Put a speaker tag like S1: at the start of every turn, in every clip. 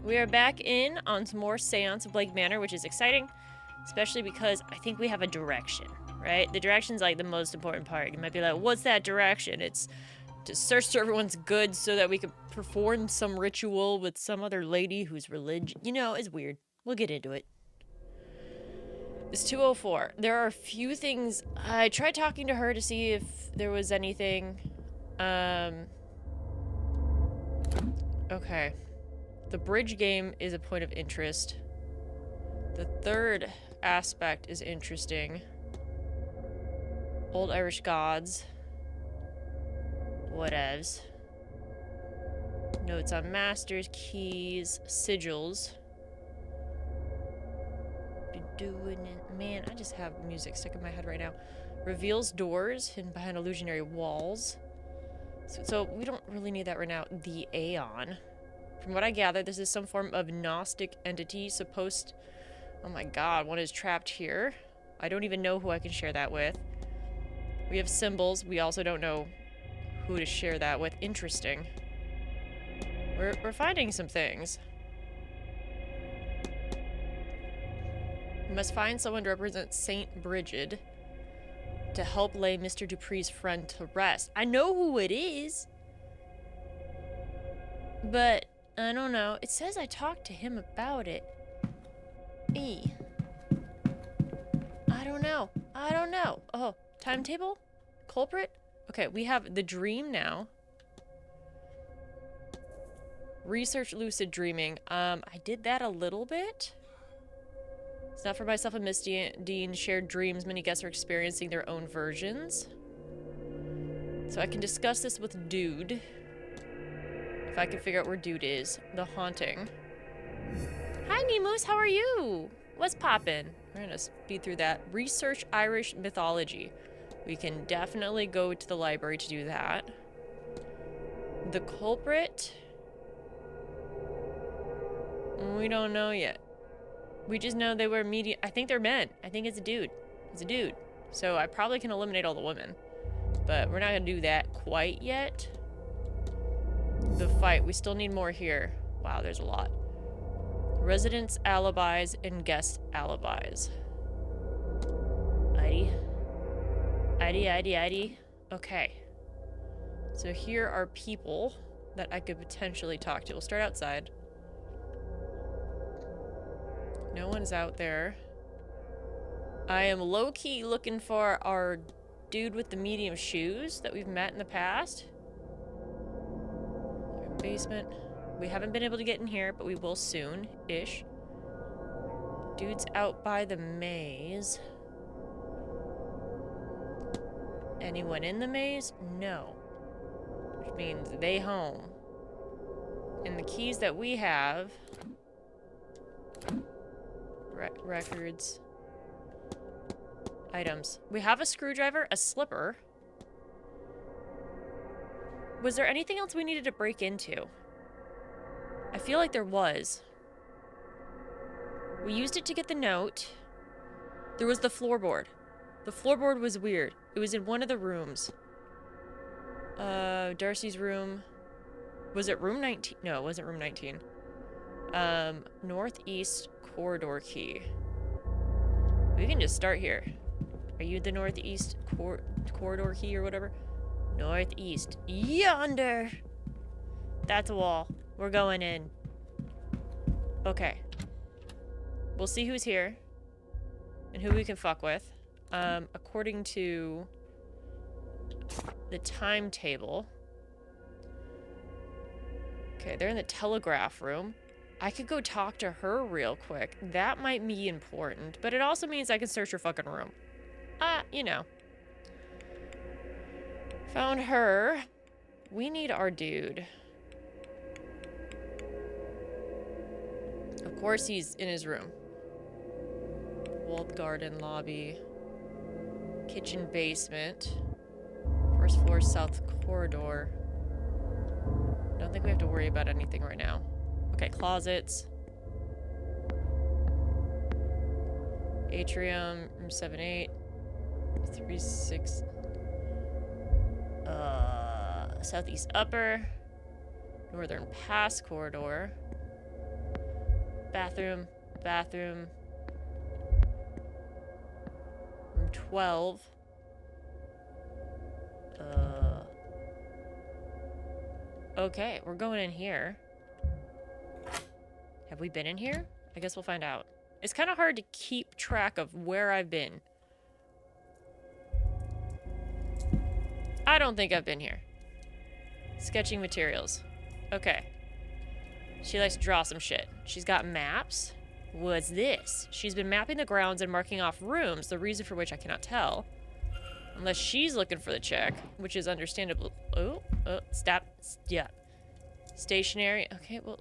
S1: We are back in on some more Seance of Blake Manor, which is exciting, especially because I think we have a direction, right? The direction's like the most important part. You might be like, what's that direction? It's to search through everyone's goods so that we could perform some ritual with some other lady whose religion, you know, is weird. We'll get into it. It's 2:04. There are a few things. I tried talking to her to see if there was anything. Okay. The bridge game is a point of interest. The third aspect is interesting. Old Irish gods. Whatevs. Notes on masters, keys, sigils. Be doing it. Man, I just have music stuck in my head right now. Reveals doors hidden behind illusionary walls. So we don't really need that right now. The Aeon. From what I gather, this is some form of Gnostic entity supposed... Oh my god, one is trapped here. I don't even know who I can share that with. We have symbols. We also don't know who to share that with. Interesting. We're finding some things. We must find someone to represent Saint Brigid to help lay Mr. Dupree's friend to rest. I know who it is. But, I don't know. It says I talked to him about it. I don't know. I don't know. Oh, timetable? Culprit? Okay, we have the dream now. Research lucid dreaming. I did that a little bit. It's not for myself and Miss Dean shared dreams. Many guests are experiencing their own versions. So I can discuss this with Dude. If I can figure out where Dude is. The haunting. Hi, Nemoose. How are you? What's poppin'? We're gonna speed through that. Research Irish mythology. We can definitely go to the library to do that. The culprit. We don't know yet. We just know they were medium. I think they're men. I think it's a dude. It's a dude. So I probably can eliminate all the women. But we're not gonna do that quite yet. The fight. We still need more here. Wow, there's a lot. Residents' alibis and guest alibis. ID. Okay. So here are people that I could potentially talk to. We'll start outside. No one's out there. I am low-key looking for our dude with the medium shoes that we've met in the past. Basement. We haven't been able to get in here, but we will soon-ish. Dude's out by the maze. Anyone in the maze? No. Which means they home. And the keys that we have... records. Items. We have a screwdriver, a slipper. Was there anything else we needed to break into? I feel like there was. We used it to get the note. There was the floorboard. The floorboard was weird. It was in one of the rooms. Darcy's room. Was it room 19? No, it wasn't room 19. Northeast corridor key. We can just start here. Are you the northeast corridor key or whatever? Northeast. Yonder! That's a wall. We're going in. Okay. We'll see who's here. And who we can fuck with. According to the timetable. Okay, they're in the telegraph room. I could go talk to her real quick. That might be important. But it also means I can search her fucking room. You know. Found her. We need our dude. Of course he's in his room. Walled garden lobby. Kitchen basement. First floor south corridor. Don't think we have to worry about anything right now. Okay, closets. Atrium, room 7-8. 3-6. Southeast upper. Northern pass corridor. Bathroom. Bathroom. Room 12. Okay, we're going in here. Have we been in here? I guess we'll find out. It's kind of hard to keep track of where I've been. I don't think I've been here. Sketching materials. Okay. She likes to draw some shit. She's got maps. What's this? She's been mapping the grounds and marking off rooms, the reason for which I cannot tell. Unless she's looking for the check, which is understandable. Oh, stop. Yeah. Stationary. Okay, well.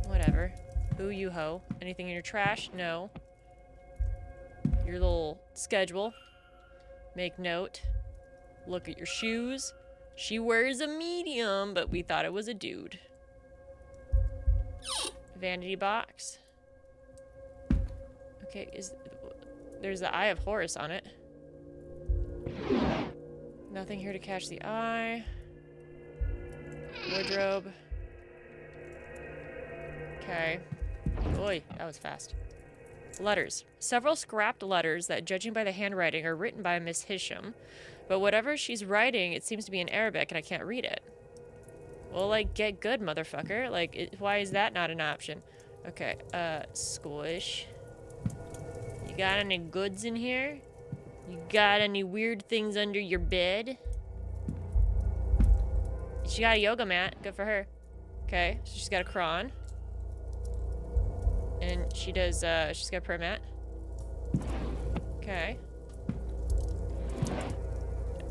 S1: Whatever. Ooh, you ho. Anything in your trash? No. Your little schedule. Make note. Look at your shoes. She wears a medium, but we thought it was a dude. Vanity box. Okay, there's the Eye of Horus on it. Nothing here to catch the eye. Wardrobe. Okay. Boy, that was fast. Letters. Several scrapped letters that, judging by the handwriting, are written by Miss Hisham. But whatever she's writing, it seems to be in Arabic, and I can't read it. Well, like, get good, motherfucker. Like, why is that not an option? Okay, squish. You got any goods in here? You got any weird things under your bed? She got a yoga mat. Good for her. Okay, so she's got a crayon. And she does, she's got a prayer mat. Okay.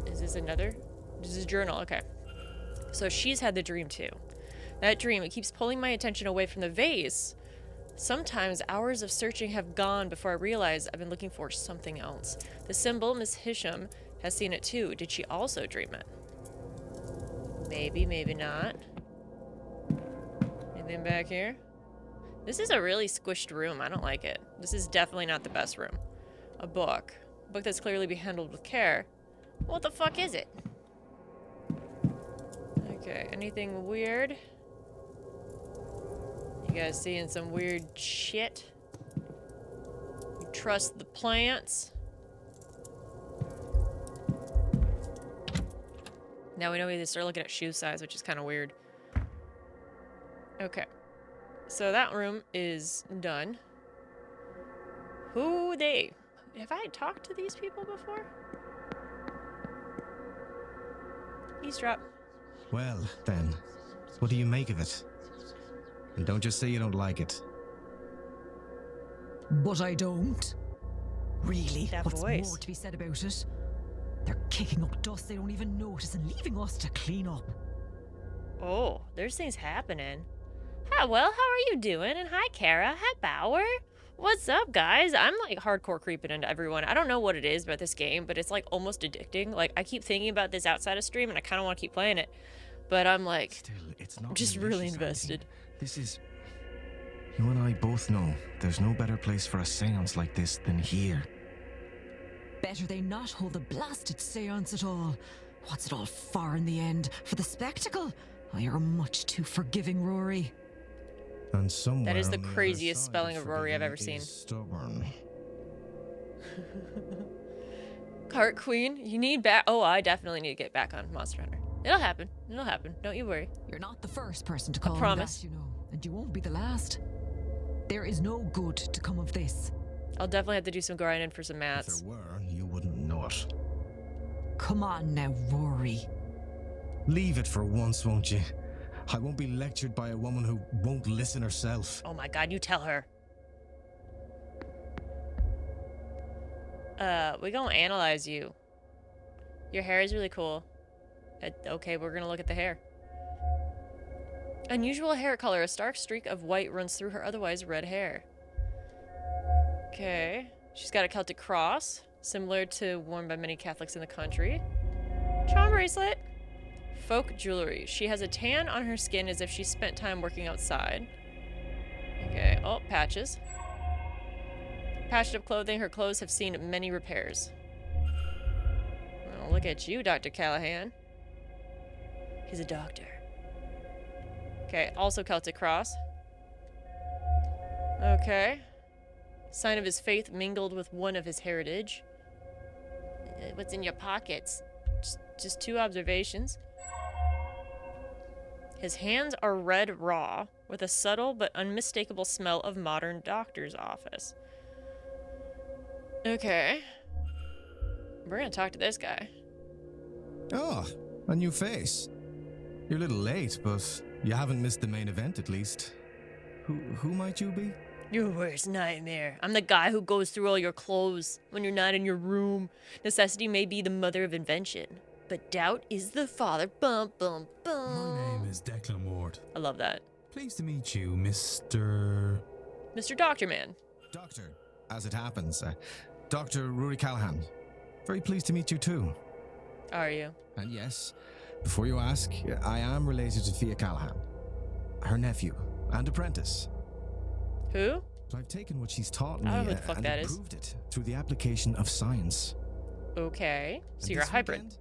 S1: Is this another? This is a journal, okay. So she's had the dream too. That dream, it keeps pulling my attention away from the vase. Sometimes hours of searching have gone before I realize I've been looking for something else. The symbol, Miss Hisham, has seen it too. Did she also dream it? Maybe, maybe not. Anything back here? This is a really squished room. I don't like it. This is definitely not the best room. A book. A book that's clearly be handled with care. What the fuck is it? Okay, anything weird? You guys seeing some weird shit? You trust the plants? Now we know we need to start looking at shoe size, which is kind of weird. Okay. So that room is done. Who they? Have I talked to these people before? Eavesdrop.
S2: Well, then, what do you make of it? And don't just say you don't like it.
S3: But I don't. Really?
S1: That
S3: What's
S1: voice.
S3: more to be said about it? They're kicking up dust they don't even notice and leaving us to clean up.
S1: Oh, there's things happening. Hi, well, how are you doing? And hi, Kara. Hi, Bauer. What's up, guys? I'm like hardcore creeping into everyone. I don't know what it is about this game, but it's like almost addicting. Like, I keep thinking about this outside of stream and I kind of want to keep playing it. But I'm like,
S2: Still, it's not
S1: just really invested.
S2: This is... You and I both know there's no better place for a seance like this than here.
S3: Better they not hold the blasted seance at all. What's it all for in the end? For the spectacle? Oh, you're much too forgiving, Rory.
S2: And somewhere
S1: That is the
S2: on other
S1: craziest
S2: side
S1: spelling of Rory I've
S2: forgiving
S1: ever seen.
S2: is stubborn.
S1: Cart Queen, you need back. Oh, I definitely need to get back on Monster Hunter. It'll happen. It'll happen. Don't you worry.
S3: You're not the first person to call me
S1: promise.
S3: that, you know, and you won't be the last. There is no good to come of this.
S1: I'll definitely have to do some grinding for some
S2: If
S1: mats.
S2: there were, you wouldn't know it.
S3: Come on now, Rory.
S2: Leave it for once, won't you? I won't be lectured by a woman who won't listen herself.
S1: Oh my god, you tell her. We gonna analyze you. Your hair is really cool. Okay, we're gonna look at the hair. Unusual hair color. A stark streak of white runs through her otherwise red hair. Okay. She's got a Celtic cross, similar to worn by many Catholics in the country. Charm bracelet. Folk jewelry. She has a tan on her skin as if she spent time working outside. Okay. Oh, patches. Patched up clothing. Her clothes have seen many repairs. Well, look at you, Dr. Callahan. He's a doctor. Okay, also Celtic cross. Okay. Sign of his faith mingled with one of his heritage. What's in your pockets? Just 2 observations. His hands are red raw, with a subtle but unmistakable smell of modern doctor's office. Okay. We're gonna talk to this guy.
S2: Oh, a new face. You're a little late, but you haven't missed the main event at least. Who might you be?
S1: Your worst nightmare. I'm the guy who goes through all your clothes when you're not in your room. Necessity may be the mother of invention, but doubt is the father. Bum, bum, bum.
S4: My name is Declan Ward.
S1: I love that.
S4: Pleased to meet you, Mr.
S1: Doctor Man.
S2: Doctor, as it happens. Dr. Rory Callahan. Very pleased to meet you too.
S1: Are you?
S2: And yes, before you ask, I am related to Thea Callahan. Her nephew and apprentice.
S1: Who?
S2: So I've taken what she's taught me
S1: I don't know who the fuck
S2: and
S1: that is.
S2: improved it through the application of science.
S1: Okay. So
S2: And
S1: you're a
S2: this
S1: hybrid.
S2: weekend,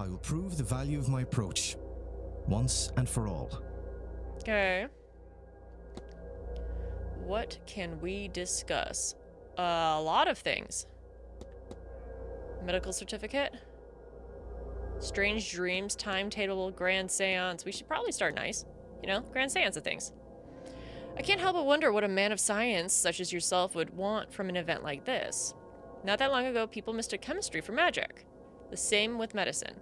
S2: I will prove the value of my approach, once and for all.
S1: Okay. What can we discuss? A lot of things. Medical certificate? Strange dreams, timetable, grand seance. We should probably start nice. You know, grand seance of things. I can't help but wonder what a man of science, such as yourself, would want from an event like this. Not that long ago, people mistook chemistry for magic. The same with medicine.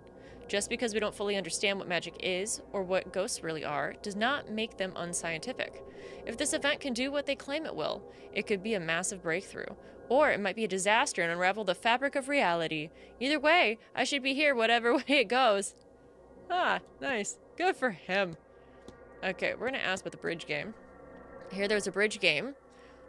S1: Just because we don't fully understand what magic is, or what ghosts really are, does not make them unscientific. If this event can do what they claim it will, it could be a massive breakthrough. Or it might be a disaster and unravel the fabric of reality. Either way, I should be here whatever way it goes. Ah, nice. Good for him. Okay, we're gonna ask about the bridge game. I hear there was a bridge game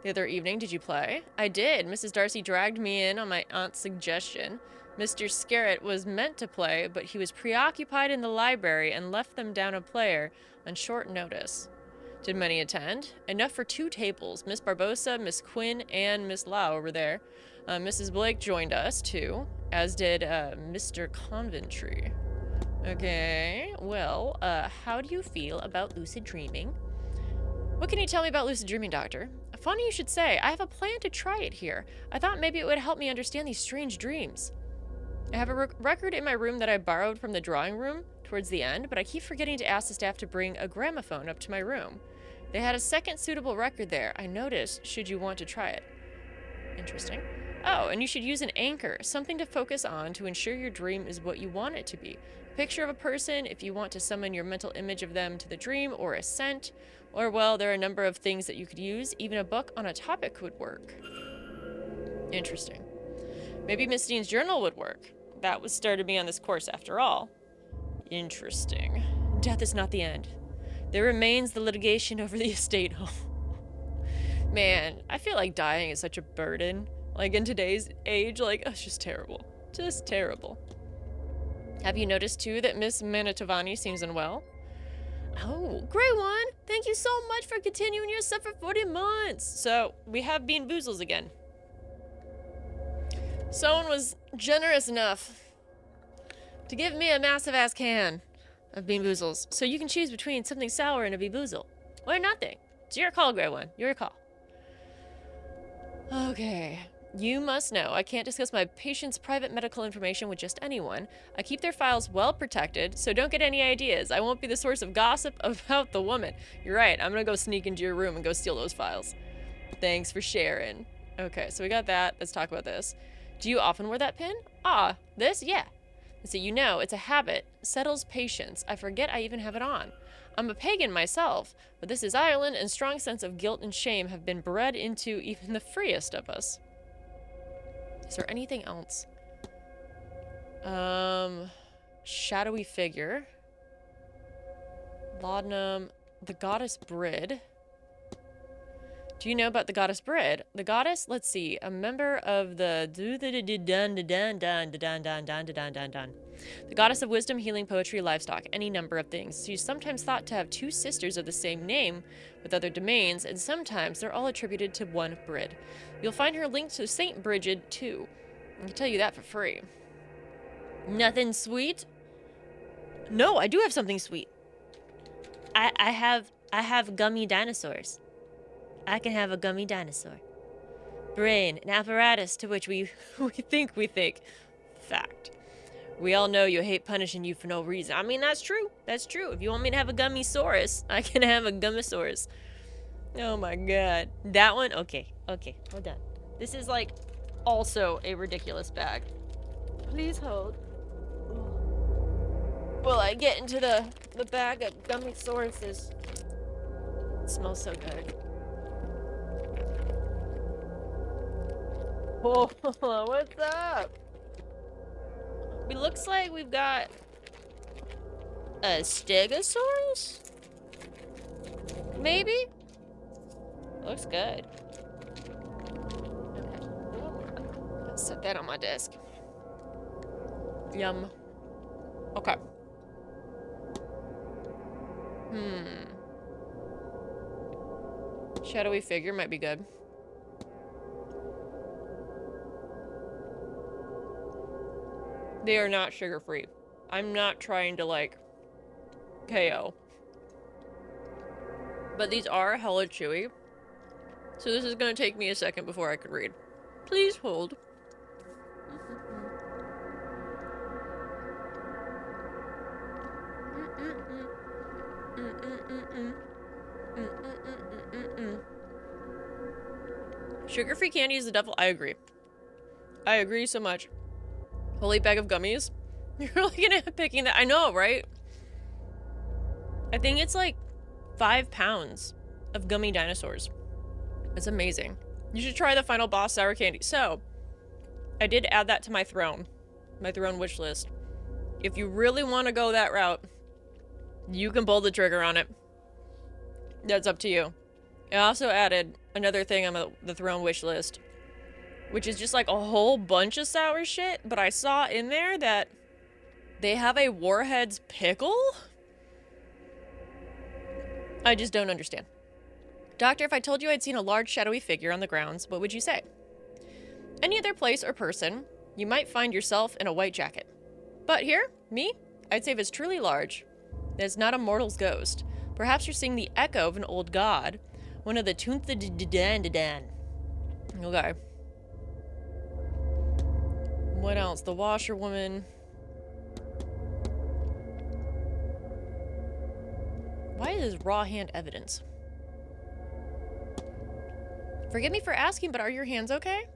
S1: the other evening. Did you play? I did. Mrs. Darcy dragged me in on my aunt's suggestion. Mr. Scarrett was meant to play, but he was preoccupied in the library and left them down a player on short notice. Did many attend? Enough for 2 tables. Miss Barbosa, Miss Quinn, and Miss Lau were there. Mrs. Blake joined us, too, as did Mr. Conventry. Okay, well, how do you feel about lucid dreaming? What can you tell me about lucid dreaming, Doctor? Funny you should say. I have a plan to try it here. I thought maybe it would help me understand these strange dreams. I have a record in my room that I borrowed from the drawing room towards the end, but I keep forgetting to ask the staff to bring a gramophone up to my room. They had a second suitable record there, I noticed, should you want to try it. Interesting. Oh, and you should use an anchor, something to focus on to ensure your dream is what you want it to be. A picture of a person if you want to summon your mental image of them to the dream, or a scent, or, well, there are a number of things that you could use. Even a book on a topic would work. Interesting. Maybe Miss Dean's journal would work. That was started me on this course after all. Interesting. Death is not the end. There remains the litigation over the estate home. Man, I feel like dying is such a burden. Like in today's age, like, it's just terrible. Just terrible. Have you noticed too that Miss Manitovani seems unwell? Oh, great one! Thank you so much for continuing your stuff for 40 months! So, we have Bean Boozles again. Someone was generous enough to give me a massive-ass can of Bean Boozles, so you can choose between something sour and a Bean Boozle. Or nothing. It's your call, Grey One. Your call. Okay. You must know, I can't discuss my patient's private medical information with just anyone. I keep their files well protected, so don't get any ideas. I won't be the source of gossip about the woman. You're right, I'm gonna go sneak into your room and go steal those files. Thanks for sharing. Okay, so we got that. Let's talk about this. Do you often wear that pin? Ah, this? Yeah. So you know, it's a habit. Settles patience. I forget I even have it on. I'm a pagan myself, but this is Ireland, and strong sense of guilt and shame have been bred into even the freest of us. Is there anything else? Shadowy figure. Laudanum. The goddess Brid. Do you know about the goddess Brid? The goddess, let's see, a member of the the goddess of wisdom, healing, poetry, livestock, any number of things. She's sometimes thought to have 2 sisters of the same name with other domains, and sometimes they're all attributed to one Brid. You'll find her linked to Saint Bridget, too. I can tell you that for free. Nothing sweet? No, I do have something sweet. I have gummy dinosaurs. I can have a gummy dinosaur. Brain, an apparatus to which we think. Fact. We all know you hate punishing you for no reason. I mean, that's true. That's true. If you want me to have a gummy-saurus, I can have a gummisaurus. Oh my god. That one? Okay. Okay. Hold on. This is like also a ridiculous bag. Please hold. Will I get into the bag of gummisauruses? It smells so good. Oh, what's up? It looks like we've got a stegosaurus? Maybe? Looks good. Okay. Let's set that on my desk. Yum. Okay. Shadowy figure might be good. They are not sugar-free. I'm not trying to, like, KO. But these are hella chewy. So this is gonna take me a second before I can read. Please hold. Sugar-free candy is the devil. I agree. I agree so much. Holy bag of gummies. You're really gonna end up picking that. I know, right? I think it's like 5 pounds of gummy dinosaurs. It's amazing. You should try the final boss sour candy. So, I did add that to my throne wish list. If you really want to go that route, you can pull the trigger on it. That's up to you. I also added another thing on the throne wish list, which is just like a whole bunch of sour shit, but I saw in there that they have a Warheads pickle? I just don't understand. Doctor, if I told you I'd seen a large shadowy figure on the grounds, what would you say? Any other place or person, you might find yourself in a white jacket. But here, me, I'd say if it's truly large, that it's not a mortal's ghost. Perhaps you're seeing the echo of an old god, one of the Tunthadidan. Okay. What else? The washerwoman. Why is raw hand evidence? Forgive me for asking, but are your hands okay?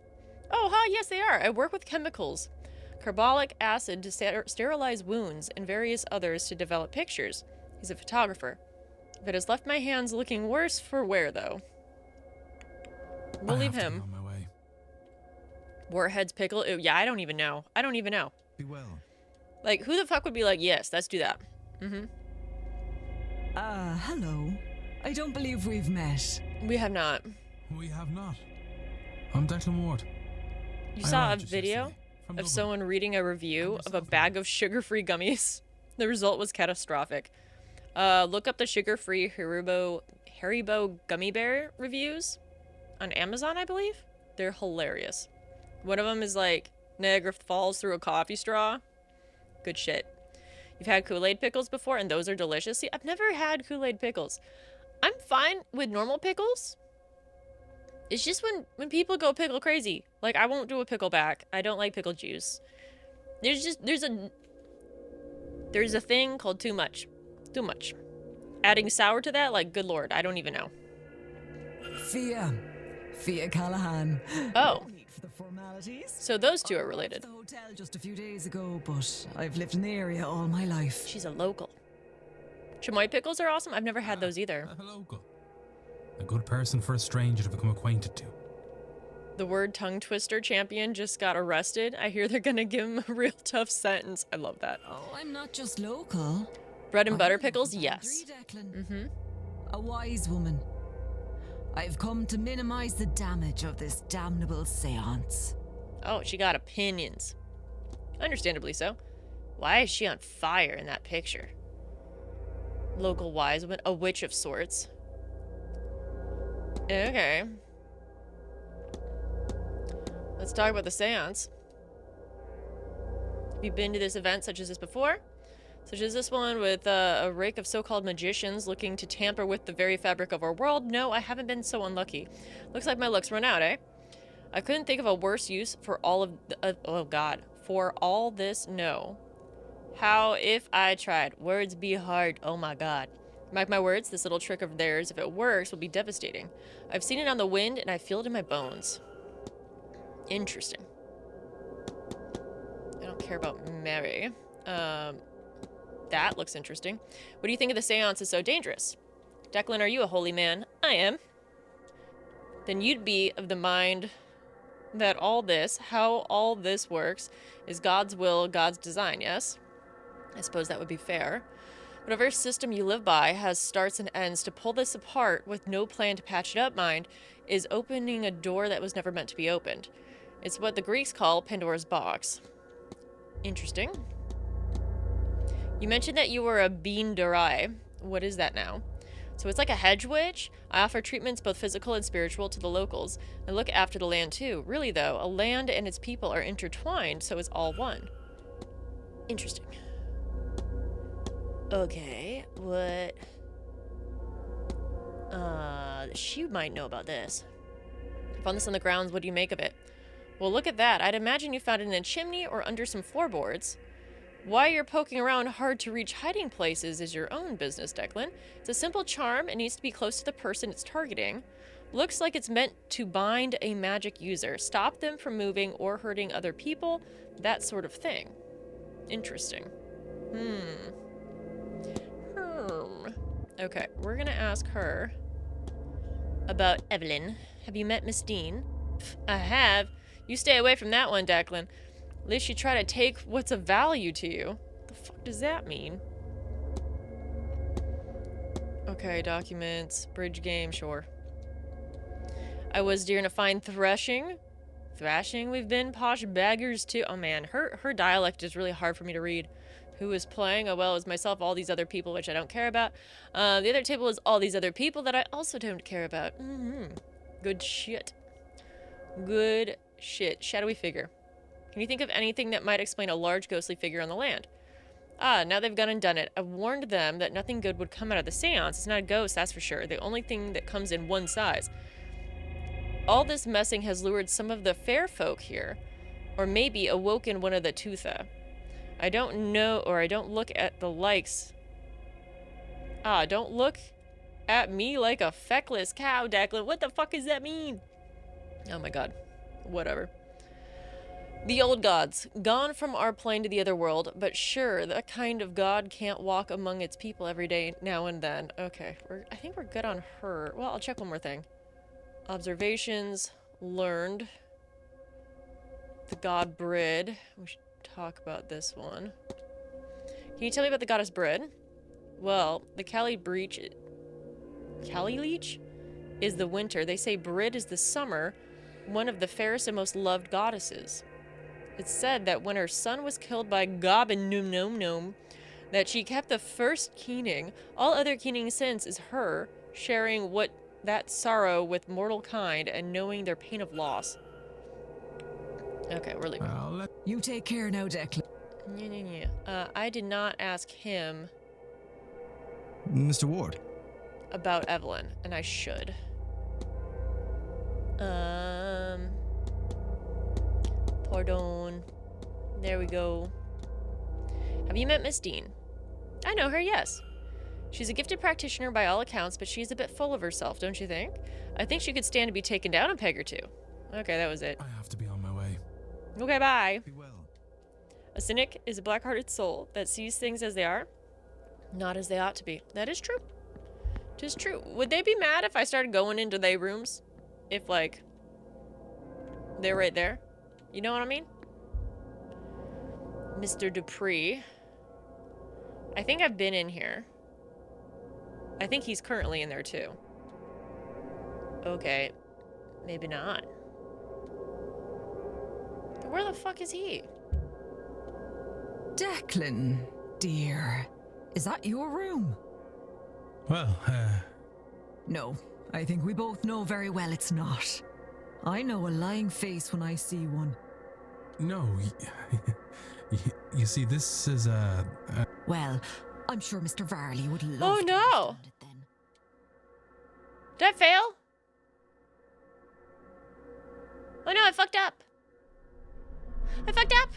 S1: Oh, hi, yes they are. I work with chemicals. Carbolic acid to sterilize wounds and various others to develop pictures. He's a photographer. If it has left my hands looking worse for wear, though. We'll leave him.
S4: On my way.
S1: Warhead's pickle? Ew, yeah, I don't even know. I don't even know.
S2: Be well.
S1: Like, who the fuck would be like, yes, let's do that?
S3: Hello. I don't believe we've met.
S1: We have not.
S4: We have not. I'm Declan Ward.
S1: You
S4: I
S1: saw a
S4: arrived just
S1: video
S4: yesterday from
S1: of
S4: Dublin.
S1: someone reading a review of a
S4: myself.
S1: bag of sugar-free gummies. The result was catastrophic. Look up the sugar-free Haribo gummy bear reviews on Amazon, I believe. They're hilarious. One of them is like Niagara Falls through a coffee straw. Good shit. You've had Kool-Aid pickles before, and those are delicious. See, I've never had Kool-Aid pickles. I'm fine with normal pickles. It's just when people go pickle crazy. Like, I won't do a pickle back. I don't like pickle juice. There's a thing called too much. Too much. Adding sour to that, like, good lord, I don't even know.
S3: Fia Callahan.
S1: Oh.
S3: No need for the formalities.
S1: So those two are related.
S3: I left the hotel just a few days ago, but I've lived in the area all my life.
S1: She's a local. Chamoy pickles are awesome. I've never had those either.
S4: A local. A good person for a stranger to become acquainted to.
S1: The word tongue twister champion just got arrested. I hear they're gonna give him a real tough sentence. I love that.
S3: Oh, I'm not just local.
S1: Bread and
S3: I'm
S1: butter
S3: a
S1: pickles?
S3: boundary,
S1: Yes.
S3: Declan. A wise woman. I've come to minimize the damage of this damnable seance.
S1: Oh, she got opinions. Understandably so. Why is she on fire in that picture? Local wise woman, a witch of sorts. Okay. Let's talk about the seance. Have you been to this event such as this before? Such as this one with a rake of so-called magicians looking to tamper with the very fabric of our world. No, I haven't been so unlucky. Looks like my luck's run out, eh? I couldn't think of a worse use for all of oh god. For all this, no. How if I tried? Words be hard. Oh my god. Mark my words, this little trick of theirs, if it works, will be devastating. I've seen it on the wind, and I feel it in my bones. Interesting. I don't care about Mary. That looks interesting. What do you think of the seance is so dangerous? Declan, are you a holy man? I am. Then you'd be of the mind that how all this works, is God's will, God's design, yes? I suppose that would be fair. Whatever system you live by has starts and ends. To pull this apart with no plan to patch it up, mind, is opening a door that was never meant to be opened. It's what the Greeks call Pandora's box. Interesting. You mentioned that you were a bean Durai. What is that now? So it's like a hedge witch. I offer treatments both physical and spiritual to the locals. I look after the land too. Really though, a land and its people are intertwined, so it's all one. Interesting. Okay, what? She might know about this. I found this on the grounds. What do you make of it? Well, look at that. I'd imagine you found it in a chimney or under some floorboards. Why you're poking around hard-to-reach hiding places is your own business, Declan. It's a simple charm. It needs to be close to the person it's targeting. Looks like it's meant to bind a magic user, stop them from moving or hurting other people, that sort of thing. Interesting. Okay, we're gonna ask her about Evelyn. Have you met Miss Dean? I have. You stay away from that one, Declan. At least you try to take what's of value to you. What the fuck does that mean? Okay, documents, bridge game, sure. I was during a fine thrashing. Thrashing, we've been posh baggers too. Oh man, her dialect is really hard for me to read. Who is playing? Oh well, it was myself, all these other people, which I don't care about. The other table is all these other people that I also don't care about. Good shit. Good shit. Shadowy figure. Can you think of anything that might explain a large ghostly figure on the land? Ah, now they've gone and done it. I've warned them that nothing good would come out of the seance. It's not a ghost, that's for sure. The only thing that comes in one size. All this messing has lured some of the fair folk here. Or maybe awoken one of the Tootha. I don't know, or I don't look at the likes. Ah, don't look at me like a feckless cow, Declan. What the fuck does that mean? Oh my god. Whatever. The old gods, gone from our plane to the other world, but sure, that kind of god can't walk among its people every day now and then. Okay, I think we're good on her. Well, I'll check one more thing. Observations, learned. The god Brid. We should talk about this one. Can you tell me about the goddess Brid? Well, the Kali Leech is the winter. They say Brid is the summer, one of the fairest and most loved goddesses. It's said that when her son was killed by Goblin Num Nom Nom, that she kept the first keening. All other keening since is her sharing that sorrow with mortal kind and knowing their pain of loss. Okay, we're leaving.
S3: You take care now, Declan.
S1: I did not ask him
S2: Mr. Ward.
S1: about Evelyn, and I should. Pardon. There we go. Have you met Miss Dean? I know her, yes. She's a gifted practitioner by all accounts, but she's a bit full of herself, don't you think? I think she could stand to be taken down a peg or two. Okay, that was it.
S4: I have to be on my way.
S1: Okay, bye.
S2: Be well.
S1: A cynic is a black-hearted soul that sees things as they are, not as they ought to be. That is true. It is true. Would they be mad if I started going into their rooms? If, like, they're right there? You know what I mean? Mr. Dupree. I think I've been in here. I think he's currently in there, too. Okay. Maybe not. But where the fuck is he?
S3: Declan, dear. Is that your room?
S4: Well,
S3: No, I think we both know very well it's not. I know a lying face when I see one.
S4: no. You see, this is
S3: Well, I'm sure Mr. Varley would love
S1: Oh,
S3: to
S1: no.
S3: understand it then.
S1: Did I fail? Oh no, I fucked up. I fucked up.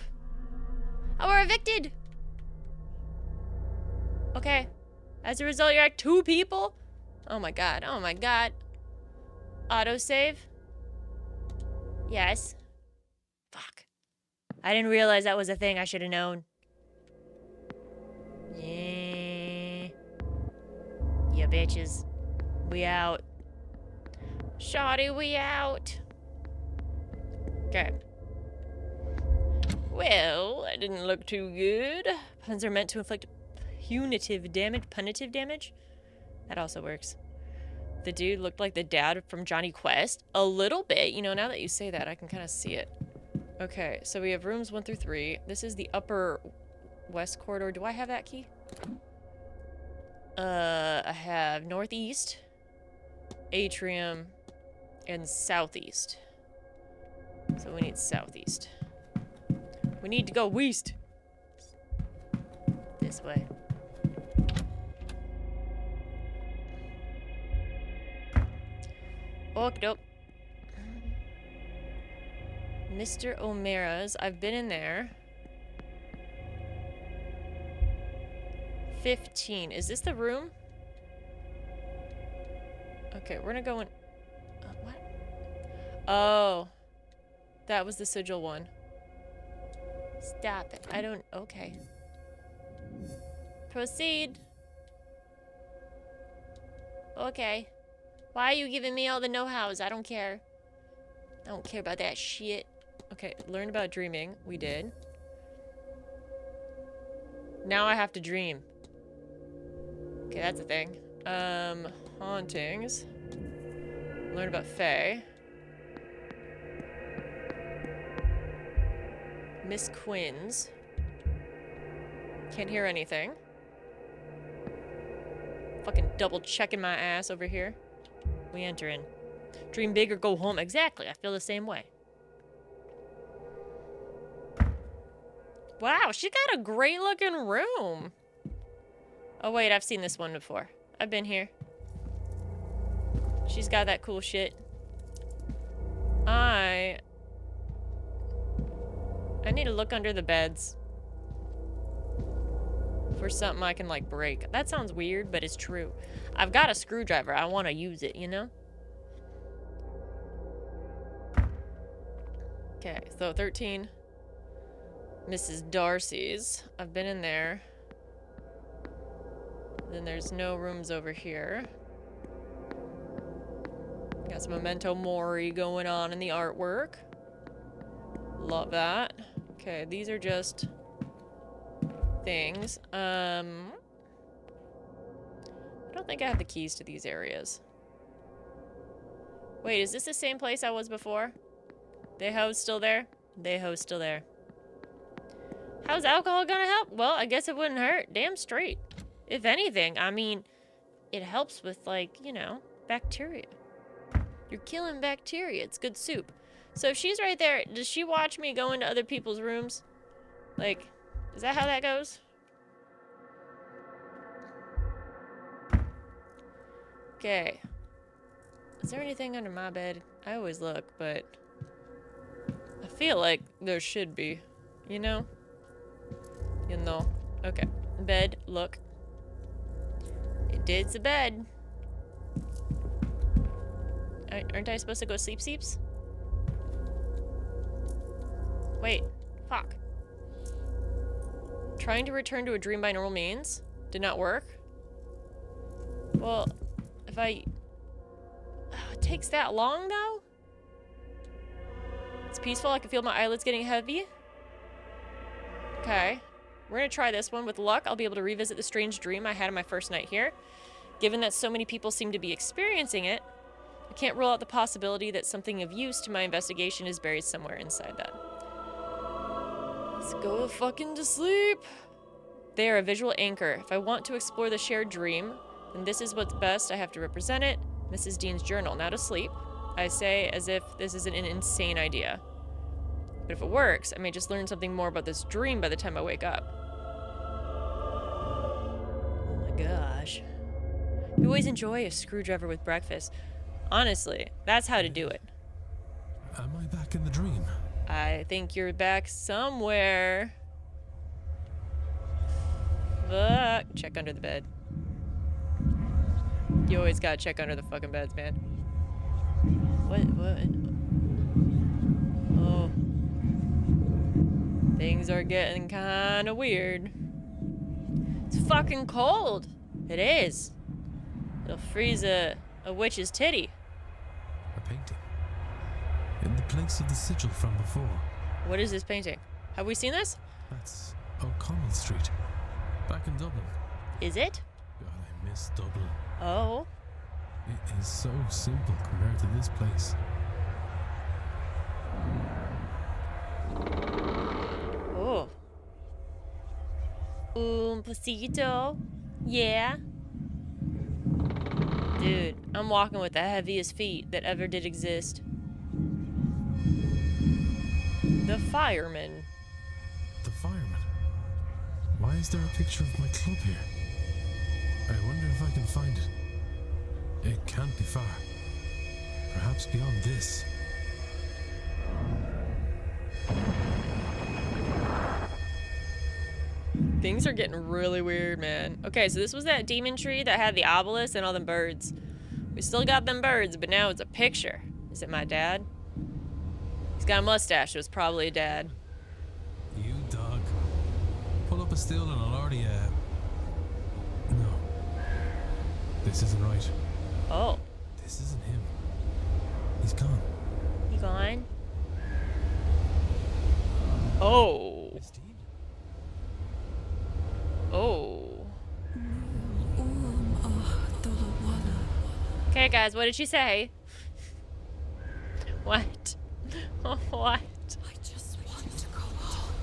S1: Oh, we're evicted. Okay. As a result, you're at 2 people? Oh my god, oh my god. Autosave? Yes. Fuck. I didn't realize that was a thing I should have known. Yeah. Yeah, bitches. We out. Shoddy, we out. Okay. Well, that didn't look too good. Puns are meant to inflict punitive damage. That also works. The dude looked like the dad from Johnny Quest. A little bit. You know, now that you say that, I can kind of see it. Okay, so we have rooms 1 through 3. This is the upper west corridor. Do I have that key? I have northeast, atrium, and southeast. So we need southeast. We need to go west. This way. Okie doke. Mr. O'Mara's. I've been in there. 15. Is this the room? Okay, we're gonna go in. What? Oh. That was the sigil one. Stop it. I don't. Okay. Proceed. Okay. Why are you giving me all the know-hows? I don't care. I don't care about that shit. Okay, learn about dreaming. We did. Now I have to dream. Okay, that's a thing. Hauntings. Learn about Fae. Miss Quinn's. Can't hear anything. Fucking double checking my ass over here. We enter in. Dream big or go home. Exactly, I feel the same way. Wow, she got a great looking room. Oh wait, I've seen this one before. I've been here. She's got that cool shit. I need to look under the beds for something I can like break. That sounds weird, but it's true. I've got a screwdriver. I want to use it, you know? Okay, so 13. Mrs. Darcy's. I've been in there. Then there's no rooms over here. Got some memento mori going on in the artwork. Love that. Okay, these are just things. I don't think I have the keys to these areas. Wait, is this the same place I was before? They hoes still there? They hoes still there. How's alcohol gonna help? Well, I guess it wouldn't hurt. Damn straight. If anything, I mean, it helps with, like, you know, bacteria. You're killing bacteria. It's good soup. So if she's right there, does she watch me go into other people's rooms? Like, is that how that goes? Okay. Is there anything under my bed? I always look, but I feel like there should be, you know? You know. Okay. Bed, look. It did's a bed. Aren't I supposed to go sleep seeps? Wait. Fuck. Trying to return to a dream by normal means. Did not work. Well, if I... it takes that long, though? It's peaceful. I can feel my eyelids getting heavy. Okay. We're gonna try this one. With luck, I'll be able to revisit the strange dream I had on my first night here. Given that so many people seem to be experiencing it, I can't rule out the possibility that something of use to my investigation is buried somewhere inside that. Let's go fucking to sleep. They are a visual anchor. If I want to explore the shared dream, then this is what's best. I have to represent it. Mrs. Dean's journal. Now to sleep. I say as if this is an insane idea. But if it works, I may just learn something more about this dream by the time I wake up. gosh. You always enjoy a screwdriver with breakfast. Honestly, that's how to do it.
S4: Am I back in the dream?
S1: I think you're back somewhere. Fuck. Check under the bed. You always gotta check under the fucking beds, man. What? Oh. Things are getting kinda weird. It's fucking cold. It is. It'll freeze a witch's titty.
S4: A painting. In the place of the sigil from before.
S1: What is this painting? Have we seen this?
S4: That's O'Connell Street. Back in Dublin.
S1: Is it?
S4: God, I miss Dublin.
S1: Oh.
S4: It is so simple compared to this place.
S1: Oh. Un pasito. Yeah. Dude, I'm walking with the heaviest feet that ever did exist. The fireman.
S4: The fireman? Why is there a picture of my club here? I wonder if I can find it. It can't be far. Perhaps beyond this.
S1: Things are getting really weird, man. Okay, so this was that demon tree that had the obelisk and all them birds. We still got them birds, but now it's a picture. Is it my dad? He's got a mustache, so it's probably a dad.
S4: You dog. Pull up a stool and I'll already, No. This isn't right.
S1: Oh.
S4: This isn't him. He's gone.
S1: He gone? Oh.
S4: Miss Dean?
S1: Oh. Okay, guys, what did she say? What? What?
S3: I just want to go home.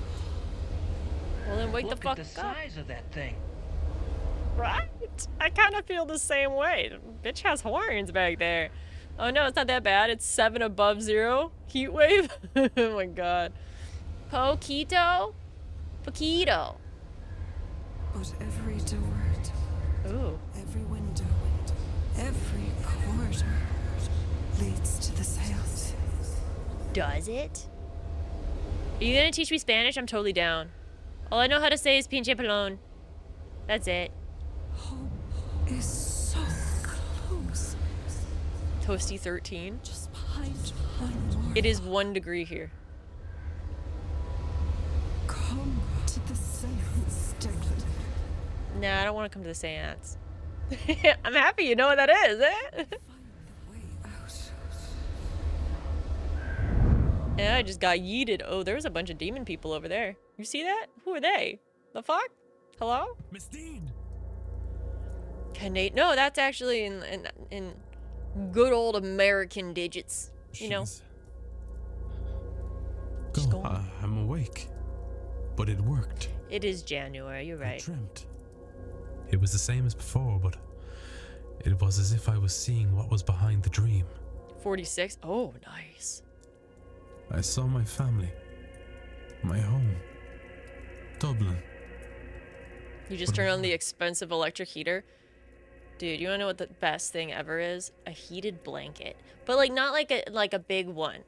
S1: Well, then wake
S5: Look
S1: the fuck
S5: at the
S1: up.
S5: size of that thing.
S1: Right? I kind of feel the same way. Bitch has horns back there. Oh no, it's not that bad. It's 7 above 0. Heat wave. Oh my god. Poquito? Poquito.
S6: But every door,
S1: Ooh.
S6: every window, every corridor leads to the seance.
S1: Does it? Are you gonna teach me Spanish? I'm totally down. All I know how to say is pinche pelon. That's it.
S6: Home is so close.
S1: Toasty 13.
S6: Just behind one more.
S1: It is 1 degree here.
S6: Come to the seance, Declan.
S1: Nah, I don't want to come to the seance. I'm happy you know what that is, eh?
S6: Find the way out.
S1: Yeah, I just got yeeted. Oh, there's a bunch of demon people over there. You see that? Who are they? The fuck? Hello?
S4: Miss Dean!
S1: Canadian? No, that's actually in good old American digits. You know. She's
S4: Go.
S1: gone.
S4: I'm awake. But it worked.
S1: It is January. You're
S4: I
S1: right.
S4: dreamt. It was the same as before, but it was as if I was seeing what was behind the dream.
S1: 46. Oh, nice.
S4: I saw my family, my home, Dublin.
S1: You just
S4: What
S1: turn
S4: about
S1: on the expensive electric heater. Dude, you wanna know what the best thing ever is? A heated blanket. But like not like a big one.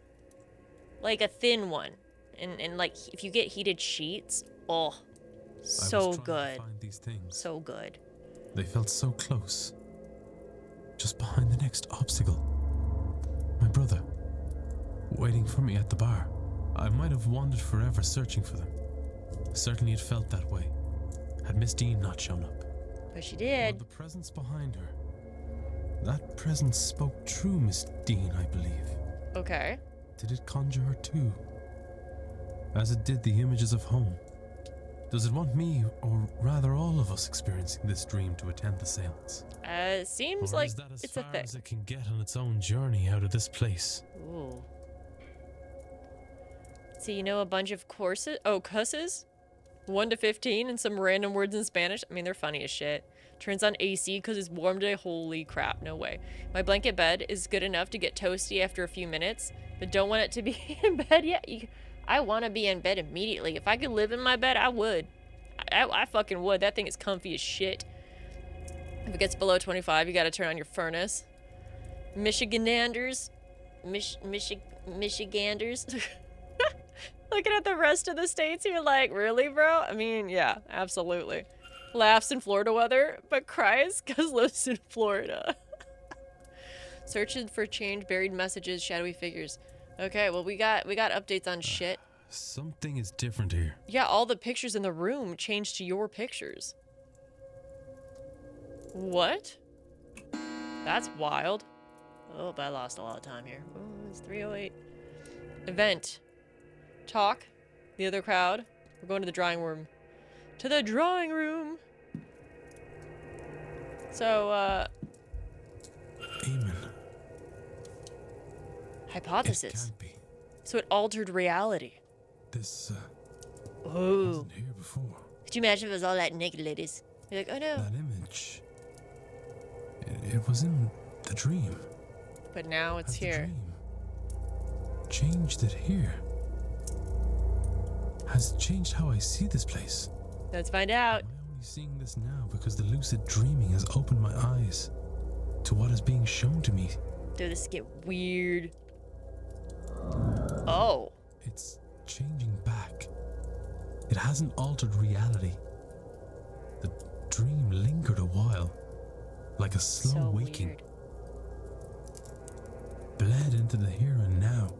S1: Like a thin one. And like if you get heated sheets, oh, so
S4: I was trying
S1: good.
S4: to find these things.
S1: So good.
S4: They felt so close. Just behind the next obstacle. My brother, waiting for me at the bar. I might have wandered forever searching for them. Certainly it felt that way. Had Miss Dean not shown up.
S1: But she
S4: Or
S1: did.
S4: the presence behind her. That presence spoke true, Miss Dean, I believe.
S1: Okay.
S4: Did it conjure her too? As it did the images of home? Does it want me, or rather all of us, experiencing this dream to attend the seance?
S1: It seems
S4: Or
S1: like
S4: is that as
S1: it's a
S4: far
S1: thing.
S4: as it can get on its own journey out of this place?
S1: Ooh. So you know a bunch of courses? Oh, cusses? 1 to 15 and some random words in Spanish. I mean, they're funny as shit. Turns on AC because it's warm today. Holy crap, no way. My blanket bed is good enough to get toasty after a few minutes, but don't want it to be in bed yet. I want to be in bed immediately. If I could live in my bed, I would. I fucking would. That thing is comfy as shit. If it gets below 25, you gotta turn on your furnace. Michiganders. Michiganders. Looking at the rest of the states, you're like, really, bro? I mean, yeah, absolutely. Laughs in Florida weather, but cries because lives in Florida. Searching for change, buried messages, shadowy figures. Okay, well, we got updates on shit.
S4: Something is different here.
S1: Yeah, all the pictures in the room changed to your pictures. What? That's wild. Oh, but I lost a lot of time here. Oh, it's 3:08. Event. Talk. The other crowd. We're going to the drawing room. To the drawing room! So,
S4: Amen.
S1: hypothesis.
S4: It can't be.
S1: So it altered reality.
S4: This,
S1: Oh.
S4: wasn't here before.
S1: Could you imagine if it was all that naked ladies? You're like, oh no.
S4: That image. It was in the dream.
S1: But now it's
S4: Has the
S1: here.
S4: dream changed it here? Has it changed how I see this place?
S1: Let's find out.
S4: Am I only seeing this now because the lucid dreaming has opened my eyes to what is being shown to me?
S1: Dude, this get weird. Oh.
S4: It's changing back. It hasn't altered reality. The dream lingered a while, like a slow
S1: So
S4: waking,
S1: weird.
S4: bled into the here and now,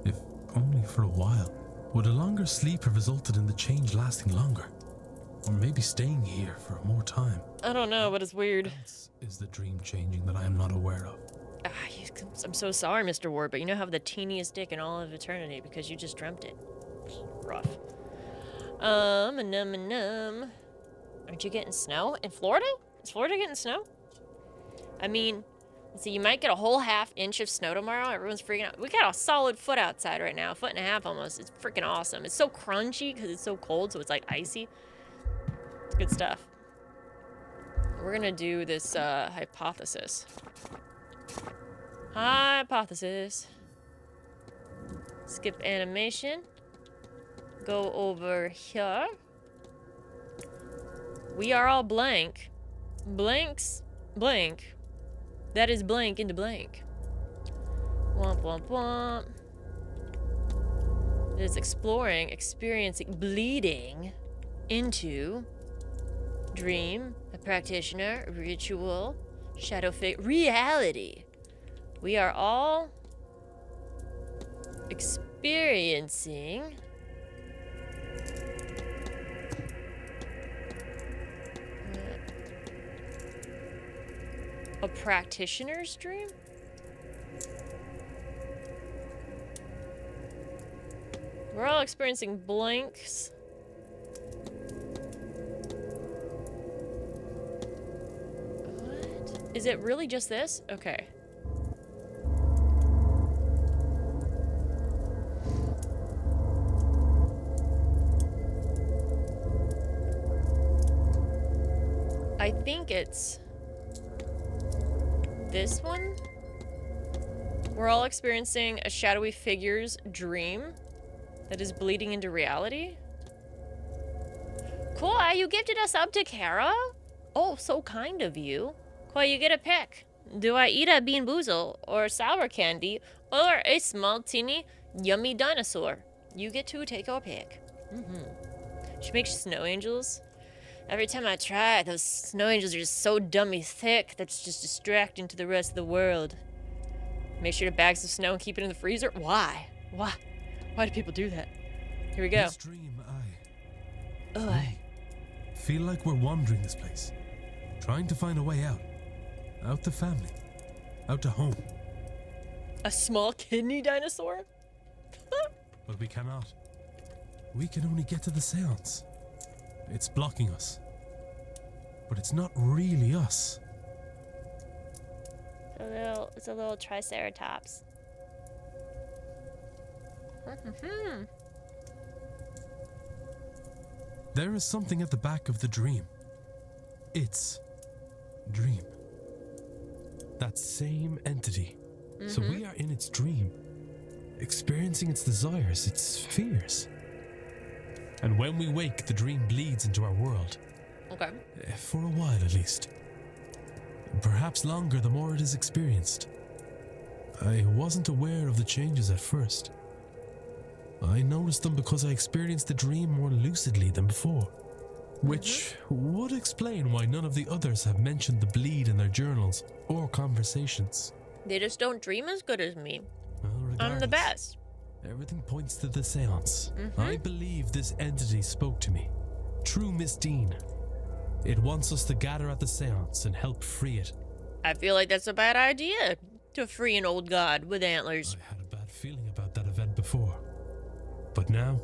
S4: if only for a while. Would a longer sleep have resulted in the change lasting longer? Or maybe staying here for more time?
S1: I don't know, but it's weird.
S4: Else is the dream changing that I am not aware of?
S1: Ah, I'm so sorry, Mr. Ward, but you now have the teeniest dick in all of eternity because you just dreamt it. Rough. Aren't you getting snow in Florida? Is Florida getting snow? I mean, let's see, you might get a whole half-inch of snow tomorrow. Everyone's freaking out. We got a solid foot outside right now, 1.5 feet almost. It's freaking awesome. It's so crunchy because it's so cold, so it's like icy. It's good stuff. We're gonna do this hypothesis. Hypothesis. Skip animation. Go over here. We are all blank. Blanks, blank. That is blank into blank. Womp womp womp. It is exploring, experiencing, bleeding into dream, a practitioner, ritual, shadow figure, reality. We are all experiencing a practitioner's dream? We're all experiencing blanks. What? Is it really just this? Okay. I think it's this one. We're all experiencing a shadowy figure's dream that is bleeding into reality. Koi, you gifted us up to Kara? Oh, so kind of you. Koi, you get a pick. Do I eat a bean boozle, or sour candy, or a small, teeny, yummy dinosaur? You get to take our pick. She makes snow angels. Every time I try, those snow angels are just so dummy thick that's just distracting to the rest of the world. Make sure to bag some snow and keep it in the freezer? Why? Why? Why do people do that? Here we go.
S4: This dream, I feel like we're wandering this place, trying to find a way out. Out to family. Out to home.
S1: A small kidney dinosaur?
S4: But we cannot. We can only get to the seance. It's blocking us. But it's not really us.
S1: It's a little triceratops.
S4: There is something at the back of the dream. Its dream. That same entity. So we are in its dream, experiencing its desires, its fears. And when we wake, the dream bleeds into our world.
S1: Okay.
S4: For a while, at least. perhaps longer the more it is experienced. I wasn't aware of the changes at first. I noticed them because I experienced the dream more lucidly than before, which would explain why none of the others have mentioned the bleed in their journals or conversations.
S1: They just don't dream as good as me.
S4: Well,
S1: I'm the
S4: regardless,
S1: best.
S4: everything points to the seance. I believe this entity spoke to me. True Miss Dean. It wants us to gather at the seance and help free it.
S1: I feel like that's a bad idea, to free an old god with antlers.
S4: I had a bad feeling about that event before. But now,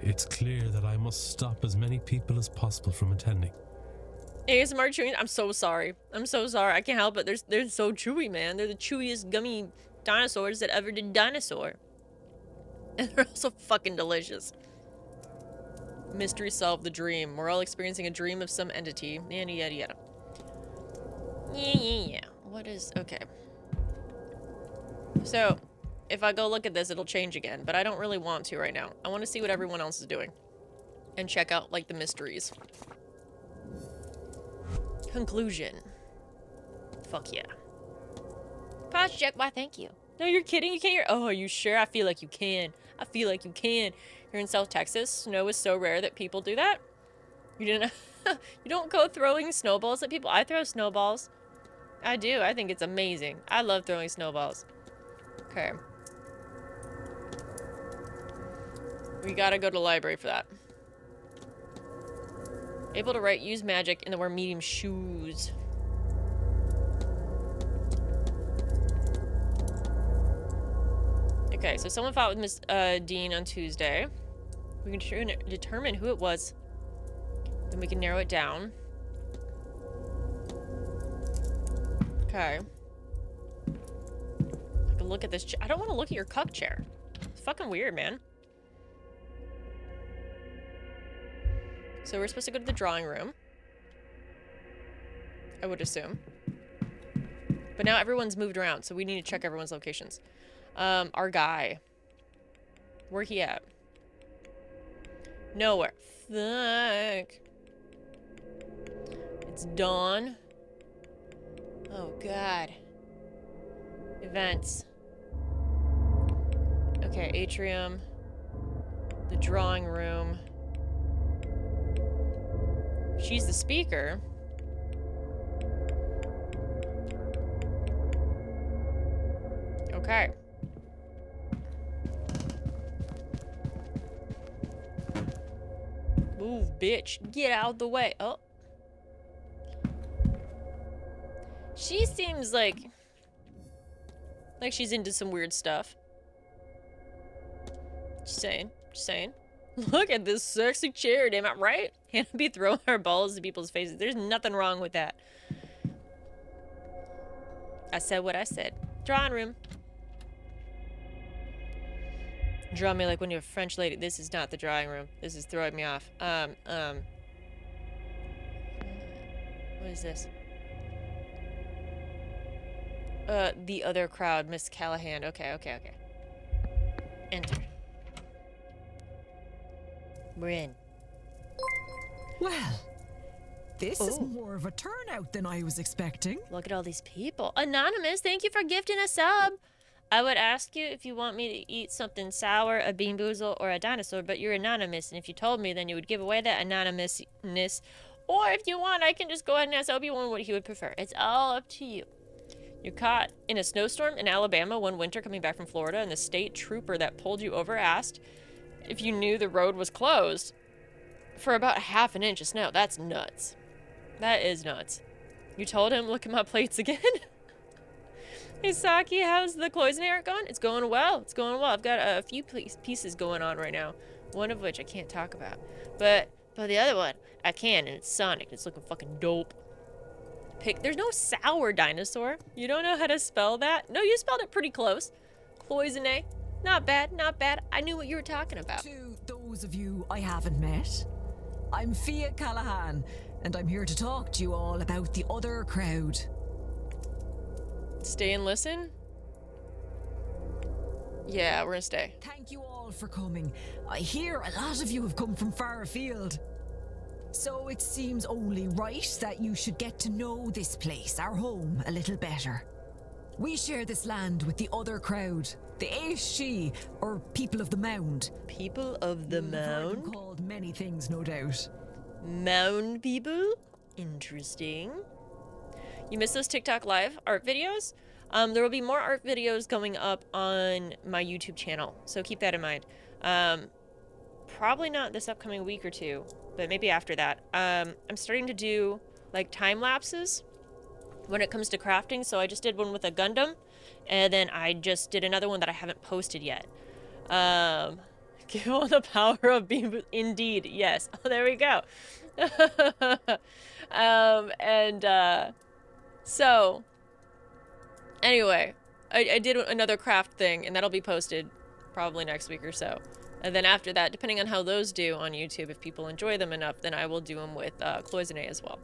S4: it's clear that I must stop as many people as possible from attending.
S1: ASMR chewing. I'm so sorry. I'm so sorry. I can't help it. They're so chewy, man. They're the chewiest gummy dinosaurs that ever did dinosaur. And they're also fucking delicious. Mystery solved the dream. We're all experiencing a dream of some entity. Yada yada yada. Yeah. What is... Okay. So, if I go look at this, it'll change again. But I don't really want to right now. I want to see what everyone else is doing. And check out, like, the mysteries. Conclusion. Fuck yeah. Pause check. Why, thank you. No, you're kidding? You can't hear... Oh, are you sure? I feel like you can. I feel like you can. Here in South Texas, snow is so rare that people do that. You didn't... You don't go throwing snowballs at people. I throw snowballs. I do. I think it's amazing. I love throwing snowballs. Okay. We gotta go to the library for that. Able to write, use magic, and then wear medium shoes. Okay, so someone fought with Miss Dean on Tuesday. We can determine who it was. Then we can narrow it down. Okay. I can look at this. I don't want to look at your cuck chair. It's fucking weird, man. So we're supposed to go to the drawing room. I would assume. But now everyone's moved around, so we need to check everyone's locations. Our guy. Where he at? Nowhere. Fuck. It's dawn. Oh, God. Events. Okay, atrium. The drawing room. She's the speaker. Okay. Move, bitch. Get out the way. Oh. She seems like she's into some weird stuff. Just saying. Just saying. Look at this sexy chair, damn it, right? Can't be throwing our balls in people's faces. There's nothing wrong with that. I said what I said. Drawing room. Draw me like when you're a French lady. This is not the drawing room. This is throwing me off. What is this? The other crowd, Miss Callahan. Okay. Enter. We're in.
S6: Well, this is more of a turnout than I was expecting.
S1: Look at all these people. Anonymous, thank you for gifting a sub. I would ask you if you want me to eat something sour, a bean boozle, or a dinosaur, but you're anonymous, and if you told me, then you would give away that anonymousness. Or if you want, I can just go ahead and ask Obi-Wan what he would prefer. It's all up to you. You're caught in a snowstorm in Alabama one winter coming back from Florida, and the state trooper that pulled you over asked if you knew the road was closed for about half an inch of snow. That's nuts. That is nuts. You told him, look at my plates again? Hey, Saki, how's the Cloisonne going? It's going well. It's going well. I've got a few pieces going on right now. One of which I can't talk about. But the other one, I can, and it's Sonic. It's looking fucking dope. There's no sour dinosaur. You don't know how to spell that? No, you spelled it pretty close. Cloisonne. Not bad, not bad. I knew what you were talking about.
S6: To those of you I haven't met, I'm Fia Callahan, and I'm here to talk to you all about the other crowd.
S1: Stay and listen? Yeah, we're gonna stay.
S6: Thank you all for coming. I hear a lot of you have come from far afield. So it seems only right that you should get to know this place, our home, a little better. We share this land with the other crowd, the Aishi, or people of the Mound.
S1: People of the
S6: You've heard them
S1: mound?
S6: called many things, no doubt.
S1: Mound people? Interesting. You missed those TikTok live art videos? There will be more art videos going up on my YouTube channel, so keep that in mind. Probably not this upcoming week or two, but maybe after that. I'm starting to do like time lapses when it comes to crafting, so I just did one with a Gundam, and then I just did another one that I haven't posted yet. Give all the power of being, indeed, yes. Oh, there we go. So anyway, I did another craft thing, and that'll be posted probably next week or so. And then after that, depending on how those do on YouTube, if people enjoy them enough, then I will do them with Cloisonne as well.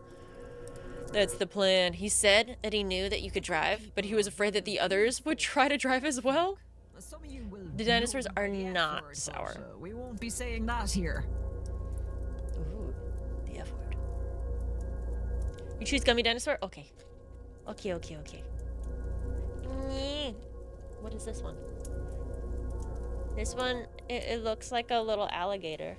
S1: That's the plan. He said that he knew that you could drive, but he was afraid that the others would try to drive as well.
S6: Some of you will
S1: The dinosaurs
S6: know
S1: are
S6: the F
S1: not
S6: word,
S1: sour.
S6: but, we won't be saying that here.
S1: Ooh, the F word. You choose gummy dinosaur? Okay. Okay. Nyeh. What is this one? This one, it looks like a little alligator.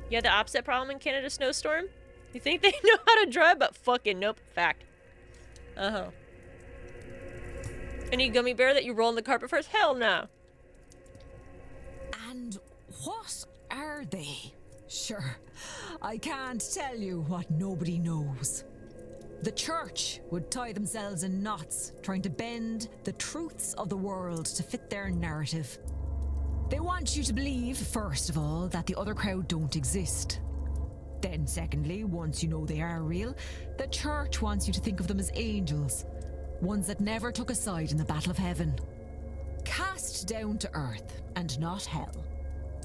S1: You have the opposite problem in Canada snowstorm? You think they know how to drive, but fucking nope. Fact. Uh-huh. Any gummy bear that you roll on the carpet first? Hell no.
S6: And what are they? Sure, I can't tell you what nobody knows. The church would tie themselves in knots, trying to bend the truths of the world to fit their narrative. They want you to believe, first of all, that the other crowd don't exist. Then, secondly, once you know they are real, the church wants you to think of them as angels, ones that never took a side in the battle of heaven. Cast down to earth, and not hell,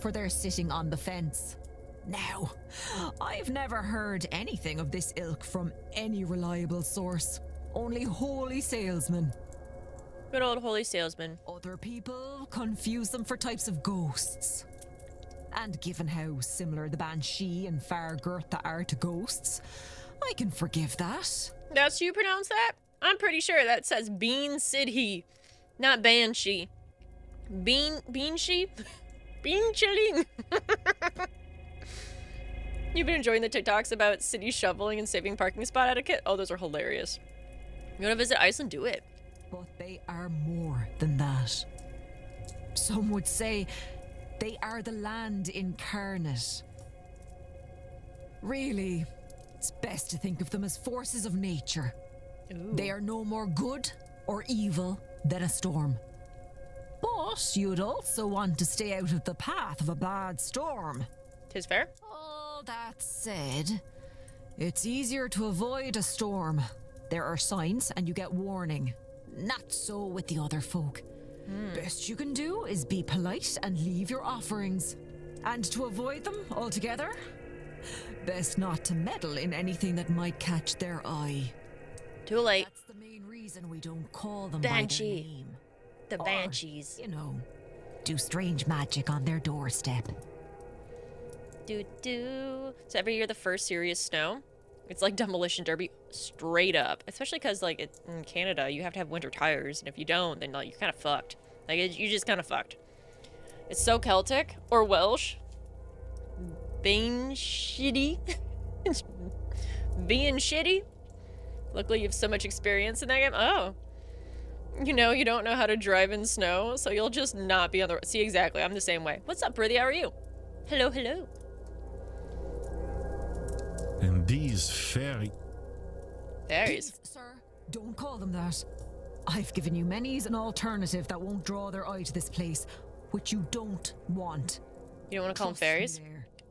S6: for they're sitting on the fence. Now, I've never heard anything of this ilk from any reliable source, only holy salesmen.
S1: Good old holy salesman.
S6: Other people confuse them for types of ghosts. And given how similar the Banshee and Fargurtha are to ghosts, I can forgive that.
S1: That's how you pronounce that? I'm pretty sure that says Bean City, not Banshee. Beanshee? Bean chilling. You've been enjoying the TikToks about city shoveling and saving parking spot etiquette? Oh, those are hilarious. You want to visit Iceland? Do it.
S6: But they are more than that. Some would say they are the land incarnate. Really, it's best to think of them as forces of nature.
S1: Ooh.
S6: They are no more good or evil than a storm. But you'd also want to stay out of the path of a bad storm.
S1: 'Tis fair.
S6: All that said, it's easier to avoid a storm. There are signs and you get warning. Not so with the other folk. Best you can do is be polite and leave your offerings. And to avoid them altogether, best not to meddle in anything that might catch their eye.
S1: Too late.
S6: That's the main reason we don't call them
S1: Banshee.
S6: by their name.
S1: The
S6: Or,
S1: Banshees.
S6: you know, do strange magic on their doorstep.
S1: Do. So every year the first serious snow, it's like demolition derby straight up. Especially because like in Canada you have to have winter tires, and if you don't, then like you're kind of fucked. Like you're just kind of fucked. It's so Celtic or Welsh. Being shitty. Being shitty. Luckily you have so much experience in that game. Oh. You know, you don't know how to drive in snow, so you'll just not be on the road. See, exactly. I'm the same way. What's up, Brithy? How are you? Hello, hello.
S5: And these fairies.
S1: Fairies.
S6: Please, sir, don't call them that. I've given you many's an alternative that won't draw their eye to this place, which you don't want.
S1: You don't want to call them
S6: Trust me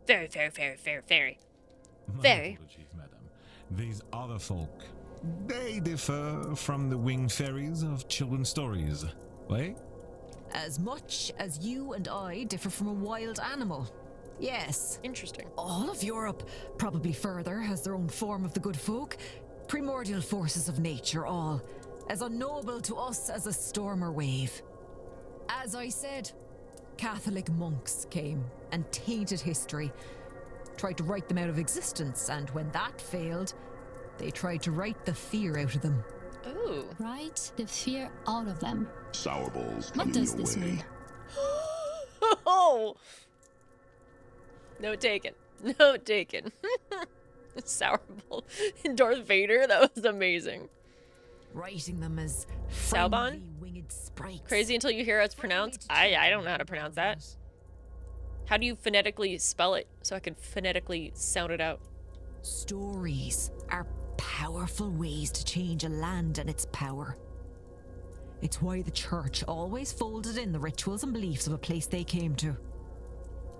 S1: fairies?
S6: there.
S1: Fairy.
S5: My
S1: Fairy.
S5: apologies, madam. These other folk, they differ from the winged fairies of children's stories, right?
S6: As much as you and I differ from a wild animal. Yes.
S1: Interesting.
S6: All of Europe, probably further, has their own form of the good folk. Primordial forces of nature, all. As unknowable to us as a storm or wave. As I said, Catholic monks came and tainted history. tried to write them out of existence, and when that failed, they tried to write the fear out of them.
S1: Ooh.
S7: Write the fear out of them.
S8: Sour balls
S7: What
S8: coming
S7: does
S8: your
S7: this
S8: way.
S7: mean?
S1: Oh! Note taken. Note taken. Sourbowl. Darth Vader, that was amazing.
S6: Writing them as
S1: Sauban?
S6: friendly winged sprites.
S1: Crazy until you hear how it's pronounced. I don't know how to pronounce that. How do you phonetically spell it so I can phonetically sound it out?
S6: Stories are powerful ways to change a land and its power. It's why the church always folded in the rituals and beliefs of a place they came to.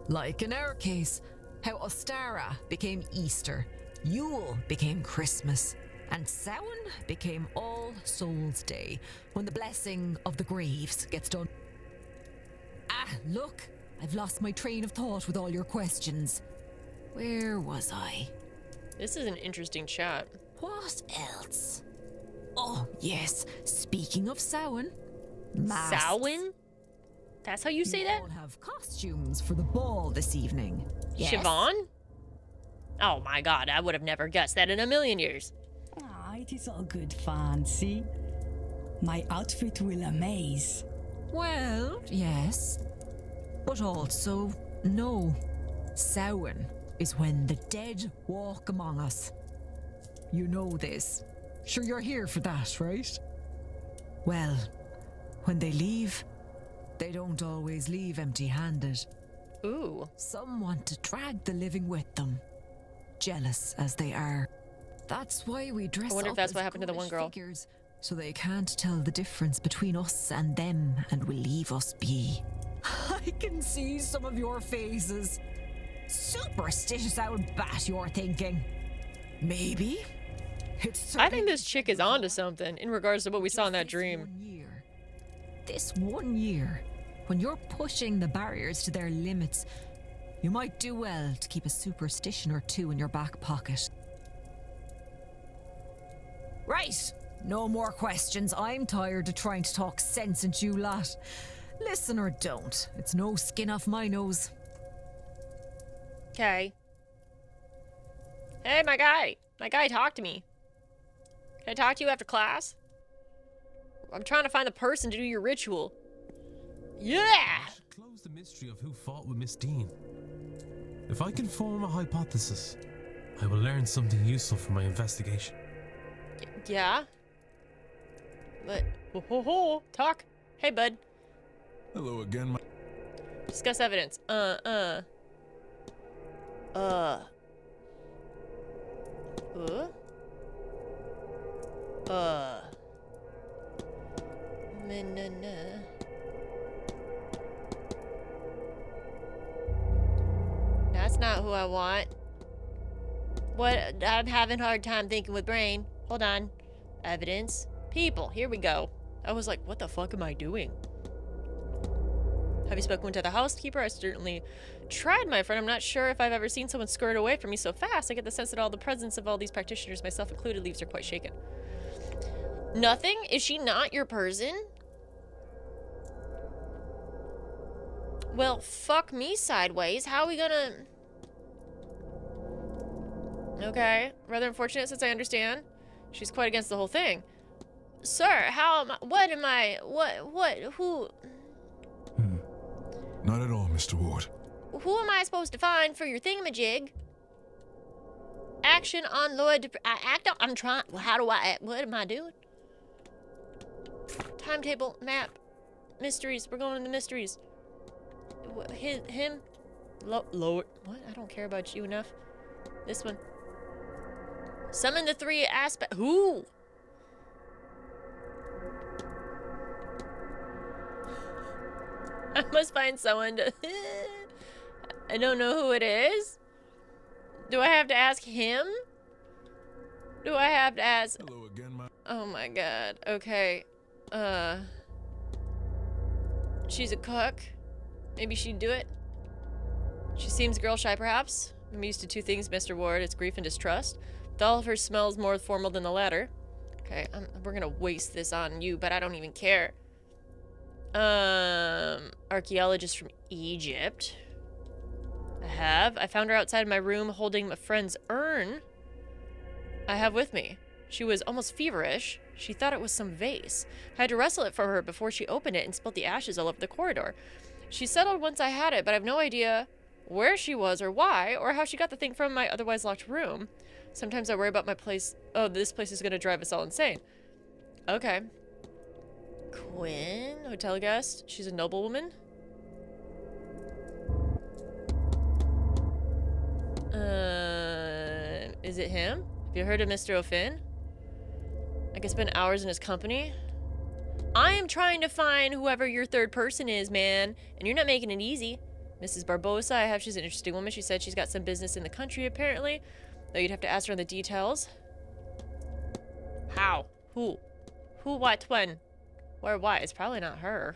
S6: Like in our case, how Ostara became Easter, Yule became Christmas, and Samhain became All Souls' Day, when the blessing of the graves gets done. Ah, look, I've lost my train of thought with all your questions. Where was I?
S1: This is an interesting chat.
S6: What else? Oh, yes, speaking of Samhain, masks.
S1: Samhain? That's how you say that?
S6: all have costumes for the ball this evening. Yes?
S1: Siobhan? Oh my god, I would have never guessed that in a million years.
S9: Ah, it is all good fun, see? My outfit will amaze.
S6: Well, yes. But also, no. Samhain is when the dead walk among us. You know this. Sure you're here for that, right? Well, when they leave, they don't always leave empty-handed.
S1: Ooh.
S6: Some want to drag the living with them, jealous as they are. That's why we dress
S1: I wonder if
S6: up
S1: that's
S6: as
S1: what happened to the one
S6: ghoulish
S1: girl.
S6: figures, so they can't tell the difference between us and them and will leave us be. I can see some of your faces. Superstitious old bat, you're thinking. Maybe. It's
S1: I think
S6: certainly
S1: this chick is onto something in regards to what we saw in that
S6: just
S1: dream.
S6: This 1 year, when you're pushing the barriers to their limits, you might do well to keep a superstition or two in your back pocket. Right, no more questions. I'm tired of trying to talk sense into you lot. Listen or don't, it's no skin off my nose.
S1: Okay. Hey, my guy. My guy, talk to me. Can I talk to you after class? I'm trying to find the person to do your ritual. Yeah!
S4: I should close the mystery of who fought with Miss Dean. If I can form a hypothesis, I will learn something useful from my investigation.
S1: Yeah? But, ho, talk. Hey, bud.
S5: Hello again, my...
S1: Discuss evidence. Huh? That's not who I want. What? I'm having a hard time thinking with brain. Hold on. Evidence. People. Here we go. I was like, what the fuck am I doing? Have you spoken to the housekeeper? I certainly tried, my friend. I'm not sure if I've ever seen someone skirt away from me so fast. I get the sense that all the presence of all these practitioners, myself included, leaves her quite shaken. Nothing? Is she not your person? Well, fuck me sideways. How are we gonna... Okay. Rather unfortunate since I understand. She's quite against the whole thing. Sir, how am I... What am I... Who...
S8: Not at all, Mr. Ward.
S1: Who am I supposed to find for your thingamajig? Action on Lord... act on... I'm trying... How do I... What am I doing? Timetable, map, mysteries. We're going into mysteries. Him? Lord... What? I don't care about you enough. This one. Summon the three aspect... Who? I must find someone to... I don't know who it is. Do I have to ask him? Do I have to ask...
S5: Hello again, my...
S1: Oh my god. Okay. She's a cook. Maybe she'd do it. She seems girl shy, perhaps. I'm used to two things, Mr. Ward. It's grief and distrust. With all of her smells more formal than the latter. Okay, we're gonna waste this on you, but I don't even care. Archaeologist from Egypt. A have. I found her outside my room holding a friend's urn I have with me. She was almost feverish. She thought it was some vase. I had to wrestle it from her before she opened it and spilled the ashes all over the corridor. She settled once I had it, but I have no idea where she was or why, or how she got the thing from my otherwise locked room. Sometimes I worry about my place. Oh, this place is going to drive us all insane. Okay. Quinn, hotel guest. She's a noblewoman. Is it him? Have you heard of Mr. O'Finn? I could spend hours in his company. I am trying to find whoever your third person is, man, and you're not making it easy. Mrs. Barbosa, she's an interesting woman. She said she's got some business in the country, apparently. Though you'd have to ask her on the details. How? Who? Who, what, when? Where, why? It's probably not her.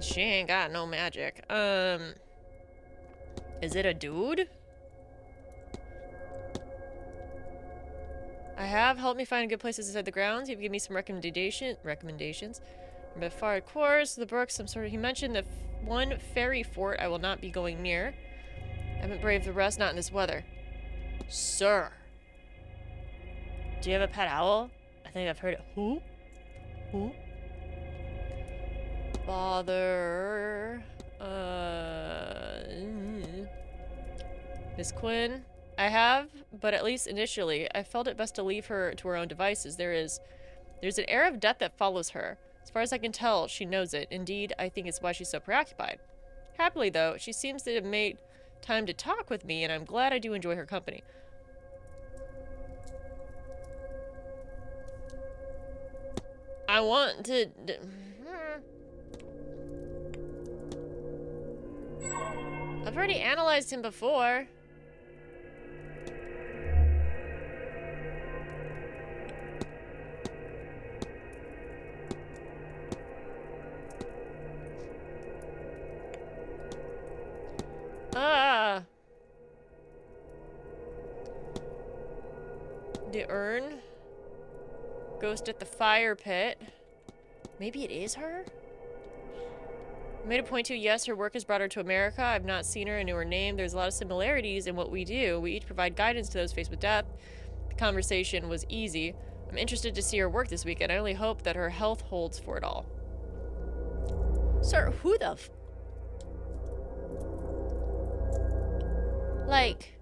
S1: She ain't got no magic. Is it a dude? I have helped me find good places inside the grounds. You've given me some recommendations. But far, of course, the brooks, some sort of. He mentioned the one fairy fort I will not be going near. I haven't braved the rest, not in this weather. Sir. Do you have a pet owl? I think I've heard it. Who? Who? Bother. Miss Quinn? I have, but at least initially, I felt it best to leave her to her own devices. There's an air of death that follows her. As far as I can tell, she knows it. Indeed, I think it's why she's so preoccupied. Happily, though, she seems to have made time to talk with me, and I'm glad I do enjoy her company. I want to... I've already analyzed him before. The urn. Ghost at the fire pit. Maybe it is her? I made a point to, yes, her work has brought her to America. I've not seen her and knew her name. There's a lot of similarities in what we do. We each provide guidance to those faced with death. The conversation was easy. I'm interested to see her work this weekend. I only hope that her health holds for it all. Sir, who the like...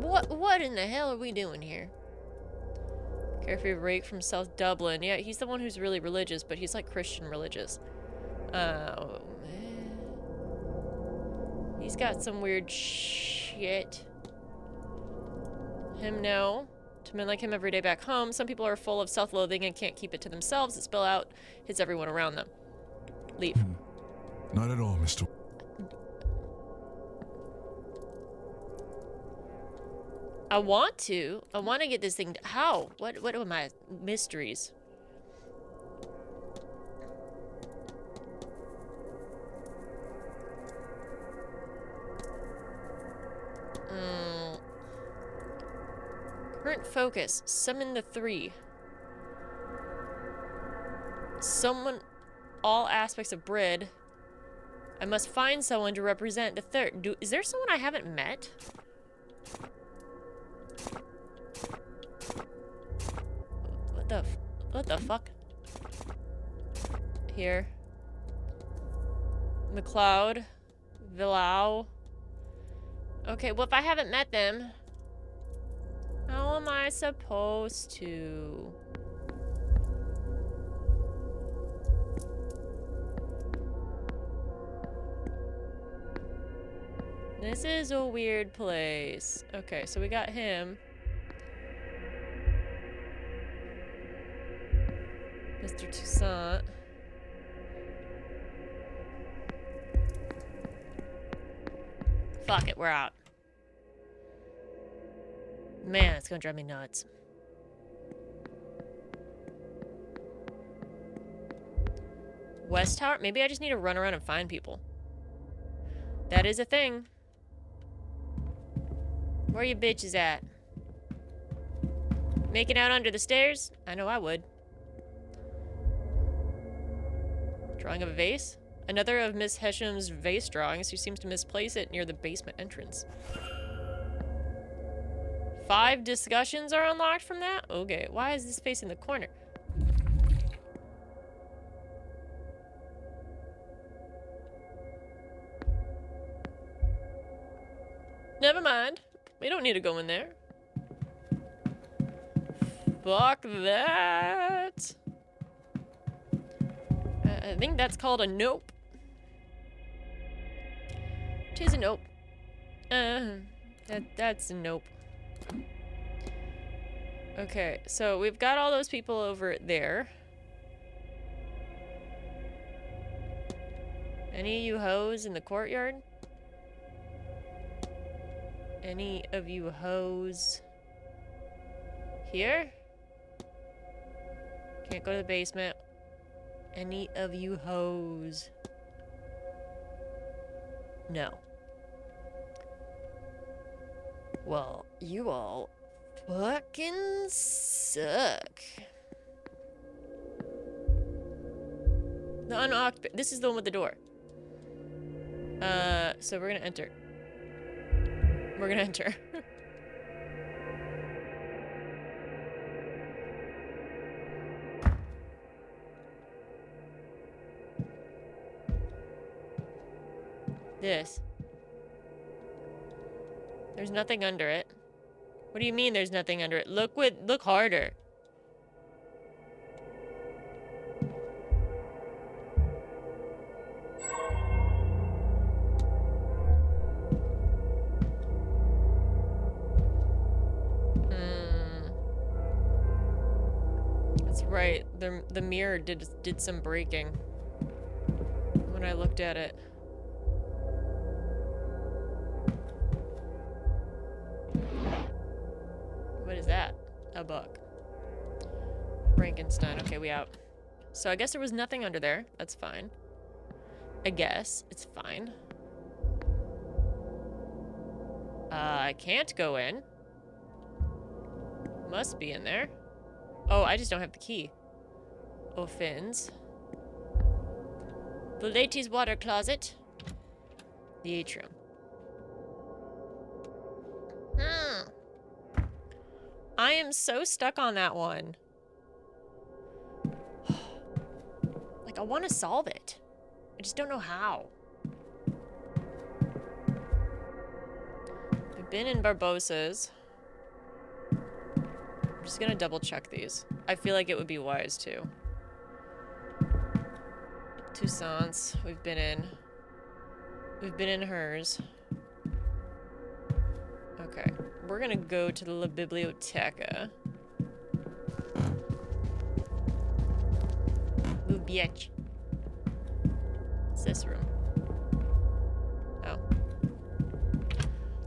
S1: What in the hell are we doing here? Carefree rake from South Dublin. Yeah, he's the one who's really religious, but he's like Christian religious. Oh, man. He's got some weird shit. Him, no. To men like him every day back home, some people are full of self-loathing and can't keep it to themselves. It spill out, hits everyone around them. Leave.
S8: Not at all, Mr.
S1: I want to get this thing. How? What are my mysteries? Current focus. Summon the 3. Someone. All aspects of Brid. I must find someone to represent the 3rd. Is there someone I haven't met? What the fuck? Here. McLeod. Villau. Okay, well, if I haven't met them, how am I supposed to? This is a weird place. Okay, so we got him. Mr. Toussaint. Fuck it, we're out. Man, it's gonna drive me nuts. West Tower? Maybe I just need to run around and find people. That is a thing. Where you bitches at? Making out under the stairs? I know I would. Drawing of a vase? Another of Miss Hesham's vase drawings. She seems to misplace it near the basement entrance. 5 discussions are unlocked from that? Okay, why is this facing the corner? Never mind. We don't need to go in there. Fuck that. I think that's called a nope. Tis a nope. That's a nope. Okay, so we've got all those people over there. Any of you hoes in the courtyard? Any of you hoes here? Can't go to the basement. Any of you hoes? No. Well, you all fucking suck. The unlocked. This is the one with the door. So we're gonna enter. We're gonna enter. This. There's nothing under it. What do you mean there's nothing under it? Look harder. That's right. The mirror did some breaking when I looked at it. What is that? A book. Frankenstein. Okay, we out. So I guess there was nothing under there. That's fine. I guess. It's fine. I can't go in. Must be in there. Oh, I just don't have the key. Offends. The ladies' water closet. The atrium. I am so stuck on that one. Like, I want to solve it. I just don't know how. I've been in Barbossa's. I'm just gonna double check these. I feel like it would be wise to. Seance, we've been in. We've been in hers. Okay, we're gonna go to the La Biblioteca. Lubiech. What's this room? Oh.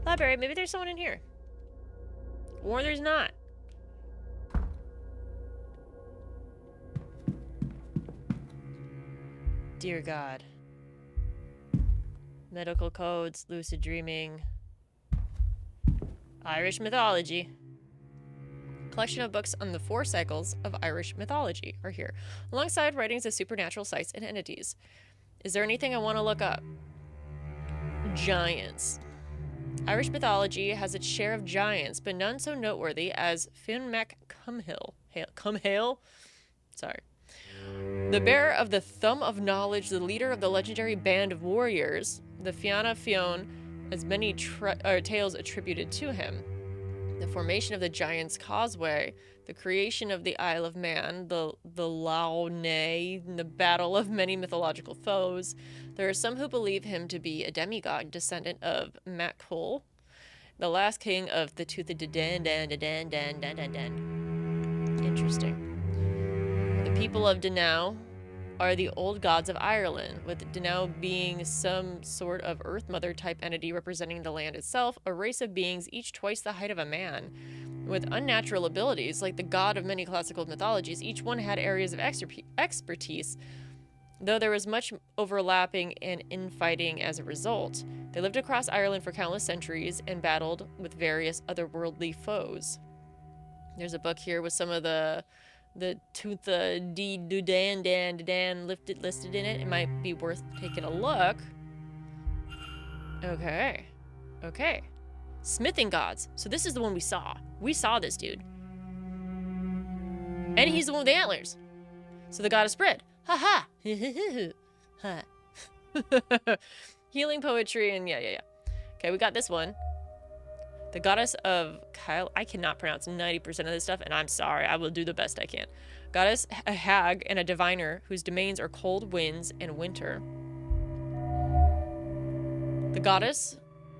S1: Library, maybe there's someone in here. Or there's not. Dear God. Medical codes, lucid dreaming. Irish mythology. Collection of books on the 4 cycles of Irish mythology are here, alongside writings of supernatural sites and entities. Is there anything I want to look up? Giants. Irish mythology has its share of giants, but none so noteworthy as Fionn Mac Cumhale? Sorry. The bearer of the Thumb of Knowledge, the leader of the legendary band of warriors, the Fianna Fionn, has many tales attributed to him. The formation of the Giant's Causeway, the creation of the Isle of Man, the Launay, and the battle of many mythological foes. There are some who believe him to be a demigod descendant of Macul, the last king of the Toothed Dan. Interesting. The people of Danow are the old gods of Ireland, with Danow being some sort of Earth Mother type entity representing the land itself, a race of beings each twice the height of a man. With unnatural abilities, like the god of many classical mythologies, each one had areas of expertise, though there was much overlapping and infighting as a result. They lived across Ireland for countless centuries and battled with various otherworldly foes. There's a book here with some of the the Tuntha D Dan listed in it. It might be worth taking a look. Okay. Okay. Smithing gods. So this is the one we saw. We saw this dude. And he's the one with the antlers. So the goddess spread. Ha ha. Healing poetry and yeah. Okay, we got this one. The goddess of Kyle. I cannot pronounce 90% of this stuff, and I'm sorry. I will do the best I can. Goddess, a hag, and a diviner whose domains are cold winds and winter. The goddess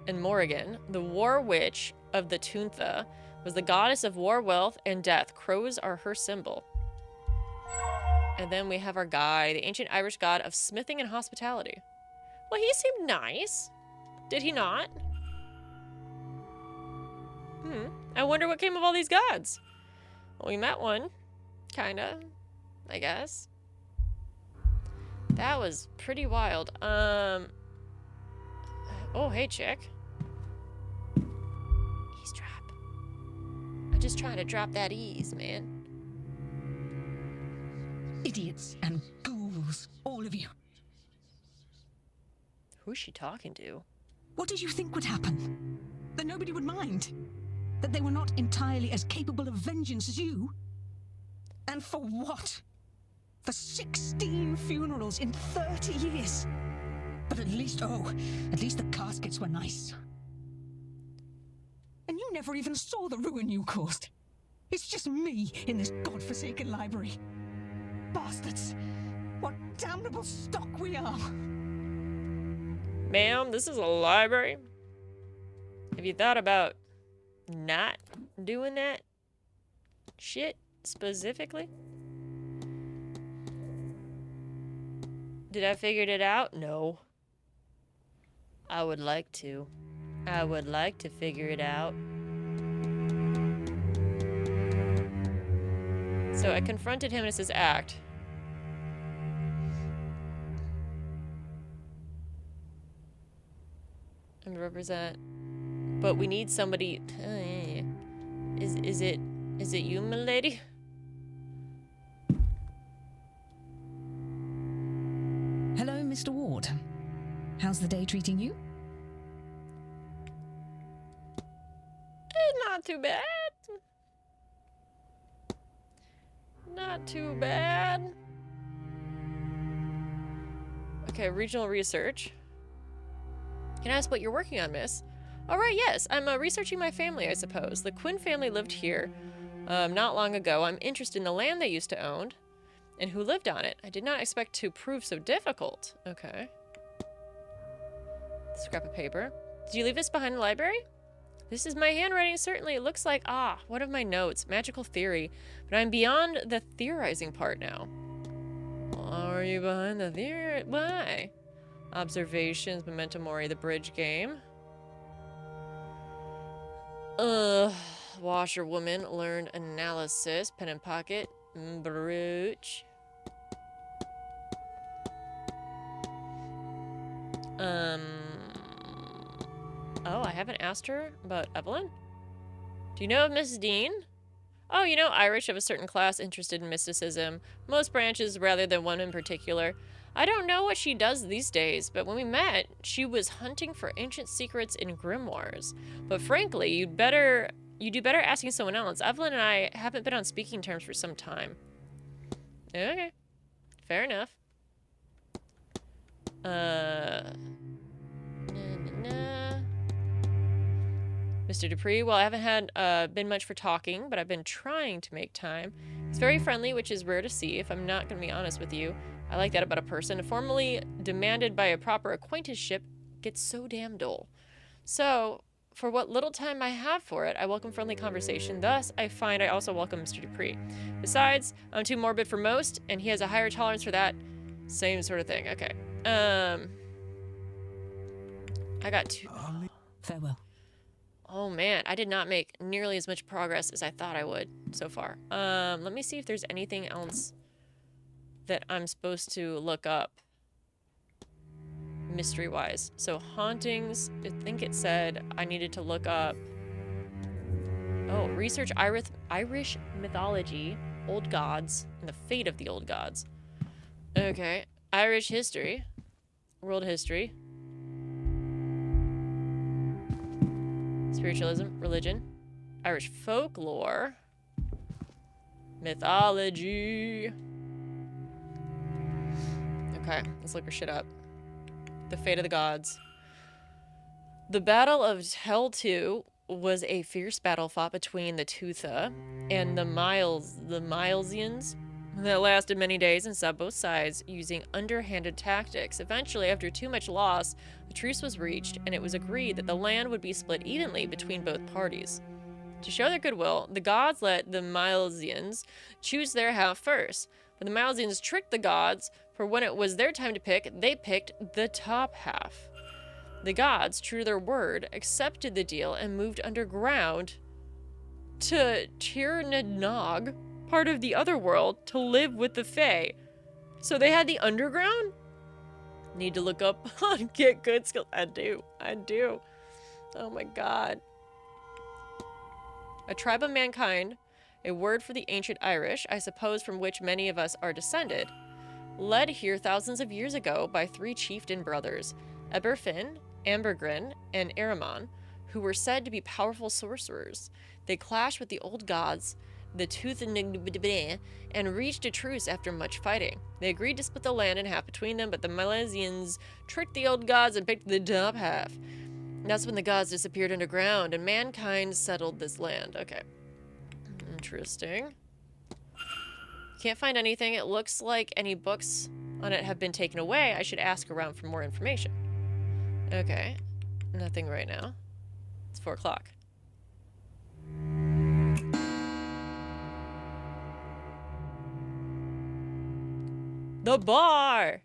S1: and Morrigan, the war witch of the Tuntha, was the goddess of war, wealth, and death. Crows are her symbol. And then we have our guy, the ancient Irish god of smithing and hospitality. Well, he seemed nice. Did he not? I wonder what came of all these gods. Well, we met one. Kinda. I guess. That was pretty wild. Oh, hey, chick. Eavesdrop. I'm just trying to drop that ease, man.
S10: Idiots and ghouls, all of you.
S1: Who's she talking to?
S10: What did you think would happen? That nobody would mind? That they were not entirely as capable of vengeance as you? And for what? For 16 funerals in 30 years? But at least the caskets were nice. And you never even saw the ruin you caused. It's just me in this godforsaken library. Bastards! What damnable stock we are!
S1: Ma'am, this is a library. Have you thought about not doing that shit specifically? Did I figure it out? No. I would like to. I would like to figure it out. So I confronted him and it says act. And represent. But we need somebody. Is it you, milady?
S10: Hello, Mr. Ward. How's the day treating you?
S1: Not too bad. Not too bad. Okay, regional research. Can I ask what you're working on, miss? All right, yes. I'm researching my family, I suppose. The Quinn family lived here not long ago. I'm interested in the land they used to own and who lived on it. I did not expect to prove so difficult. Okay. Scrap of paper. Did you leave this behind the library? This is my handwriting, certainly. It looks like, one of my notes. Magical theory. But I'm beyond the theorizing part now. Are you behind the theory? Why? Observations, memento mori, the bridge game. Washerwoman, learned analysis, pen and pocket, brooch. Oh, I haven't asked her about Evelyn? Do you know of Mrs. Dean? Oh, you know, Irish of a certain class interested in mysticism. Most branches rather than one in particular. I don't know what she does these days, but when we met, she was hunting for ancient secrets in grimoires. But frankly, you do better asking someone else. Evelyn and I haven't been on speaking terms for some time. Okay. Fair enough. Mr. Dupree, well, I haven't had been much for talking, but I've been trying to make time. He's very friendly, which is rare to see, if I'm not going to be honest with you. I like that about a person. Formally demanded by a proper acquaintanceship gets so damn dull. So, for what little time I have for it, I welcome friendly conversation. Thus, I find I also welcome Mr. Dupree. Besides, I'm too morbid for most, and he has a higher tolerance for that same sort of thing. Okay. I got two.
S10: Farewell.
S1: Oh man, I did not make nearly as much progress as I thought I would so far. Let me see if there's anything else that I'm supposed to look up mystery-wise. So hauntings, I think it said I needed to look up. Oh, research Irish mythology. Old gods and the fate of the old gods. Okay. Irish history. World history. Spiritualism. Religion. Irish folklore. Mythology. Okay, let's look her shit up. The fate of the gods. The Battle of Hell 2 was a fierce battle fought between the Tutha and the Milesians that lasted many days and saw both sides using underhanded tactics. Eventually, after too much loss, a truce was reached, and it was agreed that the land would be split evenly between both parties. To show their goodwill, the gods let the Milesians choose their half first, but the Milesians tricked the gods, for when it was their time to pick, they picked the top half. The gods, true to their word, accepted the deal and moved underground to Tirnanog, part of the other world, to live with the Fae. So they had the underground? Need to look up on Get Good Skills. I do. Oh my god. A tribe of mankind, a word for the ancient Irish, I suppose from which many of us are descended, led here thousands of years ago by 3 chieftain brothers, Eberfin, Ambergrin, and Eramon, who were said to be powerful sorcerers. They clashed with the old gods, the Tuthanigbe, and reached a truce after much fighting. They agreed to split the land in half between them, but the Milesians tricked the old gods and picked the top half. That's when the gods disappeared underground, and mankind settled this land. Okay. Interesting. Can't find anything. It looks like any books on it have been taken away. I should ask around for more information. Okay. Nothing right now. It's 4 o'clock. The bar!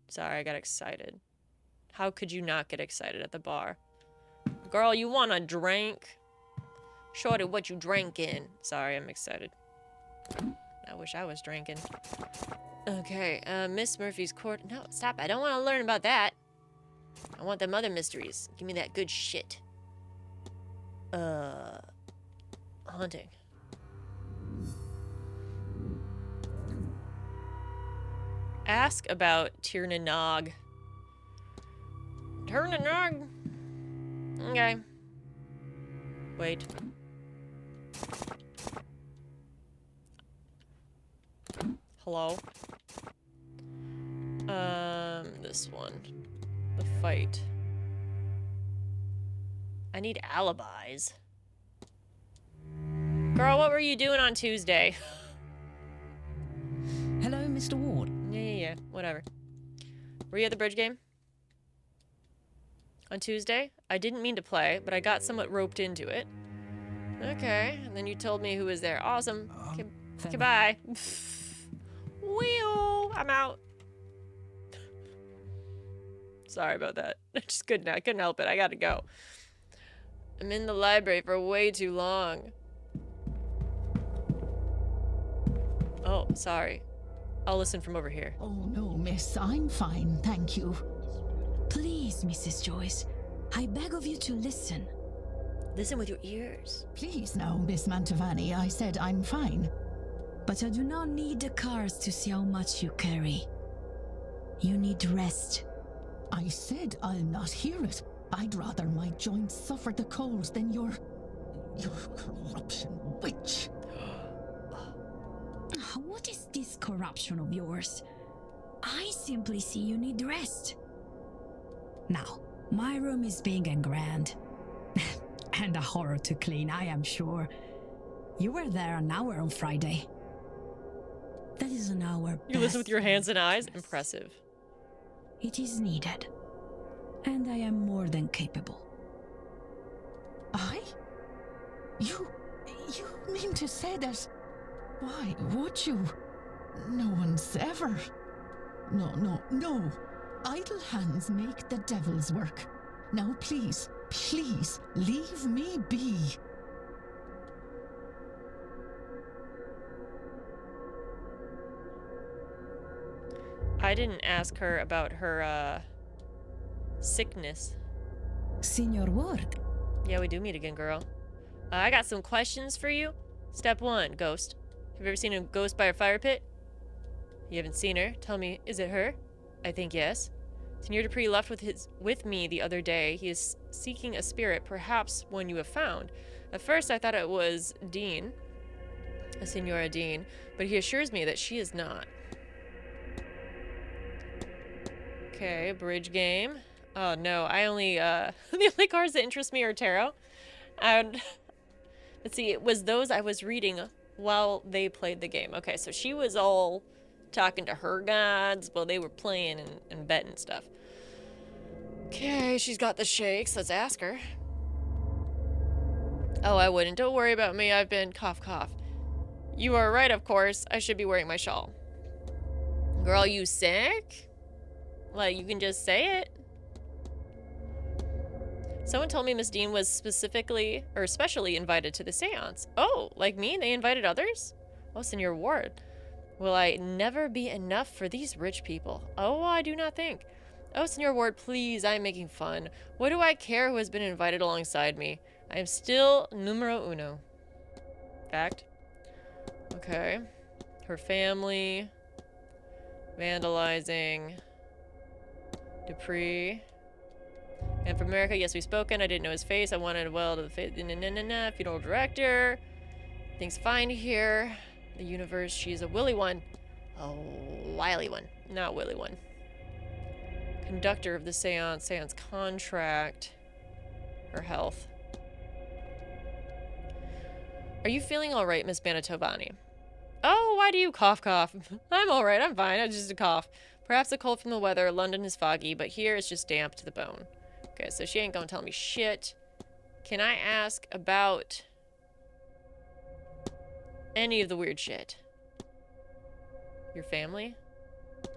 S1: Sorry, I got excited. How could you not get excited at the bar? Girl, you want a drink? Shorty, what you drinking? Sorry, I'm excited. I wish I was drinking. Okay, Miss Murphy's court. No, stop. I don't want to learn about that. I want them other mysteries. Give me that good shit. Haunting. Ask about Tirnanog. Tirnanog. Okay. Wait. Hello? This one. The fight. I need alibis. Girl, what were you doing on Tuesday?
S10: Hello, Mr. Ward.
S1: Yeah, whatever. Were you at the bridge game? On Tuesday? I didn't mean to play, but I got somewhat roped into it. Okay, and then you told me who was there. Awesome. Goodbye. Wheel! I'm out. Sorry about that. I just couldn't help it. I gotta go. I'm in the library for way too long. Oh, sorry. I'll listen from over here.
S11: Oh, no, miss. I'm fine, thank you.
S12: Please, Mrs. Joyce, I beg of you to listen.
S1: Listen with your ears.
S11: Please now, Miss Mantovani. I said I'm fine.
S12: But I do not need the cards to see how much you carry. You need rest.
S11: I said I'll not hear it. I'd rather my joints suffer the cold than your corruption witch.
S12: What is this corruption of yours? I simply see you need rest. Now, my room is big and grand. And a horror to clean, I am sure. You were there an hour on Friday. That is an hour.
S1: You listen with your hands and eyes? Impressive.
S12: It is needed. And I am more than capable.
S11: I? You mean to say that? Why would you? No one's ever. No. Idle hands make the devil's work. Now please, leave me be.
S1: I didn't ask her about her, sickness.
S12: Senior Ward.
S1: Yeah, we do meet again, girl. I got some questions for you. Step 1, ghost. Have you ever seen a ghost by a fire pit? You haven't seen her. Tell me, is it her? I think yes. Seigneur Dupree left with me the other day. He is seeking a spirit, perhaps one you have found. At first, I thought it was Dean, a Signora Dean, but he assures me that she is not. Okay, bridge game. Oh no, I only the only cards that interest me are tarot. And let's see, it was those I was reading while they played the game. Okay, so she was all talking to her gods while they were playing and betting stuff. Okay, she's got the shakes. Let's ask her. Oh, I wouldn't. Don't worry about me. I've been cough cough. You are right, of course. I should be wearing my shawl. Girl, you sick? Like, you can just say it. Someone told me Miss Dean was specifically or especially invited to the seance. Oh, like me? They invited others? Oh, Senor Ward. Will I never be enough for these rich people? Oh, I do not think. Oh, Senor Ward, please, I am making fun. What do I care who has been invited alongside me? I am still numero uno. Fact. Okay. Her family. Vandalizing. Dupree. And from America, yes, we've spoken. I didn't know his face. I wanted well to the face. Funeral director. Things fine here. The universe, she's a willy one. A wily one. Not willy one. Conductor of the seance. Seance contract. Her health. Are you feeling alright, Miss Banatovani? Oh, why do you cough cough? I'm alright, I'm fine. I just a cough. Perhaps a cold from the weather. London is foggy, but here it's just damp to the bone. Okay, so she ain't gonna tell me shit. Can I ask about any of the weird shit? Your family? Do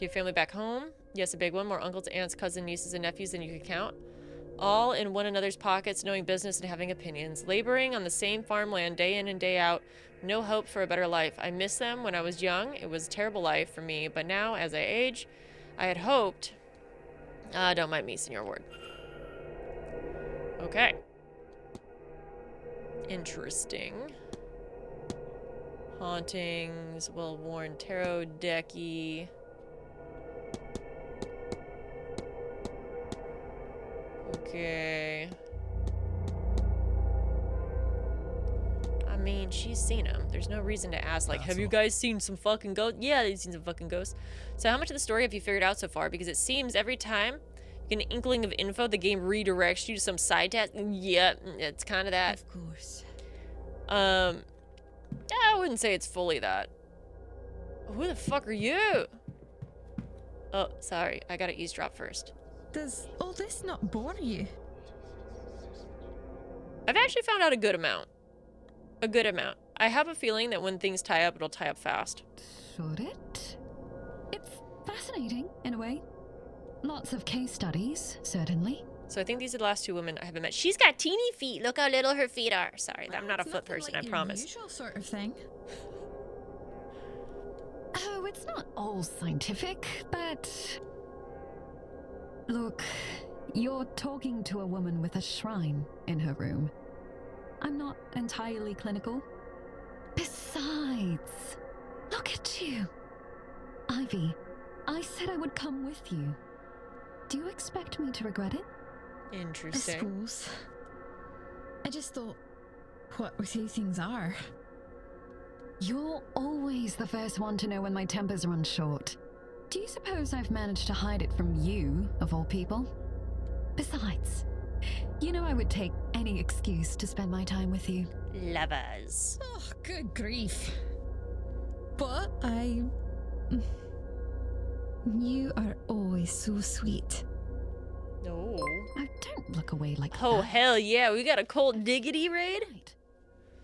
S1: you have family back home? Yes, a big one. More uncles, aunts, cousins, nieces, and nephews than you could count. All in one another's pockets, knowing business and having opinions. Laboring on the same farmland day in and day out. No hope for a better life. I miss them when I was young. It was a terrible life for me. But now, as I age, I had hoped... don't mind me, Senor Ward. Okay. Interesting. Hauntings, well-worn tarot decky. Okay. I mean, she's seen him. There's no reason to ask, like, have you guys seen some fucking ghosts? Yeah, they've seen some fucking ghosts. So how much of the story have you figured out so far? Because it seems every time you get an inkling of info, the game redirects you to some side task. Yeah, it's kind of that.
S6: Of course.
S1: I wouldn't say it's fully that. Who the fuck are you? Oh, sorry. I gotta eavesdrop first.
S13: Does all this not bore you?
S1: I've actually found out a good amount. A good amount. I have a feeling that when things tie up, it'll tie up fast.
S14: Should it? It's fascinating, in a way. Lots of case studies, certainly.
S1: So I think these are the last two women I haven't met. She's got teeny feet. Look how little her feet are. Sorry, I'm not a foot person,
S13: like
S1: I promise.
S13: Usual sort of thing.
S14: Oh, it's not all scientific, but... Look, you're talking to a woman with a shrine in her room. I'm not entirely clinical. Besides, look at you. Ivy, I said I would come with you. Do you expect me to regret it?
S1: Interesting.
S13: I suppose. I just thought, what with who things are.
S14: You're always the first one to know when my tempers run short. Do you suppose I've managed to hide it from you, of all people? Besides, you know I would take any excuse to spend my time with you.
S1: Lovers.
S13: Oh, good grief. But you are always so sweet.
S1: No.
S14: Oh, don't look away like that.
S1: Oh, hell yeah. We got a cold diggity raid?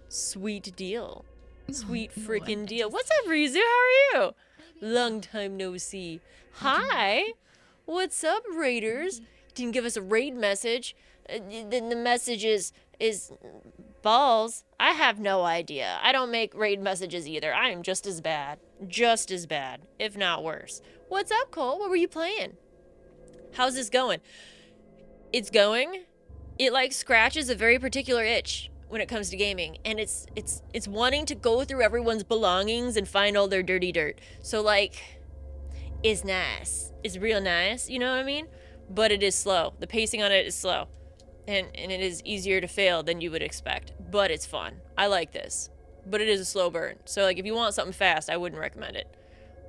S1: Sweet deal. Sweet freaking deal. What's up, Rizu? How are you? Long time no see. Hi. What's up, raiders? Didn't give us a raid message. Then the message is balls. I have no idea. I don't make raid messages either. I am just as bad. Just as bad, if not worse. What's up, Cole? What were you playing? How's this going? It's going. It like scratches a very particular itch when it comes to gaming, and it's wanting to go through everyone's belongings and find all their dirty dirt. So like, it's nice. It's real nice, you know what I mean? But it is slow. The pacing on it is slow. And it is easier to fail than you would expect. But it's fun. I like this. But it is a slow burn. So like, if you want something fast, I wouldn't recommend it.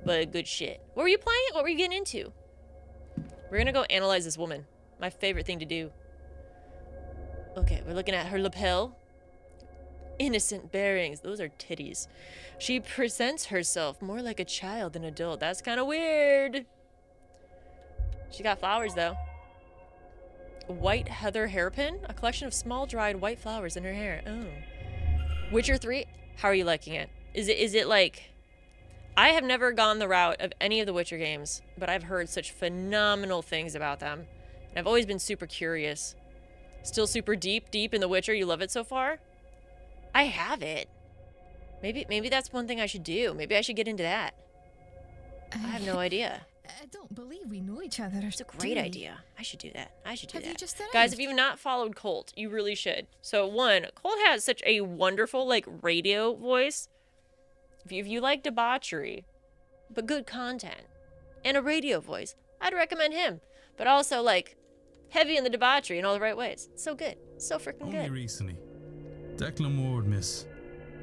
S1: But good shit. What were you playing? What were you getting into? We're gonna go analyze this woman. My favorite thing to do. Okay, we're looking at her lapel. Innocent bearings. Those are titties. She presents herself more like a child than adult. That's kind of weird. She got flowers, though. A white heather hairpin. A collection of small, dried white flowers in her hair. Oh. Witcher 3? How are you liking it? Is it like... I have never gone the route of any of the Witcher games, but I've heard such phenomenal things about them. And I've always been super curious. Still super deep in The Witcher? You love it so far? I have it. Maybe that's one thing I should do. Maybe I should get into that. I have no idea.
S13: I don't believe we know each other.
S1: It's a great idea. I should do that. I should do
S13: Have
S1: that.
S13: you just arrived?
S1: Guys, if you've not followed Colt, you really should. So one, Colt has such a wonderful like radio voice. If you like debauchery, but good content, and a radio voice, I'd recommend him. But also like heavy in the debauchery in all the right ways. So good. So freaking
S8: Only
S1: good.
S8: recently. Declan Ward, miss.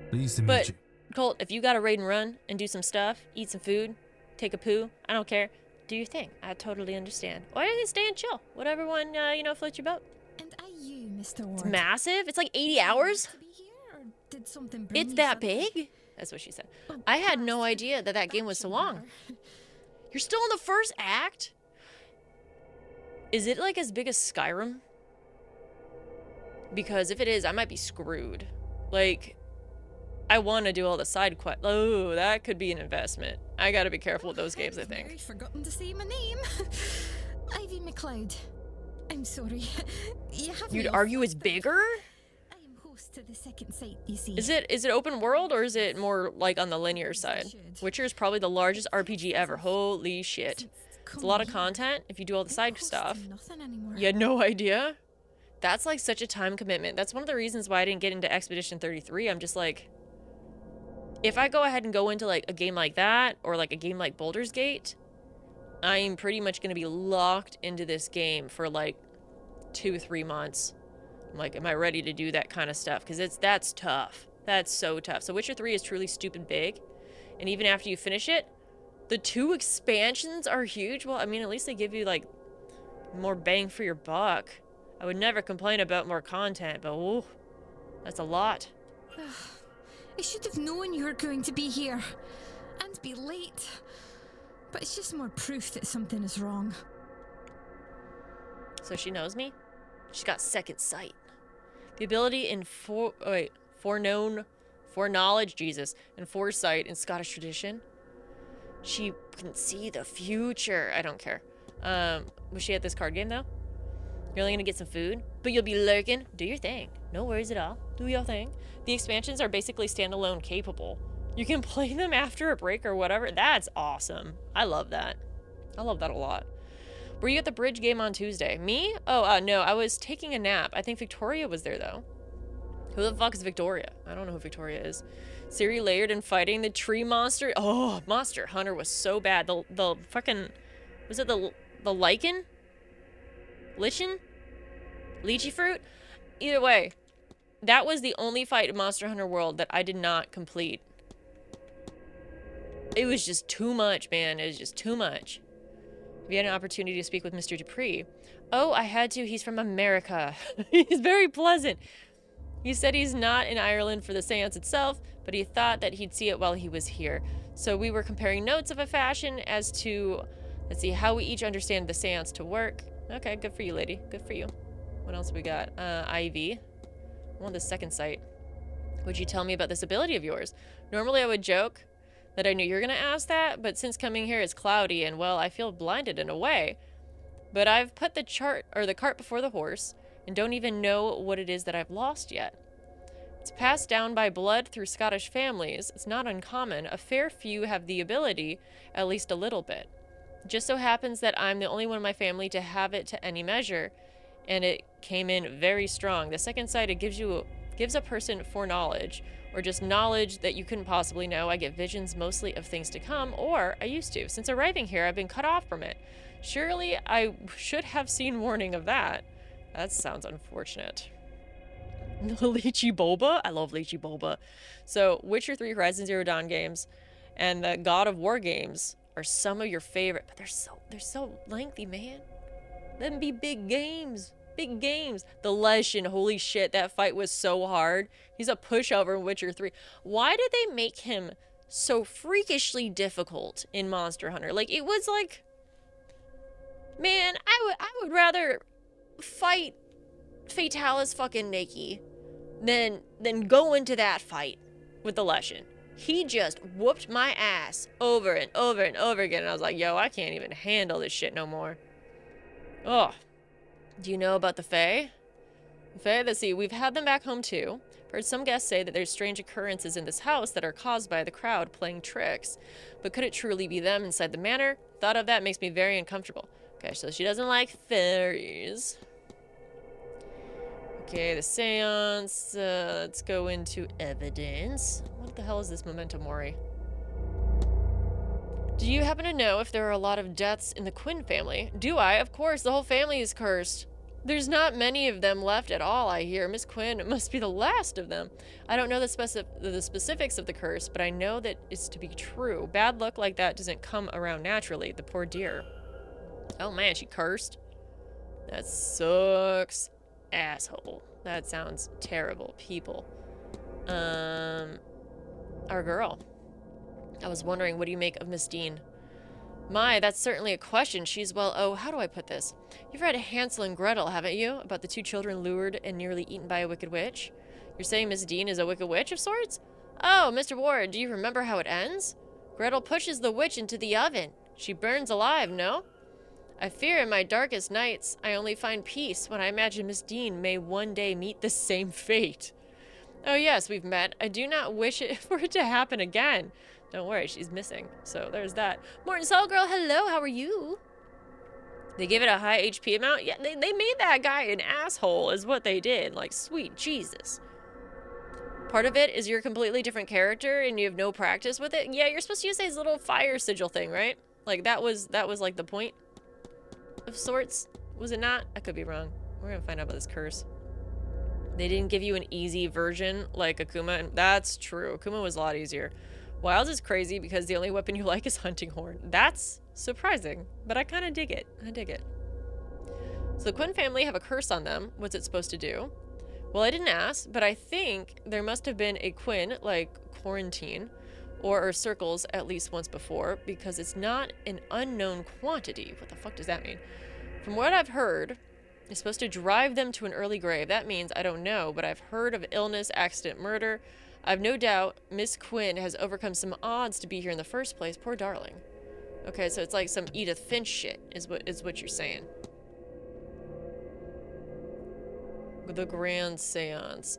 S8: Pleased to meet
S1: But
S8: you.
S1: Colt, if you gotta raid and run and do some stuff, eat some food, take a poo, I don't care. Do your thing. I totally understand. Or you can stay and chill. Whatever one, floats your boat.
S13: And are you, Mr. Ward?
S1: It's massive. It's like 80 hours.
S13: To be here, or did something bring
S1: It's
S13: you
S1: that
S13: suddenly?
S1: big? That's what she said. I had no idea that game was so long. You're still in the first act? Is it like as big as Skyrim? Because if it is, I might be screwed. Like, I want to do all the side quests. Oh, that could be an investment. I gotta be careful with those games, I think.
S13: I've forgotten to say my name. Ivy McLeod. I'm sorry. You have
S1: You'd
S13: me
S1: argue it's bigger?
S13: I am host to the second site, you see.
S1: Is it open world or is it more like on the linear side? Witcher is probably the largest RPG ever. Holy shit. It's a lot of content if you do all the side stuff. You had no idea? That's like such a time commitment. That's one of the reasons why I didn't get into Expedition 33. I'm just like, if I go ahead and go into like a game like that or like a game like Baldur's Gate, I'm pretty much going to be locked into this game for like 2-3 months. I'm like, am I ready to do that kind of stuff? Because that's tough. That's so tough. So Witcher 3 is truly stupid big. And even after you finish it, the 2 expansions are huge. Well, I mean, at least they give you like more bang for your buck. I would never complain about more content, but ooh, that's a lot.
S13: I should have known you were going to be here. And be late. But it's just more proof that something is wrong.
S1: So she knows me? She's got second sight. The ability in foreknowledge, Jesus, and foresight in Scottish tradition. She can see the future. I don't care. Was she at this card game, though? You're only gonna get some food, but you'll be lurking. Do your thing. No worries at all. Do your thing. The expansions are basically standalone capable. You can play them after a break or whatever. That's awesome. I love that. I love that a lot. Were you at the bridge game on Tuesday? Me? Oh, no. I was taking a nap. I think Victoria was there, though. Who the fuck is Victoria? I don't know who Victoria is. Ciri layered and fighting the tree monster. Oh, Monster Hunter was so bad. The fucking... Was it the lichen? Lichen? Lychee fruit? Either way, that was the only fight in Monster Hunter World that I did not complete. It was just too much, man. It was just too much. We had an opportunity to speak with Mr. Dupree. Oh, I had to. He's from America. He's very pleasant. He said he's not in Ireland for the seance itself, but he thought that he'd see it while he was here. So we were comparing notes of a fashion as to, let's see, how we each understand the seance to work. Okay, good for you, lady. Good for you. What else we got? Ivy. I want the second sight. Would you tell me about this ability of yours? Normally I would joke that I knew you were going to ask that, but since coming here it's cloudy and, well, I feel blinded in a way. But I've put the cart before the horse and don't even know what it is that I've lost yet. It's passed down by blood through Scottish families. It's not uncommon. A fair few have the ability, at least a little bit. It just so happens that I'm the only one in my family to have it to any measure, and it came in very strong. The second sight, it gives you Gives a person foreknowledge, or just knowledge that you couldn't possibly know. I get visions mostly of things to come, or I used to. Since arriving here, I've been cut off from it. Surely I should have seen warning of that. That sounds unfortunate. Lychee Boba? I love Lychee Boba. So, Witcher 3, Horizon Zero Dawn games, and the God of War games are some of your favorite, but they're so lengthy, man. Let them be big games. Big games. The Leshen, holy shit, that fight was so hard. He's a pushover in Witcher 3. Why did they make him so freakishly difficult in Monster Hunter? Like, it was like, man, I would rather fight Fatalis fucking Nikki than go into that fight with the Leshen. He just whooped my ass over and over and over again, and I was like, yo, I can't even handle this shit no more. Oh. Do you know about the Fae? The Fae, let's see, we've had them back home too. I've heard some guests say that there's strange occurrences in this house that are caused by the crowd playing tricks. But could it truly be them inside the manor? Thought of that makes me very uncomfortable. Okay, so she doesn't like fairies. Okay, the seance. Let's go into evidence. What the hell is this memento mori? Do you happen to know if there are a lot of deaths in the Quinn family? Do I? Of course, the whole family is cursed. There's not many of them left at all, I hear. Miss Quinn must be the last of them. I don't know the specifics of the curse, but I know that it's to be true. Bad luck like that doesn't come around naturally. The poor dear. Oh man, she cursed? That sucks. Asshole. That sounds terrible. People. Our girl. I was wondering, what do you make of Miss Dean? My, that's certainly a question. She's, well, oh, how do I put this? You've read Hansel and Gretel, haven't you? About the two children lured and nearly eaten by a wicked witch? You're saying Miss Dean is a wicked witch of sorts? Oh, Mr. Ward, do you remember how it ends? Gretel pushes the witch into the oven. She burns alive, no? I fear in my darkest nights, I only find peace when I imagine Miss Dean may one day meet the same fate. Oh yes, we've met. I do not wish it for it to happen again. Don't worry, she's missing. So there's that. Morton Soul Girl, hello, how are you? They give it a high HP amount? Yeah, they made that guy an asshole is what they did. Like, sweet Jesus. Part of it is you're a completely different character and you have no practice with it. Yeah, you're supposed to use his little fire sigil thing, right? Like, that was like the point of sorts. Was it not? I could be wrong. We're gonna find out about this curse. They didn't give you an easy version like Akuma, and that's true. Akuma was a lot easier. Wilds is crazy because the only weapon you like is hunting horn. That's surprising, but I kind of dig it. I dig it. So the Quinn family have a curse on them. What's it supposed to do? Well, I didn't ask, but I think there must have been a Quinn, like quarantine, or circles at least once before, because it's not an unknown quantity. What the fuck does that mean? From what I've heard, it's supposed to drive them to an early grave. That means I don't know, but I've heard of illness, accident, murder. I've no doubt Miss Quinn has overcome some odds to be here in the first place. Poor darling. Okay, so it's like some Edith Finch shit, is what you're saying. The Grand Seance.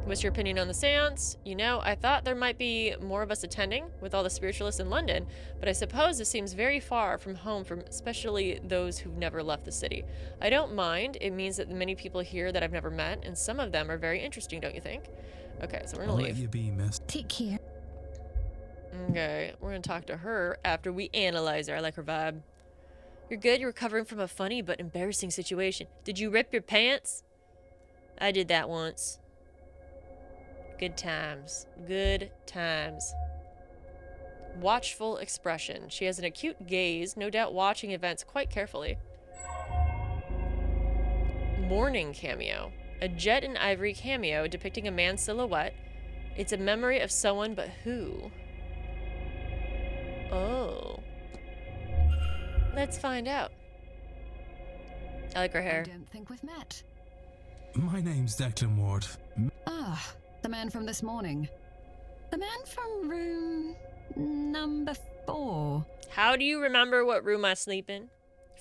S1: What's your opinion on the seance? You know, I thought there might be more of us attending with all the spiritualists in London, but I suppose this seems very far from home for especially those who've never left the city. I don't mind. It means that many people here that I've never met, and some of them are very interesting, don't you think? Okay, so we're gonna leave.
S8: Let you be, miss.
S13: Take care.
S1: Okay, we're gonna talk to her after we analyze her. I like her vibe. You're good? You're recovering from a funny but embarrassing situation. Did you rip your pants? I did that once. Good times. Good times. Watchful expression. She has an acute gaze, no doubt watching events quite carefully. Morning cameo. A jet and ivory cameo depicting a man's silhouette. It's a memory of someone, but who? Oh. Let's find out. I like her hair.
S14: I don't think we've met.
S8: My name's Declan Ward.
S14: Ah, the man from this morning. The man from room number 4.
S1: How do you remember what room I sleep in? You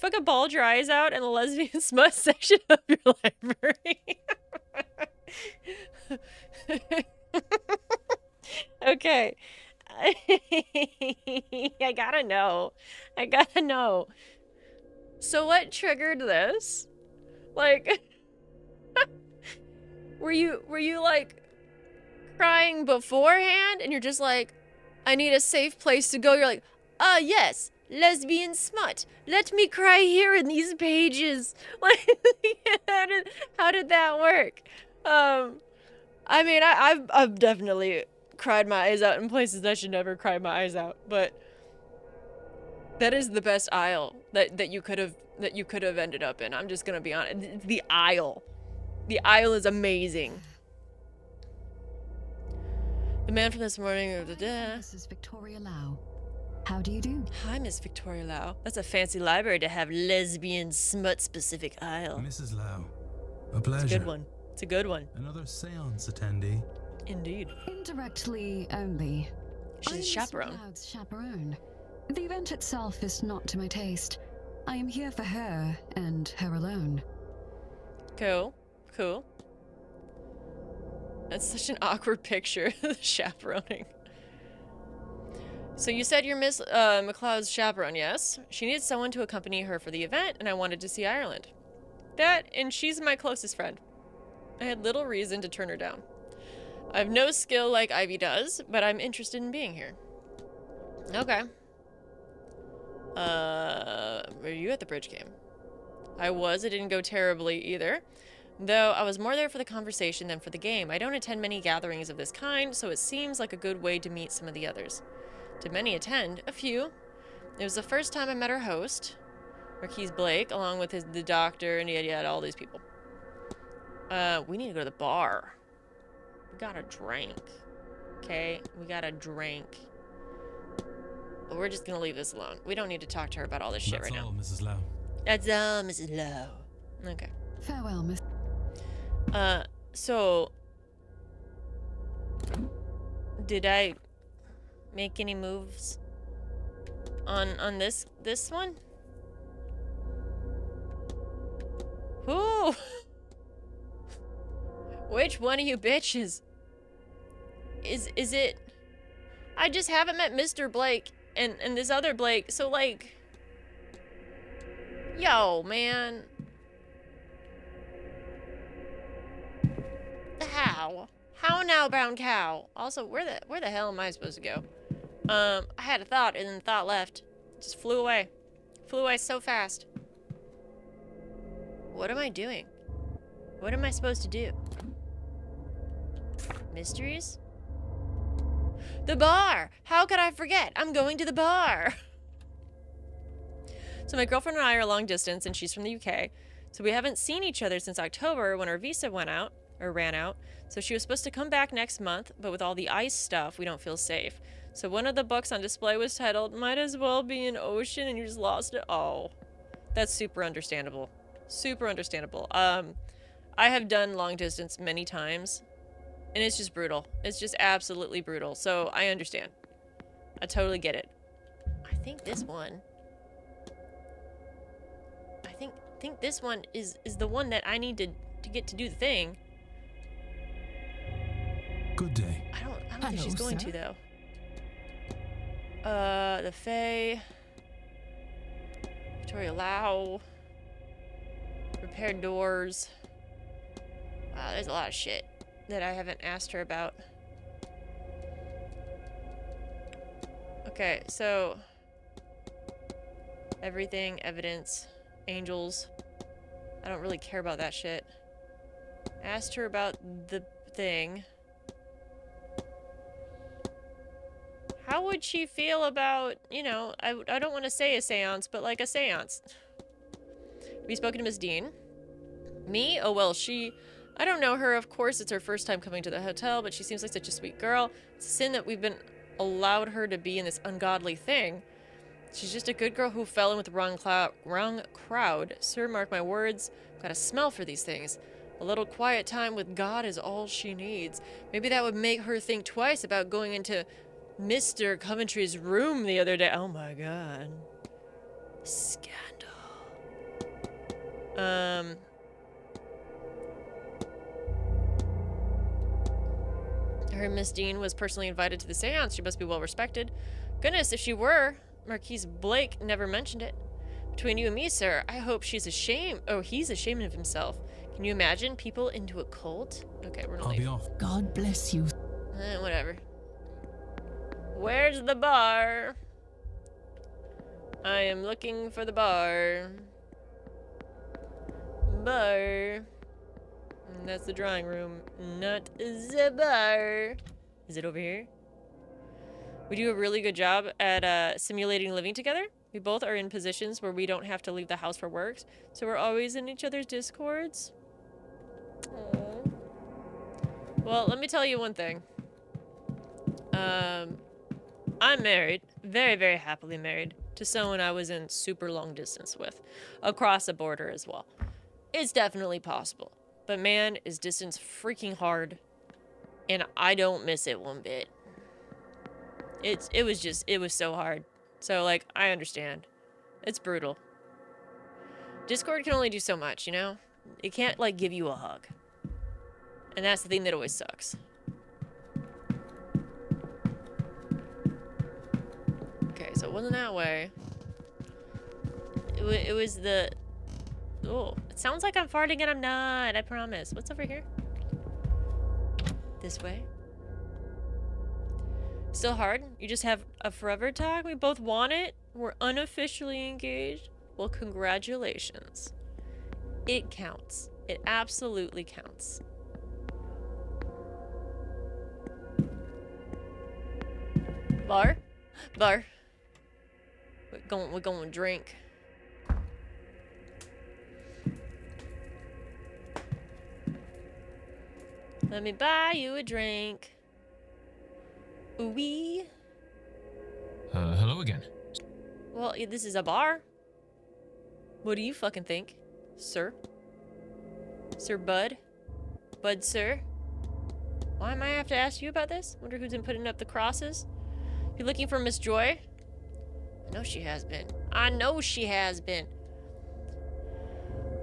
S1: fucking balled your eyes out in the lesbian smut section of your library. Okay. I gotta know. I gotta know. So what triggered this? Like, were you like crying beforehand and you're just like, I need a safe place to go? You're like, ah, yes, lesbian smut. Let me cry here in these pages. Like, how did that work? I mean, I've definitely cried my eyes out in places I should never cry my eyes out, but that is the best aisle that you could have ended up in. I'm just gonna be honest. It's the aisle. The aisle is amazing. The man from this morning.
S14: This is Victoria Lau. How do you do?
S1: Hi, Miss Victoria Lau. That's a fancy library to have lesbian smut-specific aisle.
S8: Mrs. Lau, a pleasure.
S1: It's a good one. It's a good one.
S8: Another seance attendee.
S1: Indeed.
S14: Indirectly only.
S1: She's a chaperone.
S14: Cloud's chaperone. The event itself is not to my taste. I am here for her and her alone.
S1: Cool. Cool. That's such an awkward picture, the chaperoning. So you said you're Miss McLeod's chaperone, yes? She needs someone to accompany her for the event, and I wanted to see Ireland. That, and she's my closest friend. I had little reason to turn her down. I have no skill like Ivy does, but I'm interested in being here. Okay. Were you at the bridge game? I was. It didn't go terribly either. Though I was more there for the conversation than for the game. I don't attend many gatherings of this kind, so it seems like a good way to meet some of the others. Did many attend? A few. It was the first time I met our host, Marquise Blake, along with the doctor and yada, all these people. We need to go to the bar. We got a drink. Okay? We got a drink. But we're just gonna leave this alone. We don't need to talk to her about all this shit right now.
S8: That's all, Mrs. Lau.
S1: That's all, Mrs. Lau. Okay.
S14: Farewell, Miss.
S1: So... Did I make any moves on this one? Who? Which one of you bitches? Is it... I just haven't met Mr. Blake and this other Blake, so like... Yo, man. How? How now, brown cow? Also, where the hell am I supposed to go? I had a thought and then the thought left. It just flew away. Flew away so fast. What am I doing? What am I supposed to do? Mysteries? The bar! How could I forget? I'm going to the bar! So my girlfriend and I are long distance and she's from the UK. So we haven't seen each other since October when our visa ran out. So she was supposed to come back next month, but with all the ice stuff, we don't feel safe. So one of the books on display was titled, Might As Well Be an Ocean, and you just lost it. Oh, that's super understandable. Super understandable. I have done long distance many times, and it's just brutal. It's just absolutely brutal. So I understand. I totally get it. I think this one... I think this one is the one that I need to get to do the thing.
S8: Good day.
S1: I don't think she's going to, though. The Fae. Victoria Lau. Repair doors. Wow, there's a lot of shit that I haven't asked her about. Okay, so... Everything, evidence, angels. I don't really care about that shit. Asked her about the thing. How would she feel about, you know, I don't want to say a seance, but like a seance. Have you spoken to Miss Dean? Me? Oh, well, I don't know her, of course. It's her first time coming to the hotel, but she seems like such a sweet girl. It's a sin that we've been allowed her to be in this ungodly thing. She's just a good girl who fell in with the wrong crowd. Sir, mark my words, I've got a smell for these things. A little quiet time with God is all she needs. Maybe that would make her think twice about going into Mr. Coventry's room the other day. Oh my god. Scandal. I heard Miss Dean was personally invited to the seance. She must be well respected. Goodness, if she were, Marquise Blake never mentioned it. Between you and me, sir, I hope she's ashamed. Oh, he's ashamed of himself. Can you imagine people into a cult? Okay, we're gonna leave.
S8: I'll be off.
S11: God bless you.
S1: Whatever. Where's the bar? I am looking for the bar. Bar. And that's the drawing room, not the bar. Is it over here? We do a really good job at simulating living together. We both are in positions where we don't have to leave the house for work, so we're always in each other's discords. Aww. Well, let me tell you one thing. I'm married, very, very happily married, to someone I was in super long distance with, across the border as well. It's definitely possible, but man, is distance freaking hard, and I don't miss it one bit. It was so hard. So, like, I understand. It's brutal. Discord can only do so much, you know? It can't, like, give you a hug. And that's the thing that always sucks. Okay, so it wasn't that way. It was the... Oh, it sounds like I'm farting and I'm not. I promise. What's over here? This way? Still hard? You just have a forever talk? We both want it? We're unofficially engaged? Well, congratulations. It counts. It absolutely counts. Bar? Bar. We're going to drink. Let me buy you a drink. Ooh-wee.
S15: Hello again.
S1: Well, this is a bar. What do you fucking think, sir? Sir Bud? Bud, sir? Why am I have to ask you about this? Wonder who's been putting up the crosses? You looking for Miss Joy? I know she has been. I know she has been.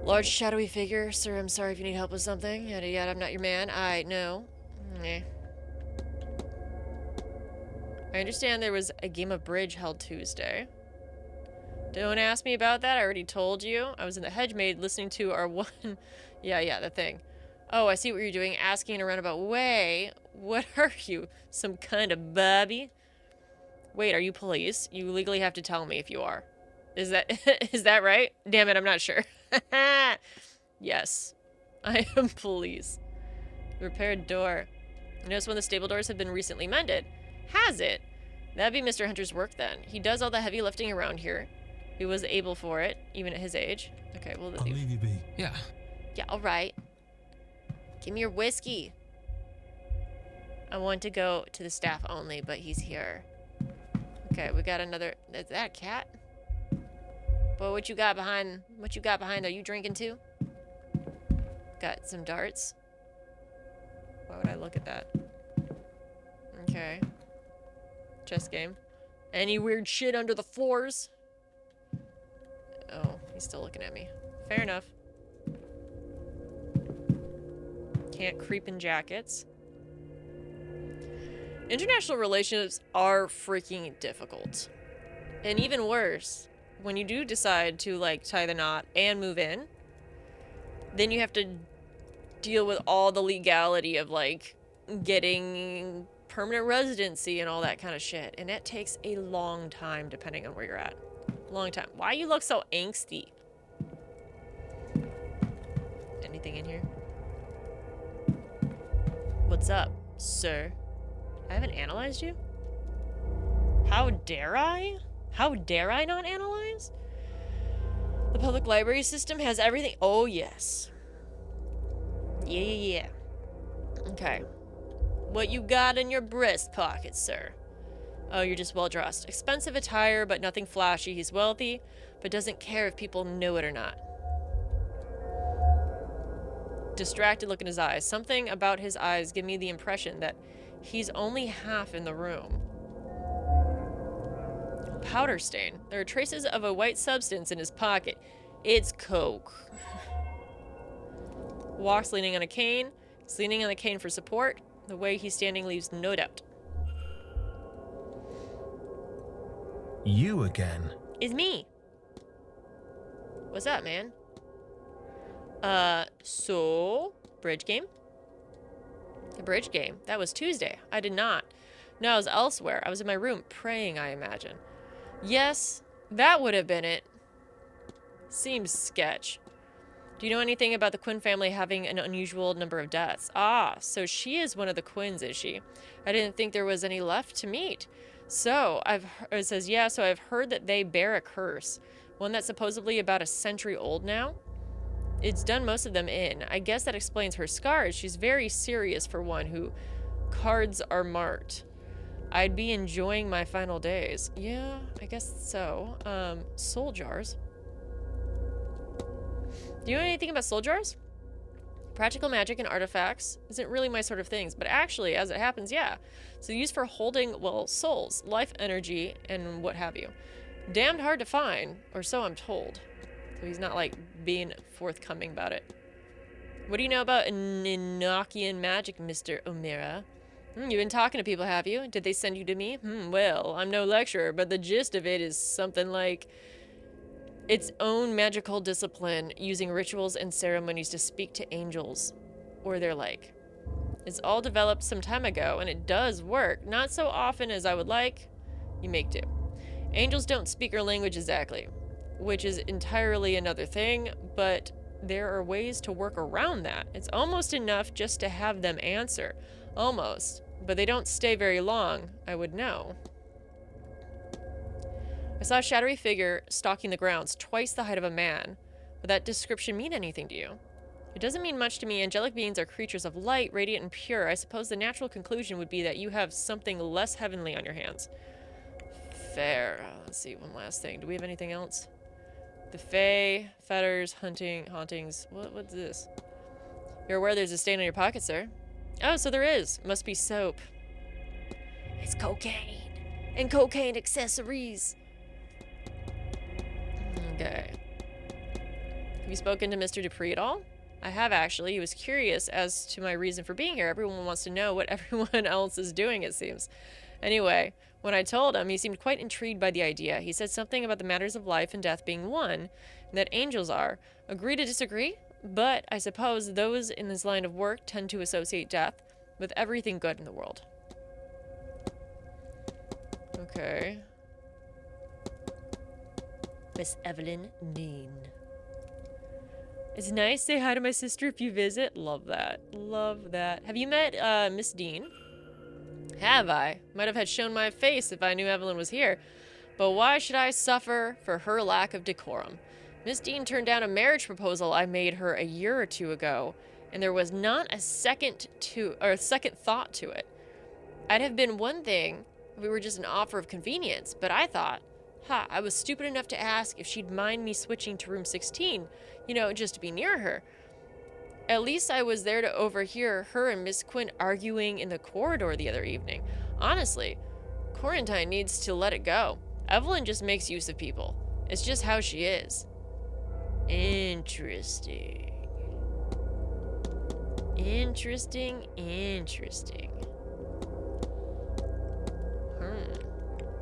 S1: Large shadowy figure. Sir, I'm sorry if you need help with something. Yada yada, I'm not your man. I know. Eh. I understand there was a game of bridge held Tuesday. Don't ask me about that. I already told you. I was in the hedge maid listening to our one... yeah, the thing. Oh, I see what you're doing. Asking in a roundabout way. What are you? Some kind of Bobby? Wait, are you police? You legally have to tell me if you are. Is that is that right? Damn it, I'm not sure. Yes, I am police. Repaired door. I noticed one of the stable doors have been recently mended. Has it? That'd be Mr. Hunter's work then. He does all the heavy lifting around here. He was able for it, even at his age. Okay, well,
S8: I'll leave you be.
S15: Yeah.
S1: Yeah, all right. Give me your whiskey. I want to go to the staff only, but he's here. Okay, we got another... Is that a cat? Well, what you got behind... What you got behind? Are you drinking too? Got some darts. Why would I look at that? Okay. Chess game. Any weird shit under the floors? Oh, he's still looking at me. Fair enough. Can't creep in jackets. International relationships are freaking difficult. And even worse, when you do decide to, like, tie the knot and move in, then you have to deal with all the legality of, like, getting permanent residency and all that kind of shit. And that takes a long time, depending on where you're at. Long time. Why you look so angsty? Anything in here? What's up, sir? I haven't analyzed you? How dare I? How dare I not analyze? The public library system has everything. Oh, yes. Yeah. Okay. What you got in your breast pocket, sir? Oh, you're just well-dressed. Expensive attire, but nothing flashy. He's wealthy, but doesn't care if people know it or not. Distracted look in his eyes. Something about his eyes give me the impression that he's only half in the room. Powder stain. There are traces of a white substance in his pocket. It's coke. Walks leaning on a cane. He's leaning on the cane for support. The way he's standing leaves no doubt.
S2: You again?
S1: It's me. What's up, man? So, bridge game? The bridge game. That was Tuesday. I did not. No, I was elsewhere. I was in my room praying, I imagine. Yes, that would have been it. Seems sketch. Do you know anything about the Quinn family having an unusual number of deaths? Ah, so she is one of the Quinns, is she? I didn't think there was any left to meet. So, it says, yeah, so I've heard that they bear a curse. One that's supposedly about a century old now. It's done most of them in. I guess that explains her scars. She's very serious for one who cards are marked. I'd be enjoying my final days. Yeah, I guess so. Soul jars. Do you know anything about soul jars? Practical magic and artifacts isn't really my sort of things, but actually, as it happens, yeah. So used for holding, well, souls, life energy, and what have you. Damned hard to find, or so I'm told. So he's not, like, being forthcoming about it. What do you know about Enochian magic, Mr. O'Meara? You've been talking to people, have you? Did they send you to me? Well, I'm no lecturer, but the gist of it is something like its own magical discipline using rituals and ceremonies to speak to angels, or their like. It's all developed some time ago, and it does work. Not so often as I would like. You make do. Angels don't speak our language exactly, which is entirely another thing, but there are ways to work around that. It's almost enough just to have them answer. Almost. But they don't stay very long, I would know. I saw a shadowy figure stalking the grounds, twice the height of a man. Would that description mean anything to you? It doesn't mean much to me. Angelic beings are creatures of light, radiant and pure. I suppose the natural conclusion would be that you have something less heavenly on your hands. Fair. Let's see, one last thing. Do we have anything else? The Fae, fetters, hauntings. What's this? You're aware there's a stain on your pocket, sir? Oh, so there is. Must be soap. It's cocaine. And cocaine accessories. Okay. Have you spoken to Mr. Dupree at all? I have, actually. He was curious as to my reason for being here. Everyone wants to know what everyone else is doing, it seems. Anyway, when I told him, he seemed quite intrigued by the idea. He said something about the matters of life and death being one, and that angels are. Agree to disagree? But I suppose those in this line of work tend to associate death with everything good in the world. Okay. Miss Evelyn Neen. It's nice. Say hi to my sister if you visit. Love that. Love that. Have you met Miss Dean? Have I? Might have had shown my face if I knew Evelyn was here. But why should I suffer for her lack of decorum? Miss Dean turned down a marriage proposal I made her a year or two ago, and there was not a second thought to it. I'd have been one thing if it were just an offer of convenience, but I thought, I was stupid enough to ask if she'd mind me switching to room 16, you know, just to be near her. At least I was there to overhear her and Miss Quinn arguing in the corridor the other evening. Honestly, Quarantine needs to let it go. Evelyn just makes use of people. It's just how she is. Interesting. Interesting.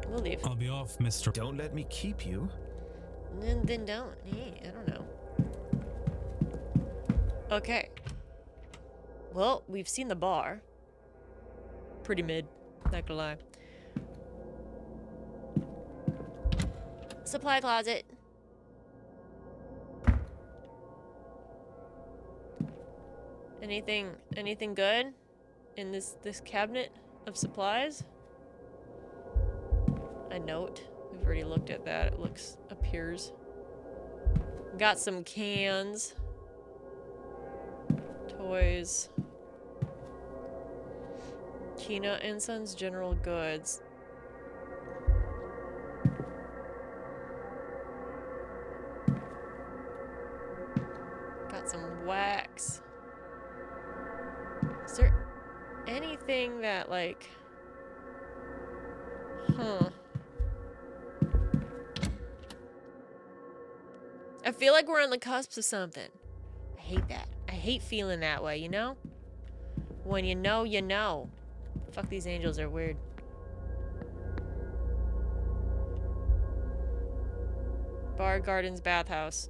S1: We'll leave.
S4: I'll be off, Mr.
S2: Don't let me keep you.
S1: Then don't. I don't know. Okay. Well, we've seen the bar. Pretty mid, not gonna lie. Supply closet. Anything good in this cabinet of supplies? A note. We've already looked at that. It appears. Got some cans. Toys. Kina and Sons General Goods. Got some wax. Is there anything that, like... I feel like we're on the cusp of something. I hate that. I hate feeling that way, you know? When you know, you know. Fuck, these angels are weird. Bar, gardens, bathhouse.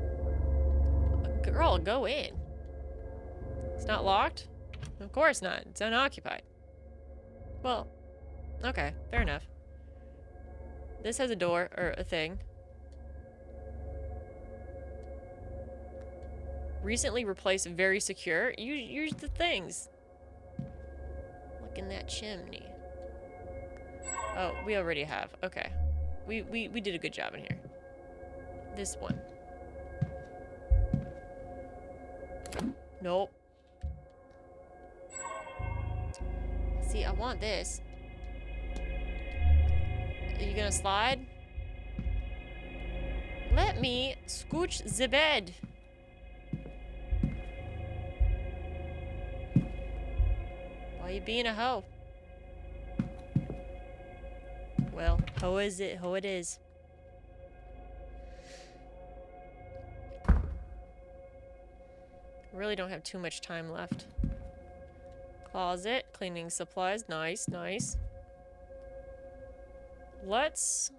S1: Girl, go in. It's not locked? Of course not. It's unoccupied. Well, okay. Fair enough. This has a door, or a thing. Recently replaced, very secure. Use the things. Look in that chimney. Oh, we already have. Okay. We did a good job in here. This one. Nope. See, I want this. Are you gonna slide? Let me scooch the bed. Why you being a hoe? Well, hoe is it? Hoe it is. Really don't have too much time left. Closet, cleaning supplies, nice, nice. Let's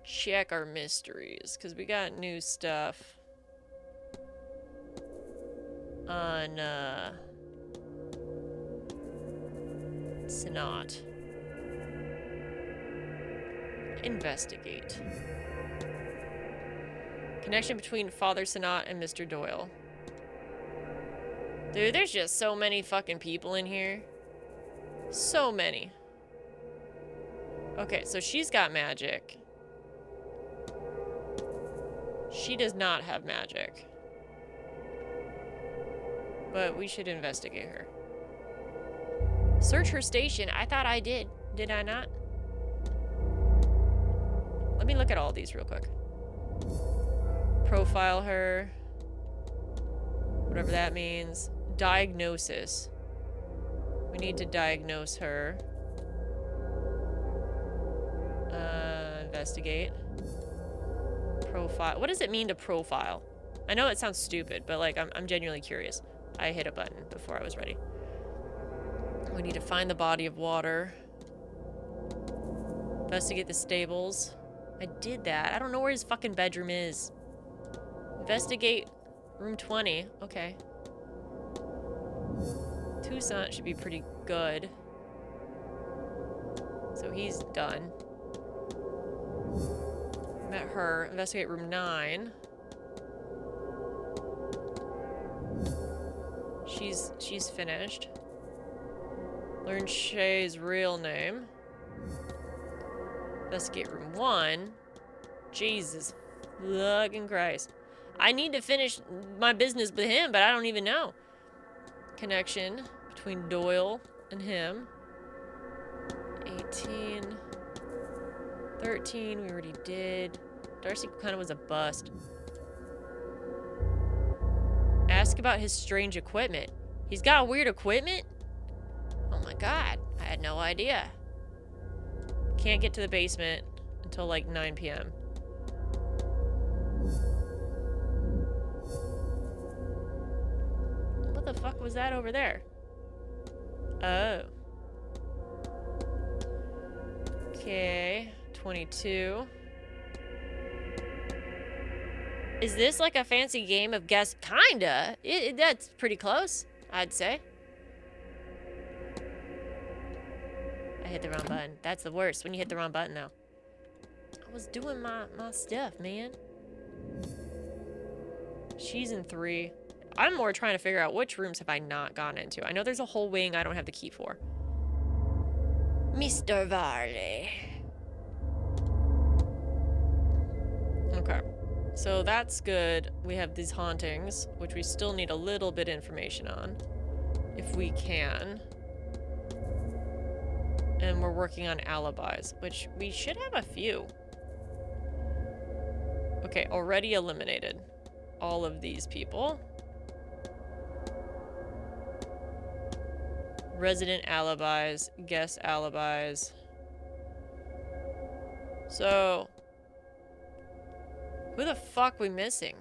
S1: check our mysteries, because we got new stuff on, Senat. Investigate. Connection between Father Senat and Mr. Doyle. Dude, there's just so many fucking people in here. So many. Okay, so she's got magic. She does not have magic. But we should investigate her. Search her station. I thought I did. Did I not? Let me look at all these real quick. Profile her. Whatever that means. Diagnosis. We need to diagnose her. Investigate. Profile. What does it mean to profile? I know it sounds stupid, but like I'm genuinely curious. I hit a button before I was ready. We need to find the body of water. Investigate the stables. I did that. I don't know where his fucking bedroom is. Investigate room 20. Okay. Toussaint should be pretty good. So he's done. Met her. Investigate room 9. She's finished. Learn Shay's real name. Investigate room 1. Jesus fucking Christ. I need to finish my business with him, but I don't even know. Connection between Doyle and him. 18. 13, we already did. Darcy kind of was a bust. Ask about his strange equipment. He's got weird equipment? Oh my god, I had no idea. Can't get to the basement until like 9 p.m. What the fuck was that over there? Oh. Okay, 22. Is this like a fancy game of guess? Kinda. That's pretty close, I'd say. I hit the wrong button. That's the worst, when you hit the wrong button, though. I was doing my stuff, man. She's in 3. I'm more trying to figure out which rooms have I not gone into. I know there's a whole wing I don't have the key for. Mr. Varley. Okay. So that's good. We have these hauntings, which we still need a little bit of information on. If we can. And we're working on alibis, which we should have a few. Okay, already eliminated all of these people. Resident alibis, guest alibis. So, who the fuck we missing?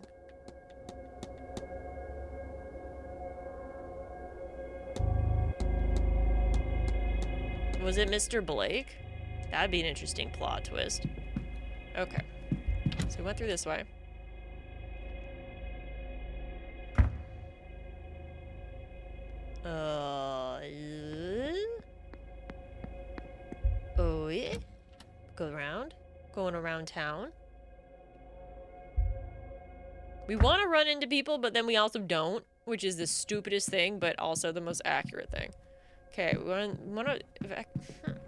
S1: Was it Mr. Blake? That'd be an interesting plot twist. Okay. So we went through this way. Oh, yeah. Go around. Going around town. We want to run into people, but then we also don't, which is the stupidest thing, but also the most accurate thing. Okay, we want to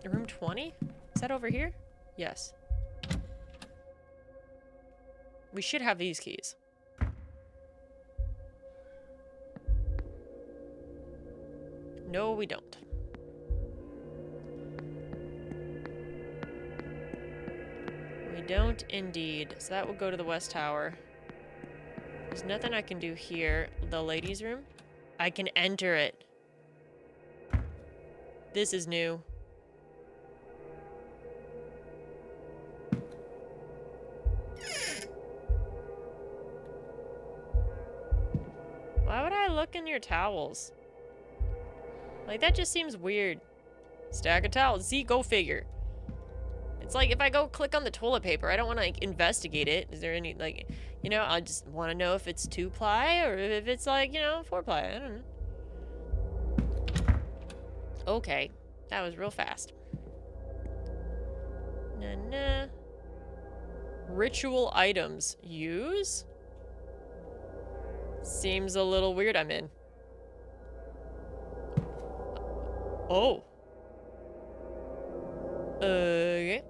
S1: room 20? Is that over here? Yes. We should have these keys. No, we don't. We don't indeed. So that will go to the West Tower. There's nothing I can do here. The ladies' room? I can enter it. This is new. Why would I look in your towels? Like, that just seems weird. Stack of towels. See, go figure. It's like if I go click on the toilet paper, I don't want to, like, investigate it. Is there any, like, you know, I just want to know if it's 2-ply or if it's, like, you know, 4-ply. I don't know. Okay. That was real fast. Nah. Ritual items. Use? Seems a little weird. I'm in. Oh. Okay.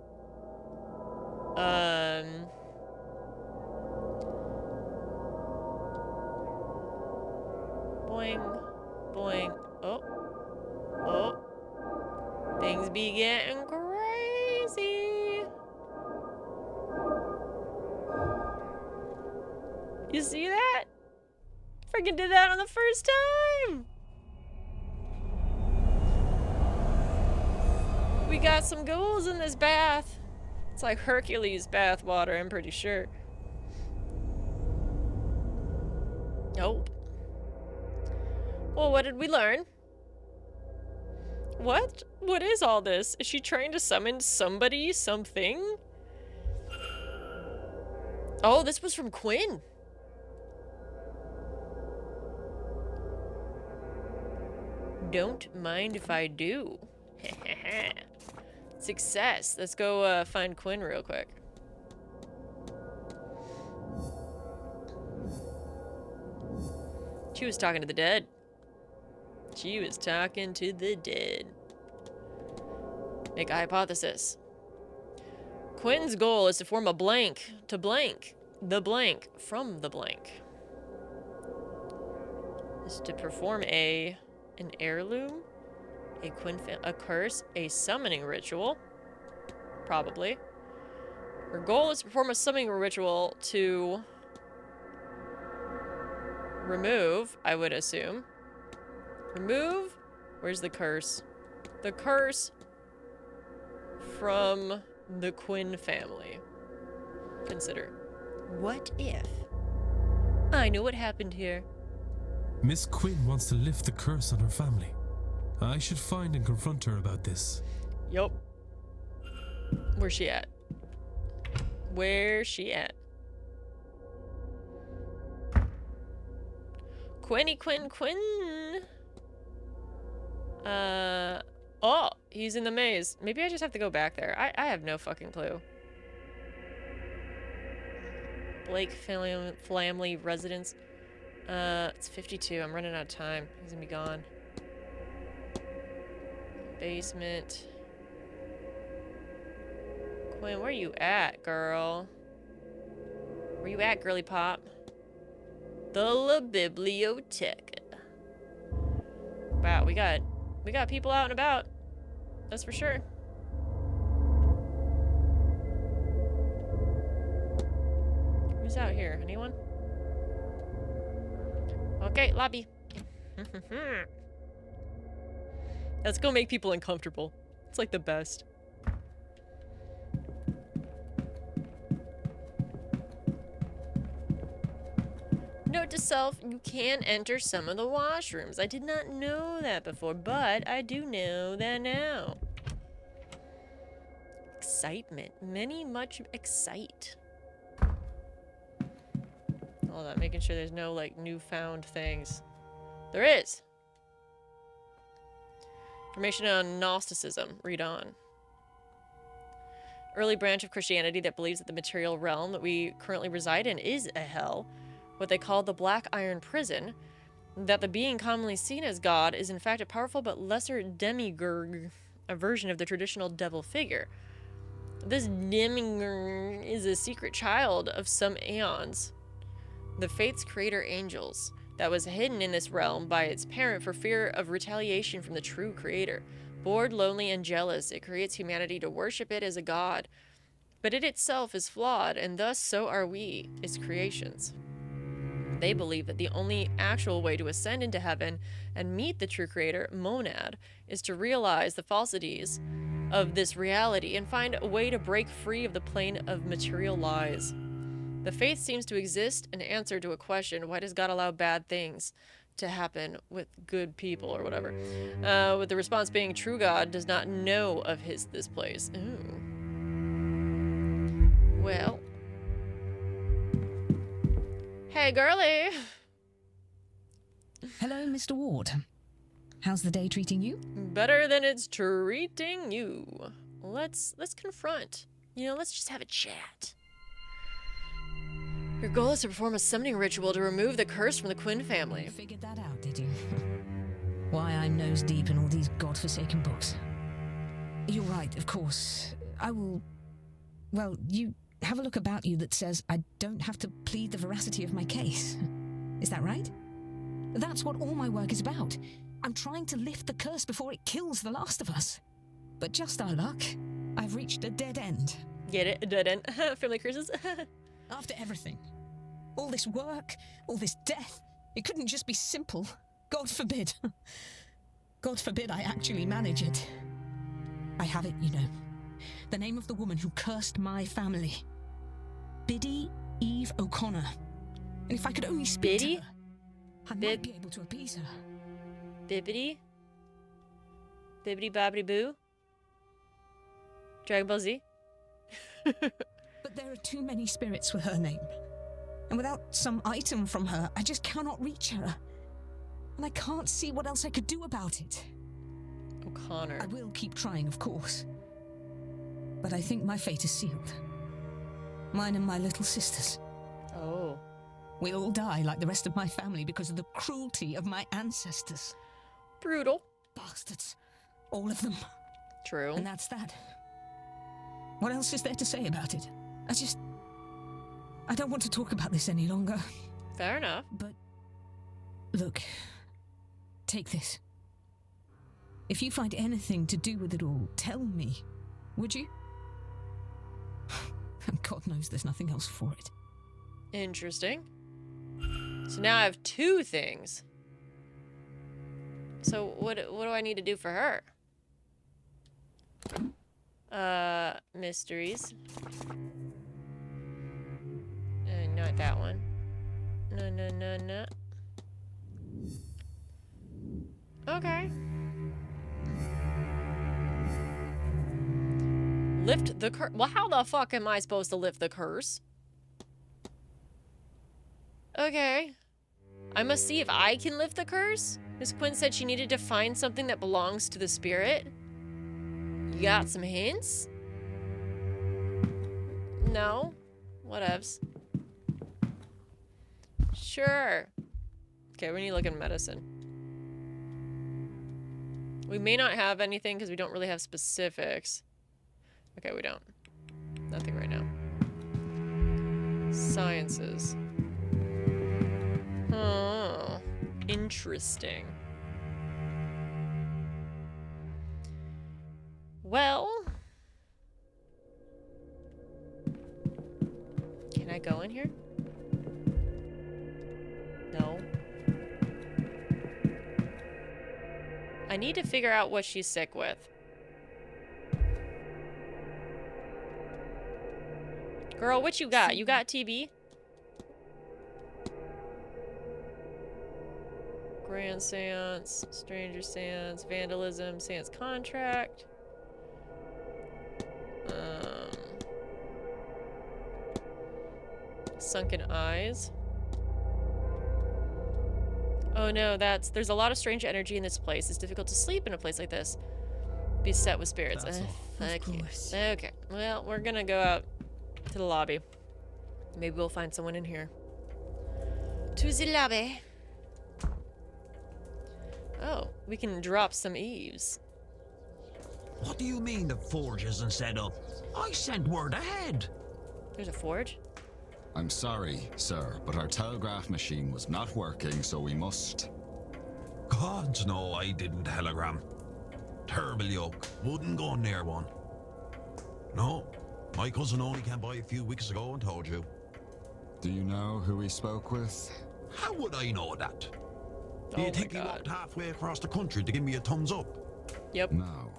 S1: Boing. Boing. Oh. Things be getting crazy. You see that? Freaking did that on the first time. We got some ghouls in this bath. It's like Hercules bath water, I'm pretty sure. Nope. Well, what did we learn? What? What is all this? Is she trying to summon somebody, something? Oh, this was from Quinn. Don't mind if I do. Success. Let's go find Quinn real quick. She was talking to the dead. She was talking to the dead. Make a hypothesis. Quinn's goal is to form a blank to blank the blank from the blank. Is to perform an heirloom, a curse, a summoning ritual. Probably. Her goal is to perform a summoning ritual to remove, I would assume. Remove? Where's the curse? The curse from the Quinn family. Consider. What if? I know what happened here.
S4: Miss Quinn wants to lift the curse on her family. I should find and confront her about this.
S1: Yup. Where's she at? Where's she at? Quinn. Oh, he's in the maze. Maybe I just have to go back there. I have no fucking clue. Blake family residence. It's 52. I'm running out of time. He's gonna be gone. Basement. Quinn, where you at, girl? Where you at, girly pop? The La Biblioteca. Wow, we got people out and about. That's for sure. Who's out here? Anyone? Okay, lobby. Let's go make people uncomfortable. It's like the best. Note to self, you can enter some of the washrooms. I did not know that before, but I do know that now. Excitement. Much excite. Hold on, making sure there's no, like, newfound things. There is. Information on Gnosticism. Read on. Early branch of Christianity that believes that the material realm that we currently reside in is a hell, what they call the Black Iron Prison, that the being commonly seen as God is in fact a powerful but lesser demigurg, a version of the traditional devil figure. This demigurg is a secret child of some aeons, the faith's creator angels, that was hidden in this realm by its parent for fear of retaliation from the true creator. Bored, lonely, and jealous, it creates humanity to worship it as a god. But it itself is flawed, and thus so are we, its creations. They believe that the only actual way to ascend into heaven and meet the true creator, Monad, is to realize the falsities of this reality and find a way to break free of the plane of material lies. The faith seems to exist an answer to a question: why does God allow bad things to happen with good people or whatever? With the response being, true God does not know of this place. Ooh. Well. Hey, girly.
S10: Hello, Mr. Ward. How's the day treating you?
S1: Better than it's treating you. Let's confront. Let's just have a chat. Your goal is to perform a summoning ritual to remove the curse from the Quinn family.
S10: You figured that out, did you? Why I'm nose deep in all these godforsaken books. You're right, of course. I will... Well, you have a look about you that says I don't have to plead the veracity of my case. Is that right? That's what all my work is about. I'm trying to lift the curse before it kills the last of us. But just our luck, I've reached a dead end.
S1: Get it? A dead end. Family curses.
S10: After everything. All this work, all this death, it couldn't just be simple. God forbid. God forbid I actually manage it. I have it, The name of the woman who cursed my family. Biddy Eve O'Connor. And if I could only speak to her, I might be able to appease her.
S1: Bibbidi? Bibbidi Bobbidi Boo? Dragon Ball Z?
S10: But there are too many spirits with her name. And without some item from her, I just cannot reach her. And I can't see what else I could do about it.
S1: O'Connor.
S10: I will keep trying, of course. But I think my fate is sealed. Mine and my little sisters.
S1: Oh.
S10: We'll all die like the rest of my family because of the cruelty of my ancestors.
S1: Brutal.
S10: Bastards. All of them.
S1: True.
S10: And that's that. What else is there to say about it? I don't want to talk about this any longer.
S1: Fair enough.
S10: But, look, take this. If you find anything to do with it all, tell me, would you? And God knows there's nothing else for it.
S1: Interesting. So now I have two things. So what do I need to do for her? Mysteries. Not that one. No. Okay. Lift the curse. Well, how the fuck am I supposed to lift the curse? Okay. I must see if I can lift the curse? Miss Quinn said she needed to find something that belongs to the spirit. You got some hints? No? Whatevs. Sure. Okay, we need to look at medicine. We may not have anything because we don't really have specifics. Okay, we don't. Nothing right now. Sciences. Oh, interesting. Well, can I go in here? No. I need to figure out what she's sick with. Girl, what you got? You got TB? Grand Seance, Stranger Seance, Vandalism, Seance Contract. Sunken Eyes. Oh no, there's a lot of strange energy in this place. It's difficult to sleep in a place like this. Beset with spirits. Fuck you. Okay, well, we're gonna go out to the lobby. Maybe we'll find someone in here. To the lobby. Oh, we can drop some eaves.
S16: What do you mean the forge isn't set up? I sent word ahead.
S1: There's a forge?
S17: I'm sorry, sir, but our telegraph machine was not working, so we must...
S16: Gods no, I didn't telegram. Terrible yoke. Wouldn't go near one. No, my cousin only came by a few weeks ago and told you.
S17: Do you know who we spoke with?
S16: How would I know that? Do you think he walked halfway across the country to give me a thumbs up?
S1: Yep.
S17: No,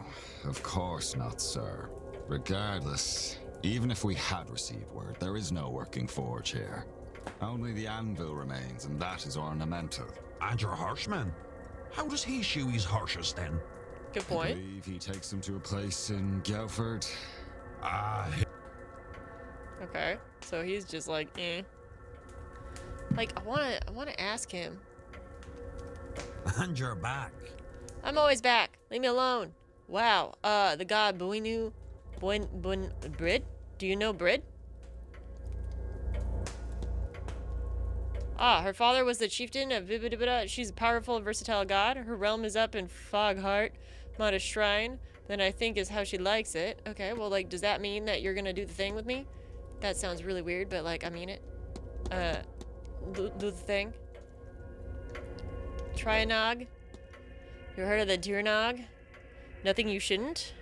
S17: of course not, sir. Regardless, even if we had received word, there is no working forge here. Only the anvil remains, and that is ornamental.
S16: And your horseman? How does he shoe his horses then?
S1: Good point.
S17: I believe he takes them to a place in Guildford.
S16: Ah.
S1: Okay, so he's just like, eh. Like, I wanna ask him.
S16: And you're back.
S1: I'm always back. Leave me alone. Wow. The god Buinu, Brid? Do you know Brid? Ah, her father was the chieftain of Vibidibida. She's a powerful, versatile god. Her realm is up in Fogheart, Modest Shrine. Then I think is how she likes it. Okay, well, like, does that mean that you're gonna do the thing with me? That sounds really weird, but, like, I mean it. Do the thing. Try a nog. You heard of the Dirnog? Nothing you shouldn't?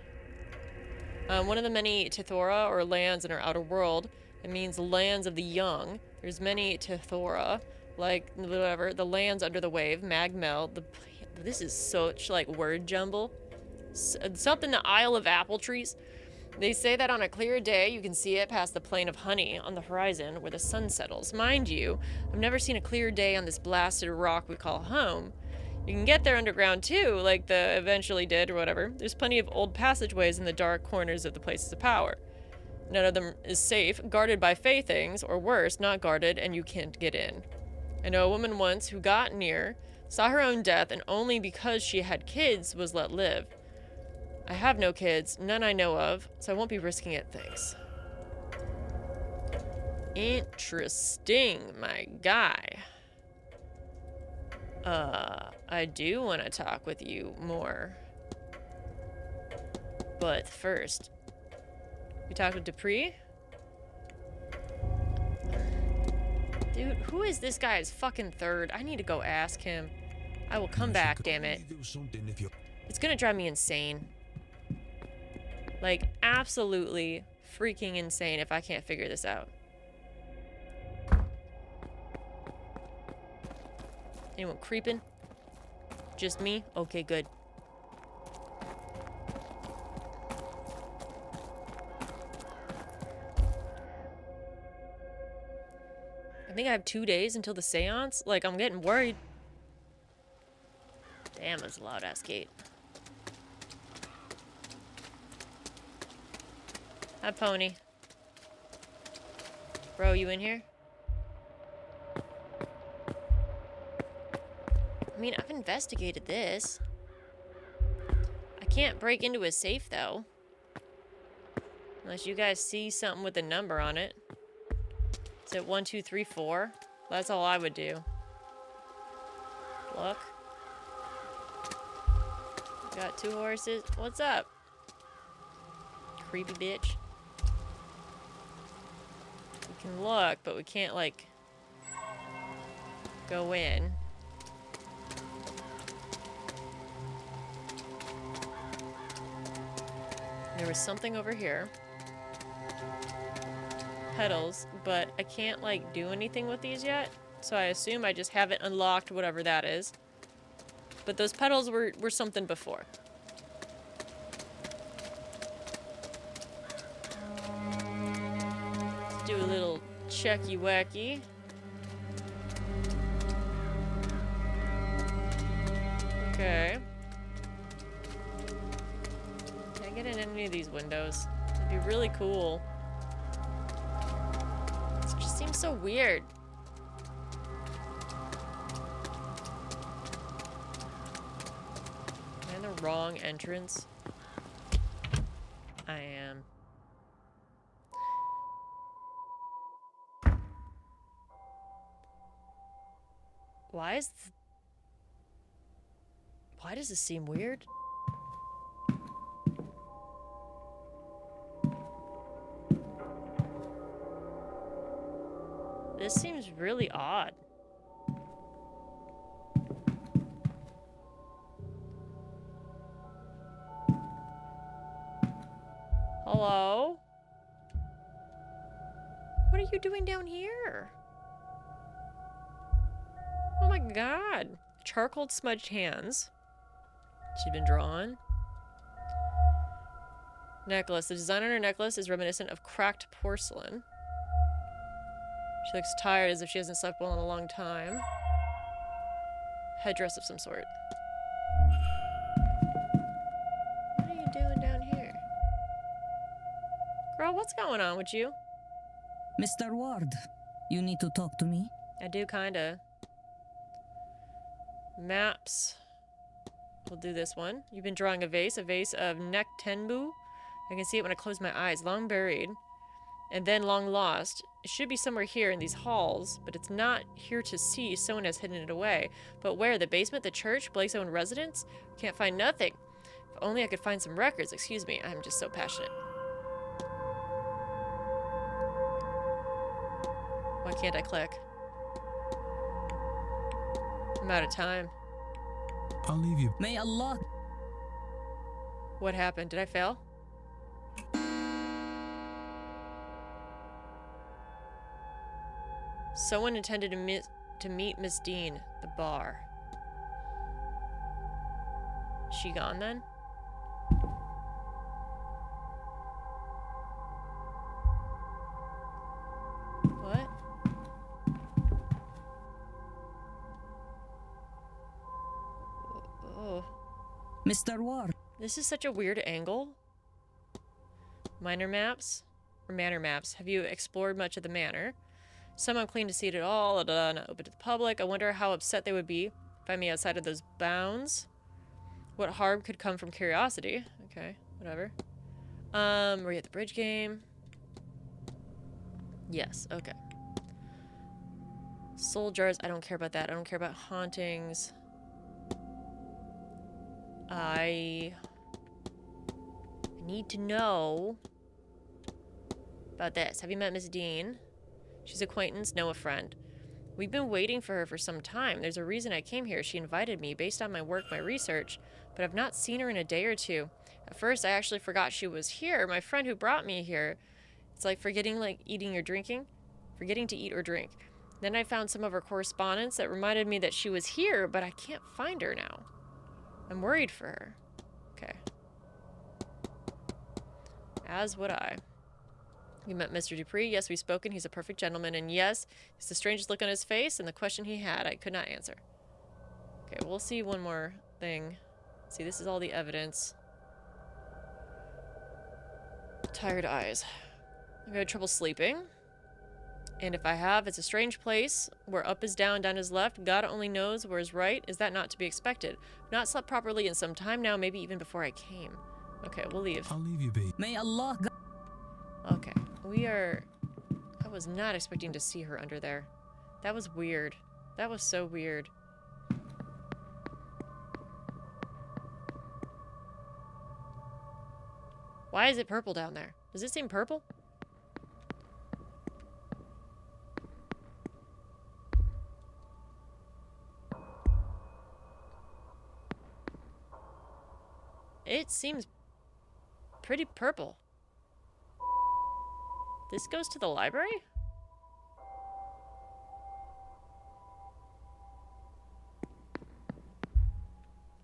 S1: One of the many Tithora, or lands in our outer world. It means lands of the young. There's many Tithora, like, whatever. The lands under the wave, Magmel. This is such, like, word jumble. Something the Isle of Apple Trees. They say that on a clear day, you can see it past the plain of honey on the horizon where the sun settles. Mind you, I've never seen a clear day on this blasted rock we call home. You can get there underground too, like the eventually did or whatever. There's plenty of old passageways in the dark corners of the places of power. None of them is safe, guarded by fey things, or worse, not guarded, and you can't get in. I know a woman once who got near, saw her own death, and only because she had kids was let live. I have no kids, none I know of, so I won't be risking it, thanks. Interesting, my guy. I do want to talk with you more. But first, we talked with Dupree? Dude, who is this guy's fucking third? I need to go ask him. I will come back, damn it. It's gonna drive me insane. Like, absolutely freaking insane if I can't figure this out. Anyone creeping? Just me? Okay, good. I think I have 2 days until the seance. Like, I'm getting worried. Damn, that's a loud-ass gate. Hi, Pony. Bro, you in here? I mean, I've investigated this. I can't break into a safe, though. Unless you guys see something with a number on it. Is it 1, 2, 3, 4? That's all I would do. Look. Got 2 horses. What's up? Creepy bitch. We can look, but we can't, like, go in. There was something over here. Pedals, but I can't, like, do anything with these yet. So I assume I just haven't unlocked whatever that is. But those pedals were something before. Let's do a little checky-wacky. Okay. Can I get in any of these windows? It'd be really cool. It just seems so weird. Wrong entrance. I am. Why does this seem weird? This seems really odd. Hello? What are you doing down here? Oh my god. Charcoal smudged hands. She's been drawn. Necklace. The design on her necklace is reminiscent of cracked porcelain. She looks tired, as if she hasn't slept well in a long time. Headdress of some sort. What are you doing down here? Girl, what's going on with you?
S9: Mr. Ward, you need to talk to me?
S1: I do, kinda. Maps. We'll do this one. You've been drawing a vase of Nektenbu. I can see it when I close my eyes. Long buried, and then long lost. It should be somewhere here in these halls, but it's not here to see. Someone has hidden it away. But where? The basement? The church? Blake's own residence? Can't find nothing. If only I could find some records. Excuse me, I'm just so passionate. Why can't I click? I'm out of time.
S4: I'll leave you.
S9: May Allah.
S1: What happened? Did I fail? Someone intended to meet Miss Dean at the bar. Is she gone then? What? Oh.
S9: Mr. Ward.
S1: This is such a weird angle. Minor maps? Or manor maps. Have you explored much of the manor? Some unclean to see it at all, not open to the public. I wonder how upset they would be if I me outside of those bounds. What harm could come from curiosity? Okay, whatever. Were you at the bridge game? Yes, okay. Soul jars, I don't care about that. I don't care about hauntings. I need to know about this. Have you met Miss Dean? She's acquaintance, no a friend. We've been waiting for her for some time. There's a reason I came here. She invited me based on my work, my research, but I've not seen her in a day or two. At first, I actually forgot she was here. My friend who brought me here. It's like forgetting eating or drinking. Forgetting to eat or drink. Then I found some of her correspondence that reminded me that she was here, but I can't find her now. I'm worried for her. Okay. As would I. You met Mr. Dupree. Yes, we've spoken. He's a perfect gentleman. And yes, it's the strangest look on his face and the question he had I could not answer. Okay, we'll see one more thing. See, this is all the evidence. Tired eyes. I've had trouble sleeping. And if I have, it's a strange place where up is down, down is left. God only knows where is right. Is that not to be expected? Not slept properly in some time now, maybe even before I came. Okay, we'll leave.
S4: I'll leave you be.
S9: May Allah.
S1: Okay, we are... I was not expecting to see her under there. That was weird. That was so weird. Why is it purple down there? Does it seem purple? It seems pretty purple. This goes to the library?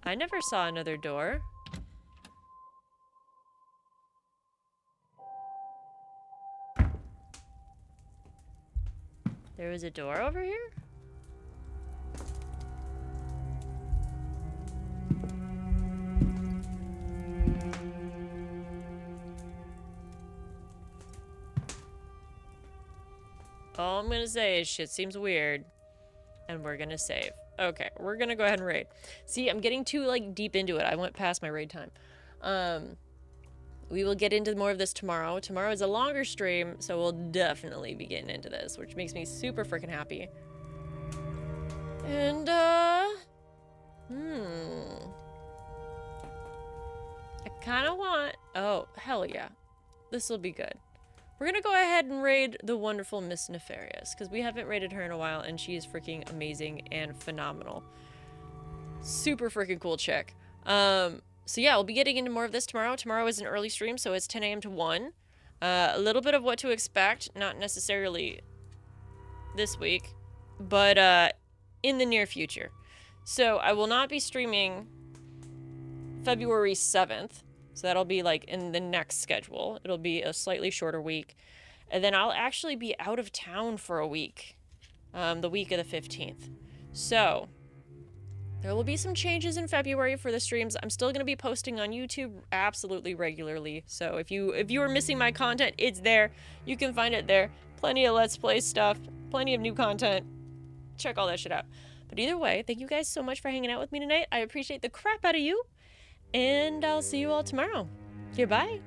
S1: I never saw another door. There was a door over here? All I'm gonna say is shit seems weird. And we're gonna save. Okay, we're gonna go ahead and raid. See, I'm getting too, like, deep into it. I went past my raid time. We will get into more of this tomorrow. Tomorrow is a longer stream, so we'll definitely be getting into this, which makes me super freaking happy. And, I kind of want... Oh, hell yeah. This will be good. We're gonna go ahead and raid the wonderful Miss Nefarious, because we haven't raided her in a while, and she is freaking amazing and phenomenal. Super freaking cool chick. So yeah, we'll be getting into more of this tomorrow. Tomorrow is an early stream, so it's 10 a.m. to 1. A little bit of what to expect, not necessarily this week, but in the near future. So I will not be streaming February 7th, so that'll be like in the next schedule. It'll be a slightly shorter week. And then I'll actually be out of town for a week, the week of the 15th. So there will be some changes in February for the streams. I'm still going to be posting on YouTube absolutely regularly. So if you are missing my content, it's there. You can find it there. Plenty of Let's Play stuff. Plenty of new content. Check all that shit out. But either way, thank you guys so much for hanging out with me tonight. I appreciate the crap out of you. And I'll see you all tomorrow. Goodbye.